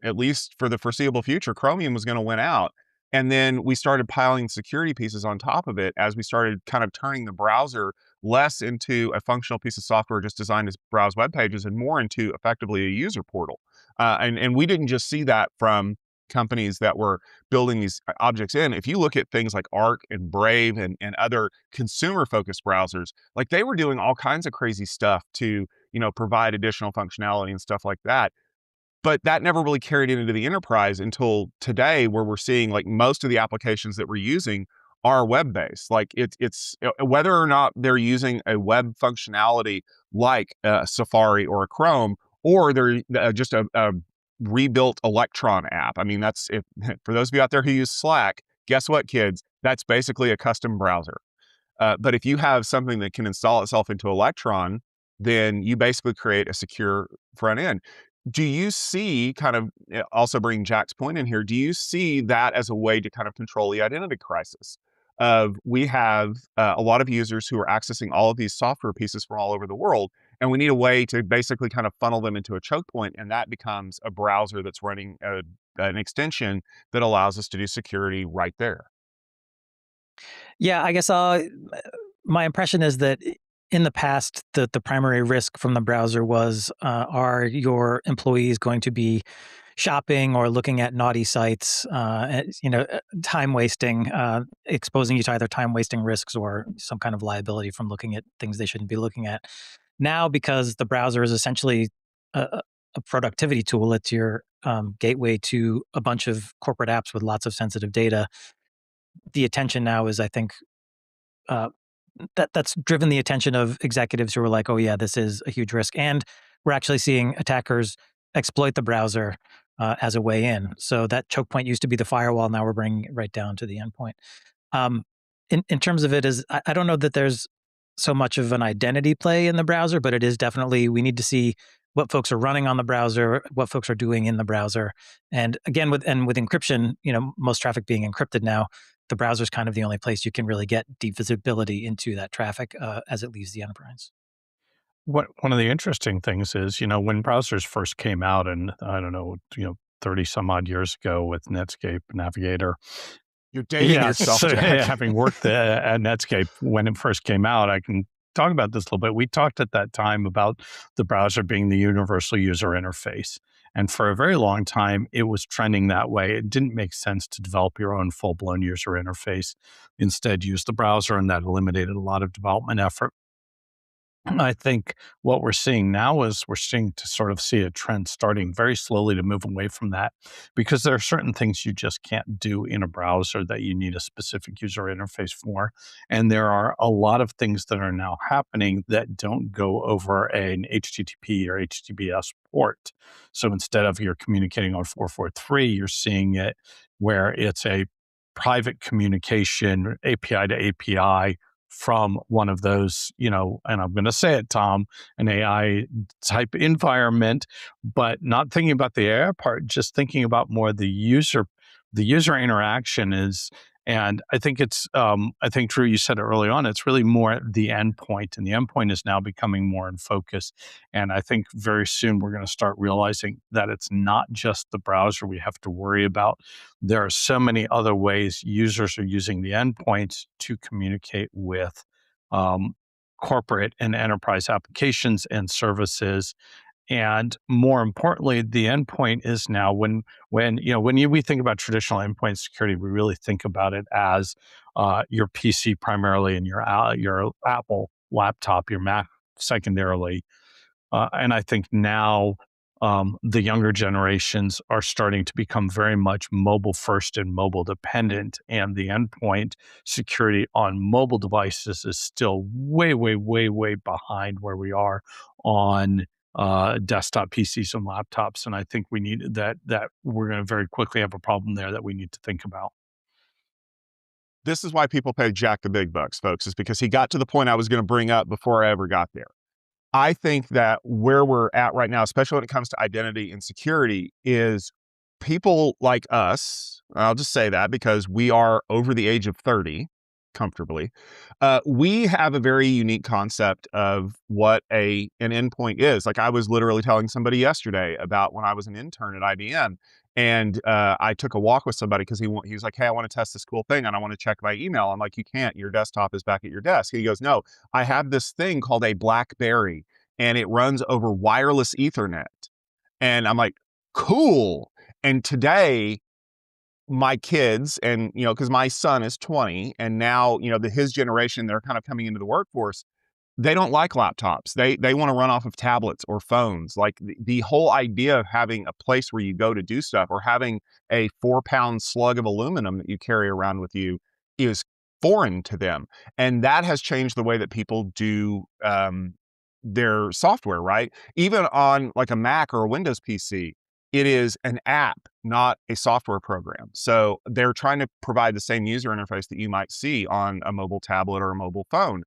at least for the foreseeable future, Chromium was going to win out. And then we started piling security pieces on top of it as we started kind of turning the browser less into a functional piece of software just designed to browse web pages and more into effectively a user portal. And we didn't just see that from companies that were building these objects in. If you look at things like Arc and Brave and other consumer-focused browsers, they were doing all kinds of crazy stuff to provide additional functionality and stuff like that. But that never really carried into the enterprise until today, where we're seeing most of the applications that we're using are web-based. It's whether or not they're using a web functionality like Safari or a Chrome, or they're just a rebuilt Electron app. I mean, that's for those of you out there who use Slack, guess what, kids? That's basically a custom browser. But if you have something that can install itself into Electron, then you basically create a secure front end. Do you see, kind of also bringing Jack's point in here, do you see that as a way to kind of control the identity crisis? We have a lot of users who are accessing all of these software pieces from all over the world, and we need a way to basically kind of funnel them into a choke point, and that becomes a browser that's running an extension that allows us to do security right there. Yeah, I guess my impression is that in the past, the primary risk from the browser was, are your employees going to be shopping or looking at naughty sites, time wasting, exposing you to either time wasting risks or some kind of liability from looking at things they shouldn't be looking at. Now, because the browser is essentially a productivity tool, it's your gateway to a bunch of corporate apps with lots of sensitive data. The attention now is, I think, uh, that's driven the attention of executives who are like, oh yeah, this is a huge risk. And we're actually seeing attackers exploit the browser as a way in. So that choke point used to be the firewall. Now we're bringing it right down to the endpoint. In terms of it, I don't know that there's so much of an identity play in the browser, but it is definitely, we need to see what folks are running on the browser, what folks are doing in the browser. And again, with encryption, most traffic being encrypted now, the browser is kind of the only place you can really get deep visibility into that traffic as it leaves the enterprise. One of the interesting things is, when browsers first came out, and I don't know, 30 some odd years ago with Netscape Navigator. You're dating yourself, Jack. Having worked at Netscape when it first came out, I can talk about this a little bit. We talked at that time about the browser being the universal user interface. And for a very long time, it was trending that way. It didn't make sense to develop your own full-blown user interface. Instead, use the browser, and that eliminated a lot of development effort. I think what we're seeing now is we're starting to sort of see a trend starting very slowly to move away from that, because there are certain things you just can't do in a browser that you need a specific user interface for. And there are a lot of things that are now happening that don't go over an HTTP or HTTPS port. So instead of you're communicating on 443, you're seeing it where it's a private communication API to API from one of those, and I'm going to say it, Tom, an AI type environment, but not thinking about the AI part, just thinking about more the user interaction is. And I think I think, Drew, you said it early on, it's really more the endpoint, and the endpoint is now becoming more in focus. And I think very soon we're going to start realizing that it's not just the browser we have to worry about. There are so many other ways users are using the endpoint to communicate with corporate and enterprise applications and services. And more importantly, the endpoint is now when we think about traditional endpoint security, we really think about it as your PC primarily, and your Apple laptop, your Mac secondarily. And I think now the younger generations are starting to become very much mobile first and mobile dependent, and the endpoint security on mobile devices is still way, way, way, way behind where we are on desktop PCs and laptops. And I think we need that we're going to very quickly have a problem there that we need to think about. This is why people pay Jack the big bucks, folks, is because he got to the point I was going to bring up before I ever got there. I think that where we're at right now, especially when it comes to identity and security, is people like us, I'll just say that because we are over the age of 30 comfortably, we have a very unique concept of what an endpoint is. Like, I was literally telling somebody yesterday about when I was an intern at IBM, and I took a walk with somebody because he was like, hey, I want to test this cool thing and I want to check my email. I'm like, you can't, your desktop is back at your desk. He goes, no, I have this thing called a BlackBerry, and it runs over wireless Ethernet. And I'm like, cool. And today, my kids, and because my son is 20, and now his generation, they're kind of coming into the workforce, they don't like laptops. They want to run off of tablets or phones. Like, the whole idea of having a place where you go to do stuff, or having a 4-pound slug of aluminum that you carry around with you, is foreign to them. And that has changed the way that people do their software, right? Even on like a Mac or a Windows PC, it is an app, not a software program. So they're trying to provide the same user interface that you might see on a mobile tablet or a mobile phone.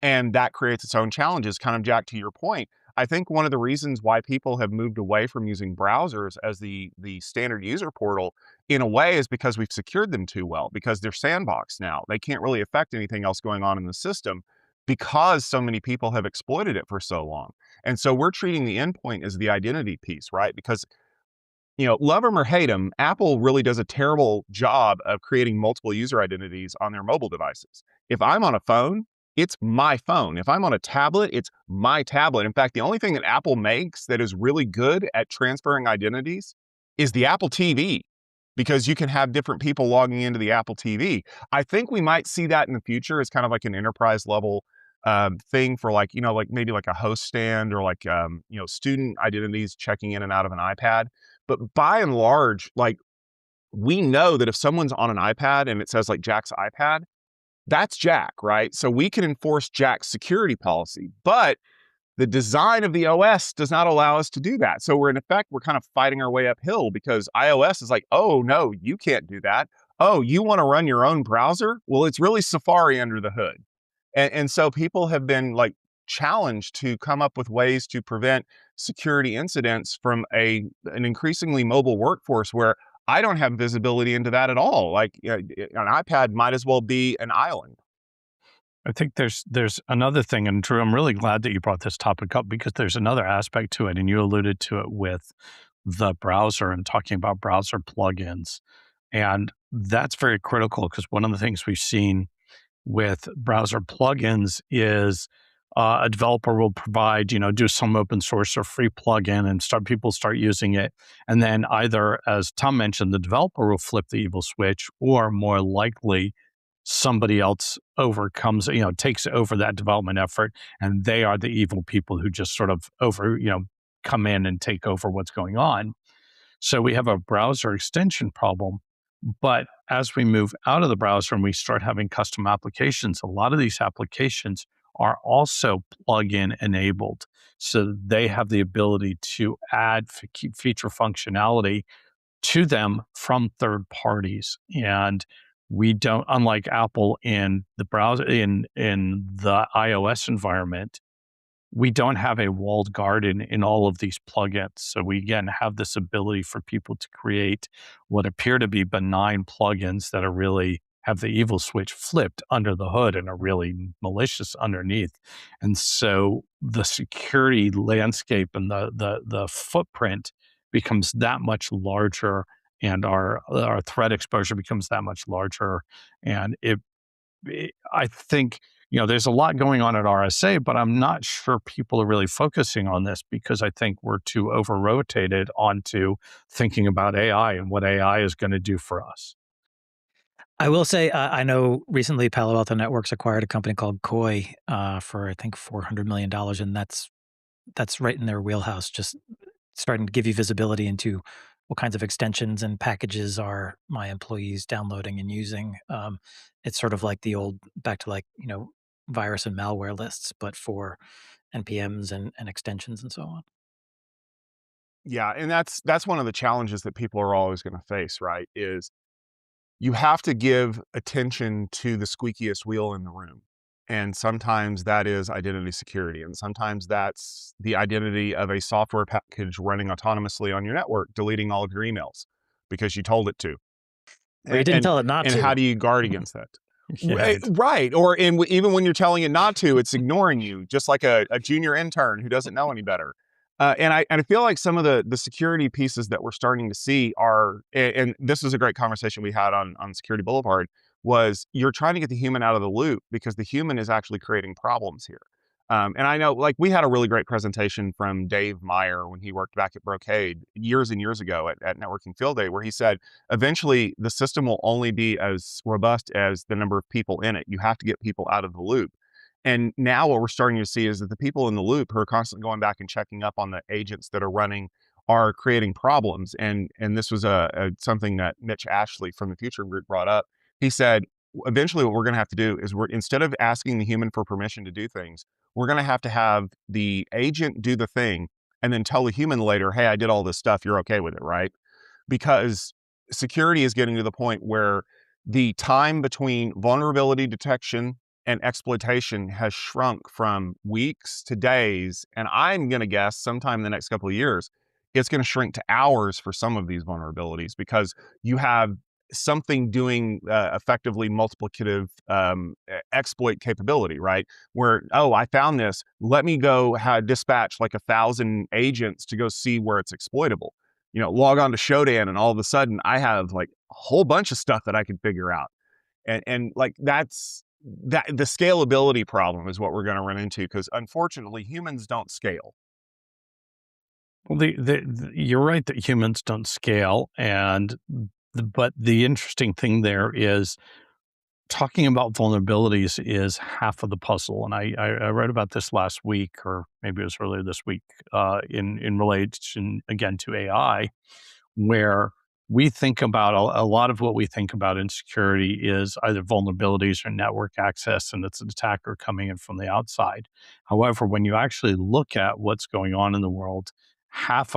And that creates its own challenges. Kind of, Jack, to your point, I think one of the reasons why people have moved away from using browsers as the standard user portal in a way is because we've secured them too well, because they're sandboxed now. They can't really affect anything else going on in the system because so many people have exploited it for so long. And so we're treating the endpoint as the identity piece, right? Because, love them or hate them, Apple really does a terrible job of creating multiple user identities on their mobile devices. If I'm on a phone, it's my phone. If I'm on a tablet, it's my tablet. In fact, the only thing that Apple makes that is really good at transferring identities is the Apple TV, because you can have different people logging into the Apple TV. I think we might see that in the future as kind of like an enterprise level thing for like maybe like a host stand or like, student identities checking in and out of an iPad. But by and large, like, we know that if someone's on an iPad and it says like Jack's iPad, that's Jack, right? So we can enforce Jack's security policy, but the design of the OS does not allow us to do that. So we're kind of fighting our way uphill, because iOS is like, oh no, you can't do that. Oh, you want to run your own browser? Well, it's really Safari under the hood. And so people have been like challenged to come up with ways to prevent security incidents from an increasingly mobile workforce where I don't have visibility into that at all. Like, an iPad might as well be an island. I think there's another thing, and Drew, I'm really glad that you brought this topic up, because there's another aspect to it, and you alluded to it with the browser and talking about browser plugins. And that's very critical, because one of the things we've seen with browser plugins is a developer will provide, do some open source or free plugin, and people start using it. And then either, as Tom mentioned, the developer will flip the evil switch, or more likely somebody else takes over that development effort, and they are the evil people who just sort of come in and take over what's going on. So we have a browser extension problem. But as we move out of the browser and we start having custom applications, a lot of these applications are also plugin enabled. So they have the ability to add feature functionality to them from third parties. And we don't, unlike Apple in the browser, in the iOS environment, we don't have a walled garden in all of these plugins. So we, again, have this ability for people to create what appear to be benign plugins that are really have the evil switch flipped under the hood and are really malicious underneath. And so the security landscape and the footprint becomes that much larger, and our threat exposure becomes that much larger. And I think, there's a lot going on at RSA, but I'm not sure people are really focusing on this, because I think we're too over-rotated onto thinking about AI and what AI is going to do for us. I will say, I know recently Palo Alto Networks acquired a company called Koi for, I think, $400 million, and that's right in their wheelhouse, just starting to give you visibility into what kinds of extensions and packages are my employees downloading and using. It's sort of like the old, back to like, virus and malware lists, but for NPMs and extensions and so on. Yeah, and that's one of the challenges that people are always going to face, right? Is you have to give attention to the squeakiest wheel in the room. And sometimes that is identity security. And sometimes that's the identity of a software package running autonomously on your network, deleting all of your emails because you told it to. Or you didn't tell it not to. And how do you guard against that? Right. Right. Or even when you're telling it not to, it's ignoring you, just like a junior intern who doesn't know any better. And I feel like some of the security pieces that we're starting to see are, and this is a great conversation we had on Security Boulevard, was you're trying to get the human out of the loop because the human is actually creating problems here. And I know, like, we had a really great presentation from Dave Meyer when he worked back at Brocade years and years ago at Networking Field Day, where he said, eventually the system will only be as robust as the number of people in it. You have to get people out of the loop. And now what we're starting to see is that the people in the loop who are constantly going back and checking up on the agents that are running are creating problems. And this was something that Mitch Ashley from the Future Group brought up. He said, eventually what we're going to have to do is instead of asking the human for permission to do things, we're going to have the agent do the thing and then tell the human later, hey, I did all this stuff. You're okay with it, right? Because security is getting to the point where the time between vulnerability detection and exploitation has shrunk from weeks to days. And I'm going to guess sometime in the next couple of years, it's going to shrink to hours for some of these vulnerabilities, because you have something doing effectively multiplicative exploit capability, right? Where, oh, I found this. Let me go dispatch like 1,000 agents to go see where it's exploitable. Log on to Shodan, and all of a sudden I have like a whole bunch of stuff that I can figure out. And like that's the scalability problem is what we're going to run into, because unfortunately humans don't scale. Well, you're right that humans don't scale, but the interesting thing there is talking about vulnerabilities is half of the puzzle. And I read about this last week, or maybe it was earlier this week, in relation again to AI, where we think about a lot of what we think about in security is either vulnerabilities or network access, and it's an attacker coming in from the outside. However, when you actually look at what's going on in the world, half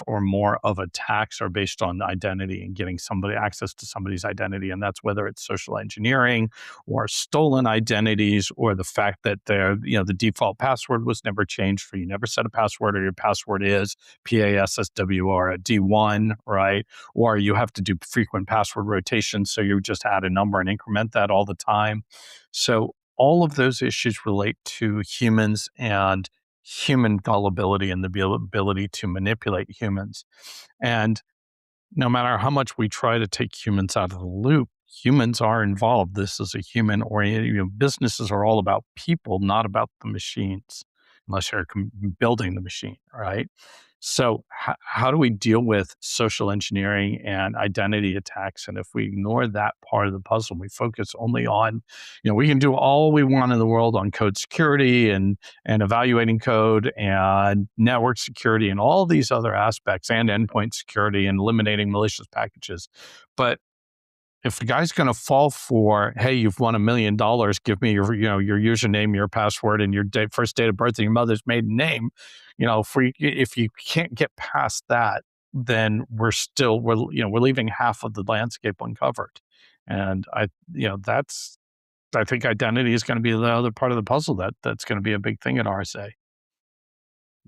or more of attacks are based on identity and getting somebody access to somebody's identity. And that's whether it's social engineering or stolen identities, or the fact that the default password was never changed for you. Never set a password, or your password is PASSW or a D1, right? Or you have to do frequent password rotation. So you just add a number and increment that all the time. So all of those issues relate to humans and human gullibility and the ability to manipulate humans. And no matter how much we try to take humans out of the loop, humans are involved. This is a human oriented, businesses are all about people, not about the machines, unless you're building the machine, right? So how do we deal with social engineering and identity attacks? And if we ignore that part of the puzzle, we focus only on, we can do all we want in the world on code security and evaluating code and network security and all these other aspects, and endpoint security and eliminating malicious packages. But if the guy's going to fall for, hey, you've won $1 million, give me your username, your password, and your first date of birth and your mother's maiden name, if you can't get past that, then we're leaving half of the landscape uncovered. And I think identity is going to be the other part of the puzzle that's going to be a big thing at RSA.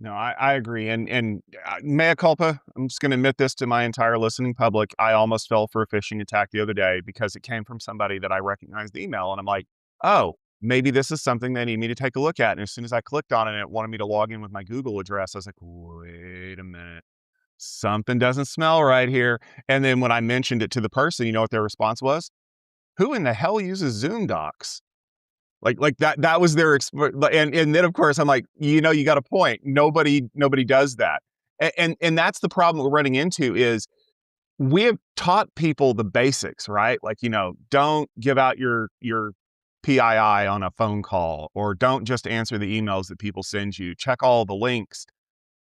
No, I agree. And mea culpa, I'm just going to admit this to my entire listening public. I almost fell for a phishing attack the other day because it came from somebody that I recognized the email. And I'm like, oh, maybe this is something they need me to take a look at. And as soon as I clicked on it, it wanted me to log in with my Google address. I was like, wait a minute. Something doesn't smell right here. And then when I mentioned it to the person, you know what their response was? Who in the hell uses Zoom docs? Like that was their, and then of course I'm like, you got a point. Nobody does that. And that's the problem we're running into is we have taught people the basics, right? Like, don't give out your PII on a phone call, or don't just answer the emails that people send you. Check all the links.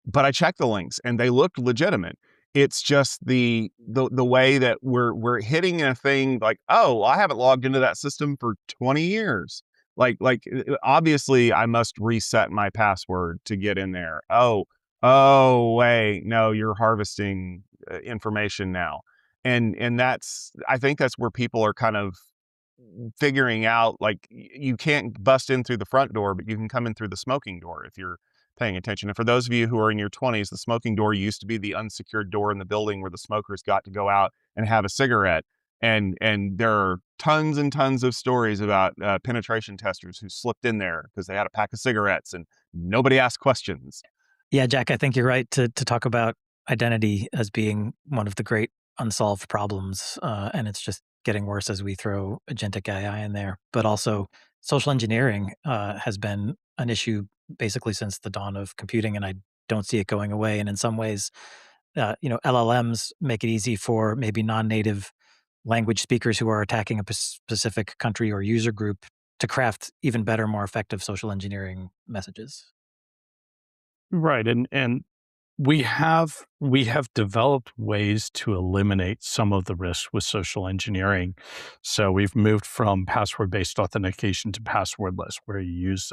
But I checked the links and they looked legitimate. It's just the way that we're hitting a thing like, oh, I haven't logged into that system for 20 years. Like obviously I must reset my password to get in there. Oh, wait, no, you're harvesting information now. And I think that's where people are kind of figuring out, like, you can't bust in through the front door, but you can come in through the smoking door if you're paying attention. And for those of you who are in your 20s, the smoking door used to be the unsecured door in the building where the smokers got to go out and have a cigarette. And there are tons and tons of stories about penetration testers who slipped in there because they had a pack of cigarettes and nobody asked questions. Yeah, Jack, I think you're right to talk about identity as being one of the great unsolved problems. And it's just getting worse as we throw agentic AI in there. But also social engineering has been an issue basically since the dawn of computing, and I don't see it going away. And in some ways, LLMs make it easy for maybe non-native language speakers who are attacking a specific country or user group to craft even better, more effective social engineering messages. Right. And we have developed ways to eliminate some of the risks with social engineering. So we've moved from password-based authentication to passwordless, where you use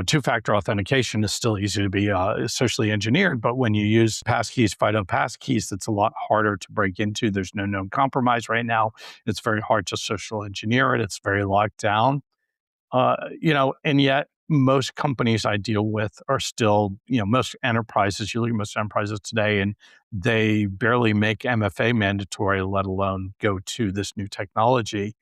two-factor authentication is still easy to be socially engineered, but when you use passkeys, FIDO passkeys, it's a lot harder to break into. There's no known compromise right now. It's very hard to social engineer it. It's very locked down. And yet most companies I deal with are still, most enterprises, you look at most enterprises today, and they barely make MFA mandatory, let alone go to this new technology.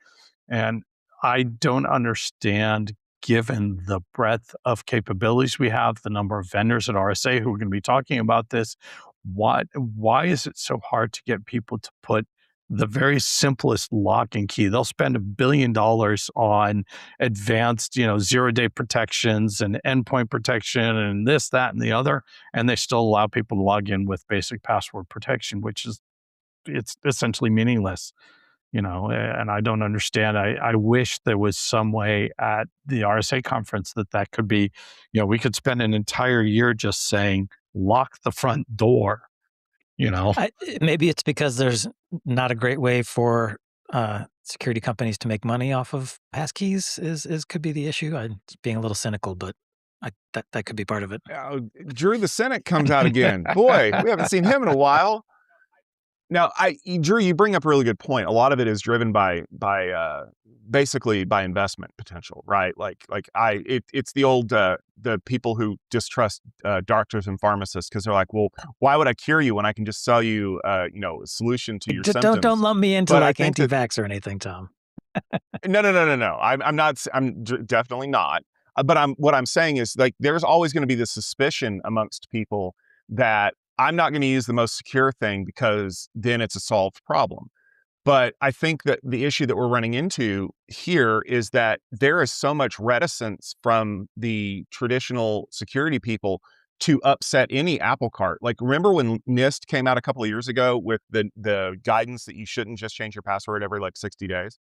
And I don't understand, given the breadth of capabilities we have, the number of vendors at RSA who are going to be talking about this, why is it so hard to get people to put the very simplest lock and key? They'll spend $1 billion on advanced, zero-day protections and endpoint protection and this, that, and the other, and they still allow people to log in with basic password protection, it's essentially meaningless. And I don't understand. I wish there was some way at the RSA conference that could be, we could spend an entire year just saying, lock the front door, Maybe it's because there's not a great way for security companies to make money off of passkeys is could be the issue. I'm being a little cynical, but that could be part of it. Drew, the Senate comes out again. Boy, we haven't seen him in a while. Now, Drew, you bring up a really good point. A lot of it is driven by basically by investment potential, right? It's the old the people who distrust doctors and pharmacists because they're like, well, why would I cure you when I can just sell you, a solution to your symptoms? Don't lump me into anti-vax or anything, Tom. No. I'm not. I'm definitely not. But what I'm saying is there's always going to be this suspicion amongst people that I'm not going to use the most secure thing because then it's a solved problem. But I think that the issue that we're running into here is that there is so much reticence from the traditional security people to upset any apple cart. Remember when NIST came out a couple of years ago with the guidance that you shouldn't just change your password every 60 days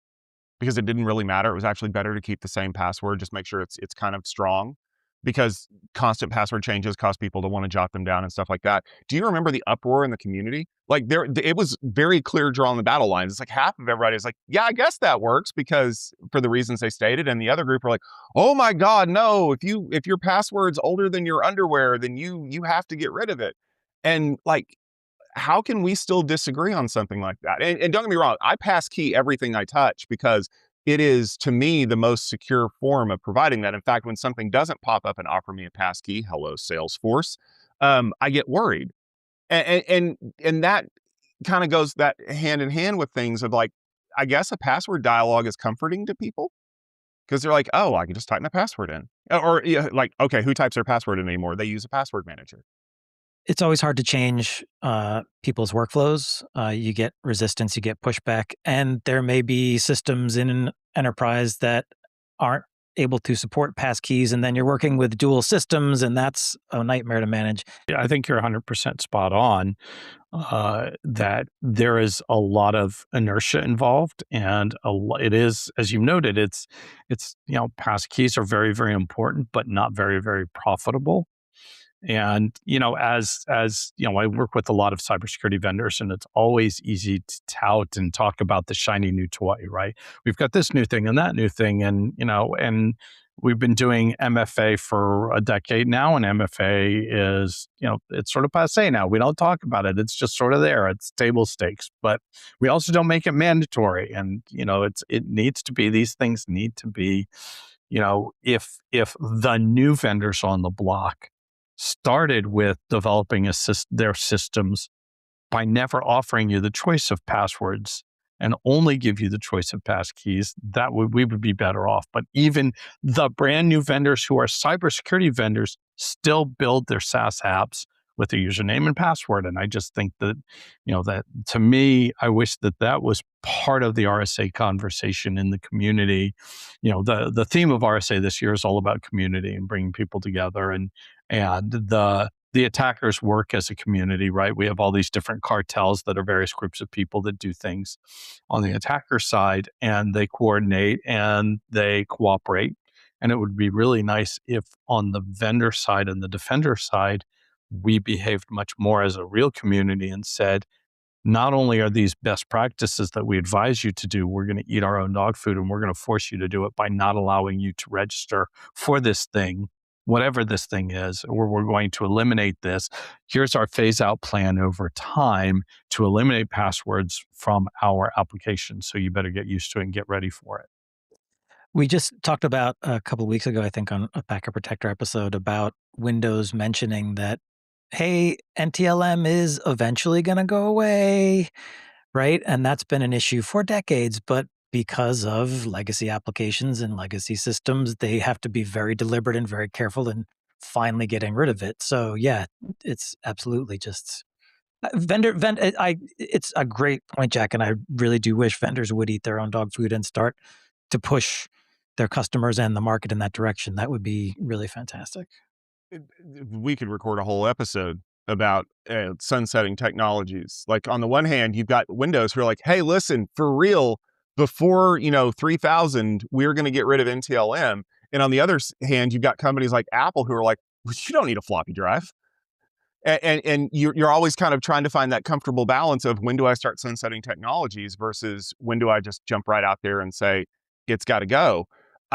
because it didn't really matter. It was actually better to keep the same password, just make sure it's kind of strong, because constant password changes cause people to want to jot them down and stuff like that. Do you remember the uproar in the community? It was very clear drawing the battle lines. It's half of everybody is yeah, I guess that works because for the reasons they stated. And the other group are like, oh my God, no, if your password's older than your underwear, then you have to get rid of it. And how can we still disagree on something like that? And don't get me wrong, I passkey everything I touch because it is, to me, the most secure form of providing that. In fact, when something doesn't pop up and offer me a passkey, hello, Salesforce, I get worried. And that kind of goes that hand in hand with things of I guess a password dialogue is comforting to people because they're like, oh, I can just type my password in. Or okay, who types their password in anymore? They use a password manager. It's always hard to change people's workflows. You get resistance, you get pushback, and there may be systems in an enterprise that aren't able to support passkeys, and then you're working with dual systems, and that's a nightmare to manage. Yeah, I think you're 100% spot on that there is a lot of inertia involved, and it is, as you noted, it's passkeys are very, very important, but not very, very profitable. And, as I work with a lot of cybersecurity vendors, and it's always easy to tout and talk about the shiny new toy, right? We've got this new thing and that new thing. And, and we've been doing MFA for a decade now, and MFA is, it's sort of passé now. We don't talk about it. It's just sort of there. It's table stakes, but we also don't make it mandatory. And, it needs to be, these things need to be, if the new vendors on the block started with developing their systems by never offering you the choice of passwords and only give you the choice of passkeys, we would be better off. But even the brand new vendors who are cybersecurity vendors still build their SaaS apps with a username and password. And I just think that, that to me, I wish that was part of the RSA conversation in the community. The theme of RSA this year is all about community and bringing people together, and the attackers work as a community, right? We have all these different cartels that are various groups of people that do things on the attacker side, and they coordinate and they cooperate. And it would be really nice if on the vendor side and the defender side, we behaved much more as a real community and said, not only are these best practices that we advise you to do, we're going to eat our own dog food and we're going to force you to do it by not allowing you to register for this thing, whatever this thing is, or we're going to eliminate this. Here's our phase out plan over time to eliminate passwords from our application. So you better get used to it and get ready for it. We just talked about a couple of weeks ago, I think, on a Packet Protector episode about Windows mentioning that, hey, NTLM is eventually going to go away, right? And that's been an issue for decades, but because of legacy applications and legacy systems, they have to be very deliberate and very careful in finally getting rid of it. So yeah, it's absolutely just it's a great point, Jack, and I really do wish vendors would eat their own dog food and start to push their customers and the market in that direction. That would be really fantastic. We could record a whole episode about sunsetting technologies. Like on the one hand, you've got Windows who are like, hey, listen, for real, before 3000, we're going to get rid of NTLM. And on the other hand, you've got companies like Apple who are like, well, you don't need a floppy drive. And you're always kind of trying to find that comfortable balance of when do I start sunsetting technologies versus when do I just jump right out there and say, it's got to go.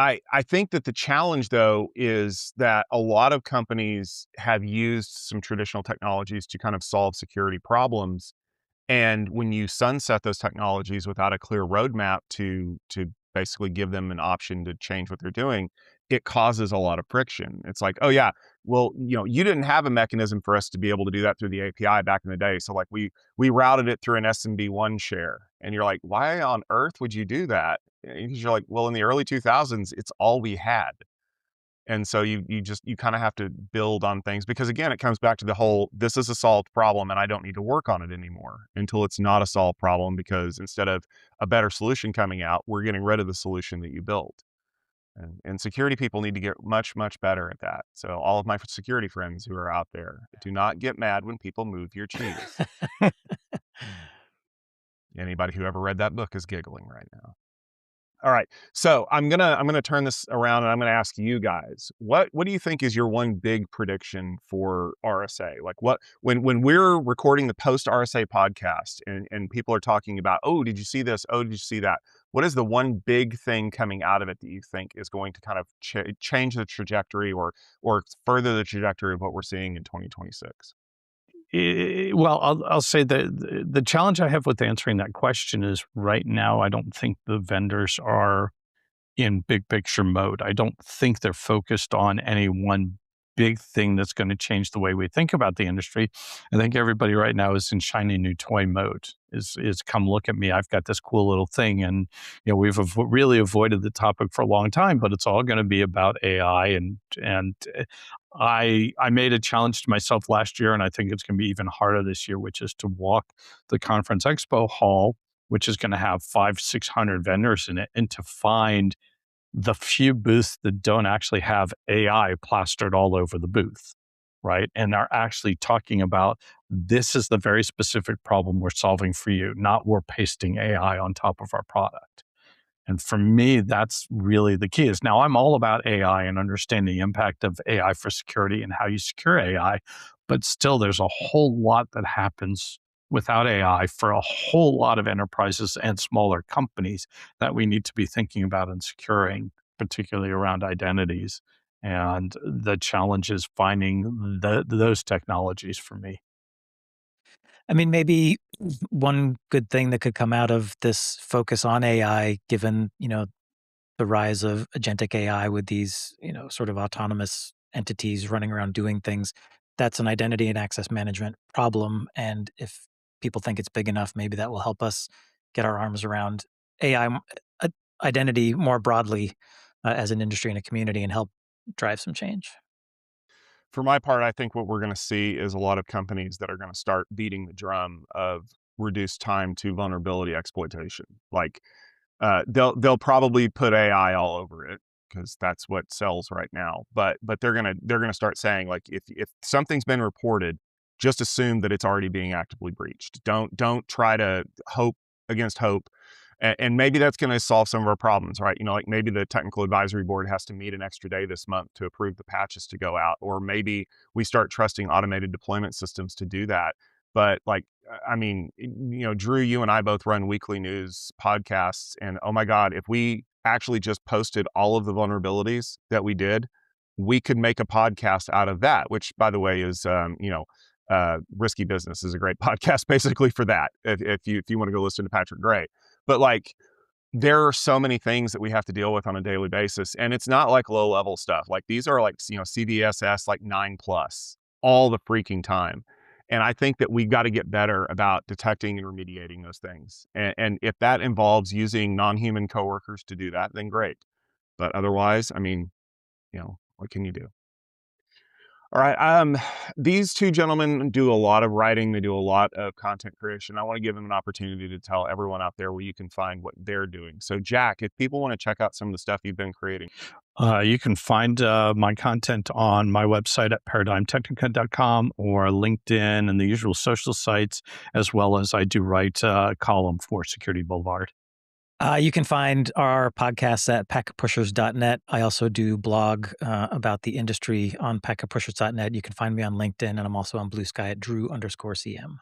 I think that the challenge, though, is that a lot of companies have used some traditional technologies to kind of solve security problems. And when you sunset those technologies without a clear roadmap to basically give them an option to change what they're doing, it causes a lot of friction. It's like, oh yeah, well, you didn't have a mechanism for us to be able to do that through the API back in the day. So like we routed it through an SMB1 share. And you're like, why on earth would you do that? Because you're like, well, in the early 2000s, it's all we had. And so you kind of have to build on things because again, it comes back to the whole, this is a solved problem and I don't need to work on it anymore until it's not a solved problem, because instead of a better solution coming out, we're getting rid of the solution that you built. And security people need to get much, much better at that. So all of my security friends who are out there, do not get mad when people move your cheese. Anybody who ever read that book is giggling right now. All right, so I'm gonna turn this around and I'm gonna ask you guys, what do you think is your one big prediction for RSA? Like when we're recording the post RSA podcast and people are talking about, oh, did you see this? Oh, did you see that? What is the one big thing coming out of it that you think is going to kind of change the trajectory or further the trajectory of what we're seeing in 2026? Well, I'll say that the challenge I have with answering that question is right now, I don't think the vendors are in big picture mode. I don't think they're focused on any one big thing that's going to change the way we think about the industry. I think everybody right now is in shiny new toy mode. Is come look at me. I've got this cool little thing, and we've really avoided the topic for a long time. But it's all going to be about AI, and I made a challenge to myself last year, and I think it's going to be even harder this year, which is to walk the conference expo hall, which is going to have 500-600 vendors in it, and to find the few booths that don't actually have AI plastered all over the booth, right? And are actually talking about, this is the very specific problem we're solving for you, not we're pasting AI on top of our product. And for me, that's really the key. Is now I'm all about AI and understanding the impact of AI for security and how you secure AI, but still there's a whole lot that happens without AI for a whole lot of enterprises and smaller companies that we need to be thinking about and securing, particularly around identities. And the challenge is finding those technologies for me. I mean, maybe one good thing that could come out of this focus on AI, given, the rise of agentic AI with these, sort of autonomous entities running around doing things, that's an identity and access management problem. And if people think it's big enough, maybe that will help us get our arms around AI identity more broadly as an industry and a community and help drive some change. For my part, I think what we're going to see is a lot of companies that are going to start beating the drum of reduced time to vulnerability exploitation. Like they'll probably put AI all over it because that's what sells right now. But they're gonna start saying, like, if something's been reported, just assume that it's already being actively breached. Don't try to hope against hope. And maybe that's going to solve some of our problems, right? Like maybe the technical advisory board has to meet an extra day this month to approve the patches to go out, or maybe we start trusting automated deployment systems to do that. But like, I mean, Drew, you and I both run weekly news podcasts, and oh my God, if we actually just posted all of the vulnerabilities that we did, we could make a podcast out of that, which by the way is, Risky Business is a great podcast basically for that. If you want to go listen to Patrick Gray. But like, there are so many things that we have to deal with on a daily basis. And it's not like low level stuff. Like these are like, CVSS like 9+ all the freaking time. And I think that we've got to get better about detecting and remediating those things. And if that involves using non-human coworkers to do that, then great. But otherwise, I mean, what can you do? All right. These two gentlemen do a lot of writing. They do a lot of content creation. I want to give them an opportunity to tell everyone out there where you can find what they're doing. So Jack, if people want to check out some of the stuff you've been creating. You can find my content on my website at paradigmtechnica.com or LinkedIn and the usual social sites, as well as I do write a column for Security Boulevard. You can find our podcasts at packetpushers.net. I also do blog about the industry on packetpushers.net. You can find me on LinkedIn, and I'm also on Blue Sky at Drew_CM.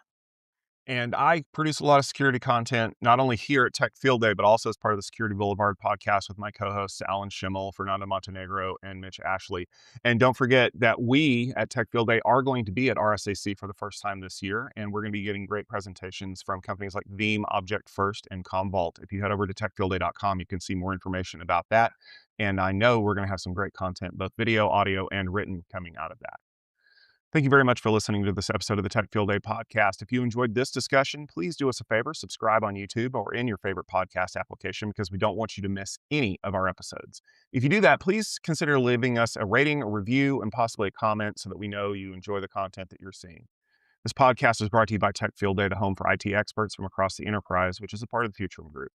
And I produce a lot of security content, not only here at Tech Field Day, but also as part of the Security Boulevard podcast with my co-hosts, Alan Schimmel, Fernando Montenegro, and Mitch Ashley. And don't forget that we at Tech Field Day are going to be at RSAC for the first time this year. And we're going to be getting great presentations from companies like Veeam, Object First, and Commvault. If you head over to techfieldday.com, you can see more information about that. And I know we're going to have some great content, both video, audio, and written coming out of that. Thank you very much for listening to this episode of the Tech Field Day podcast. If you enjoyed this discussion, please do us a favor, subscribe on YouTube or in your favorite podcast application, because we don't want you to miss any of our episodes. If you do that, please consider leaving us a rating, a review, and possibly a comment so that we know you enjoy the content that you're seeing. This podcast is brought to you by Tech Field Day, the home for IT experts from across the enterprise, which is a part of the Futurum Group.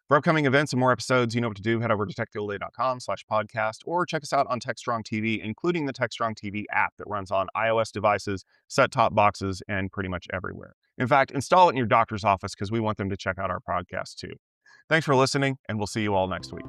For upcoming events and more episodes, you know what to do. Head over to techfieldday.com/podcast or check us out on Techstrong TV, including the Techstrong TV app that runs on iOS devices, set-top boxes, and pretty much everywhere. In fact, install it in your doctor's office because we want them to check out our podcast too. Thanks for listening, and we'll see you all next week.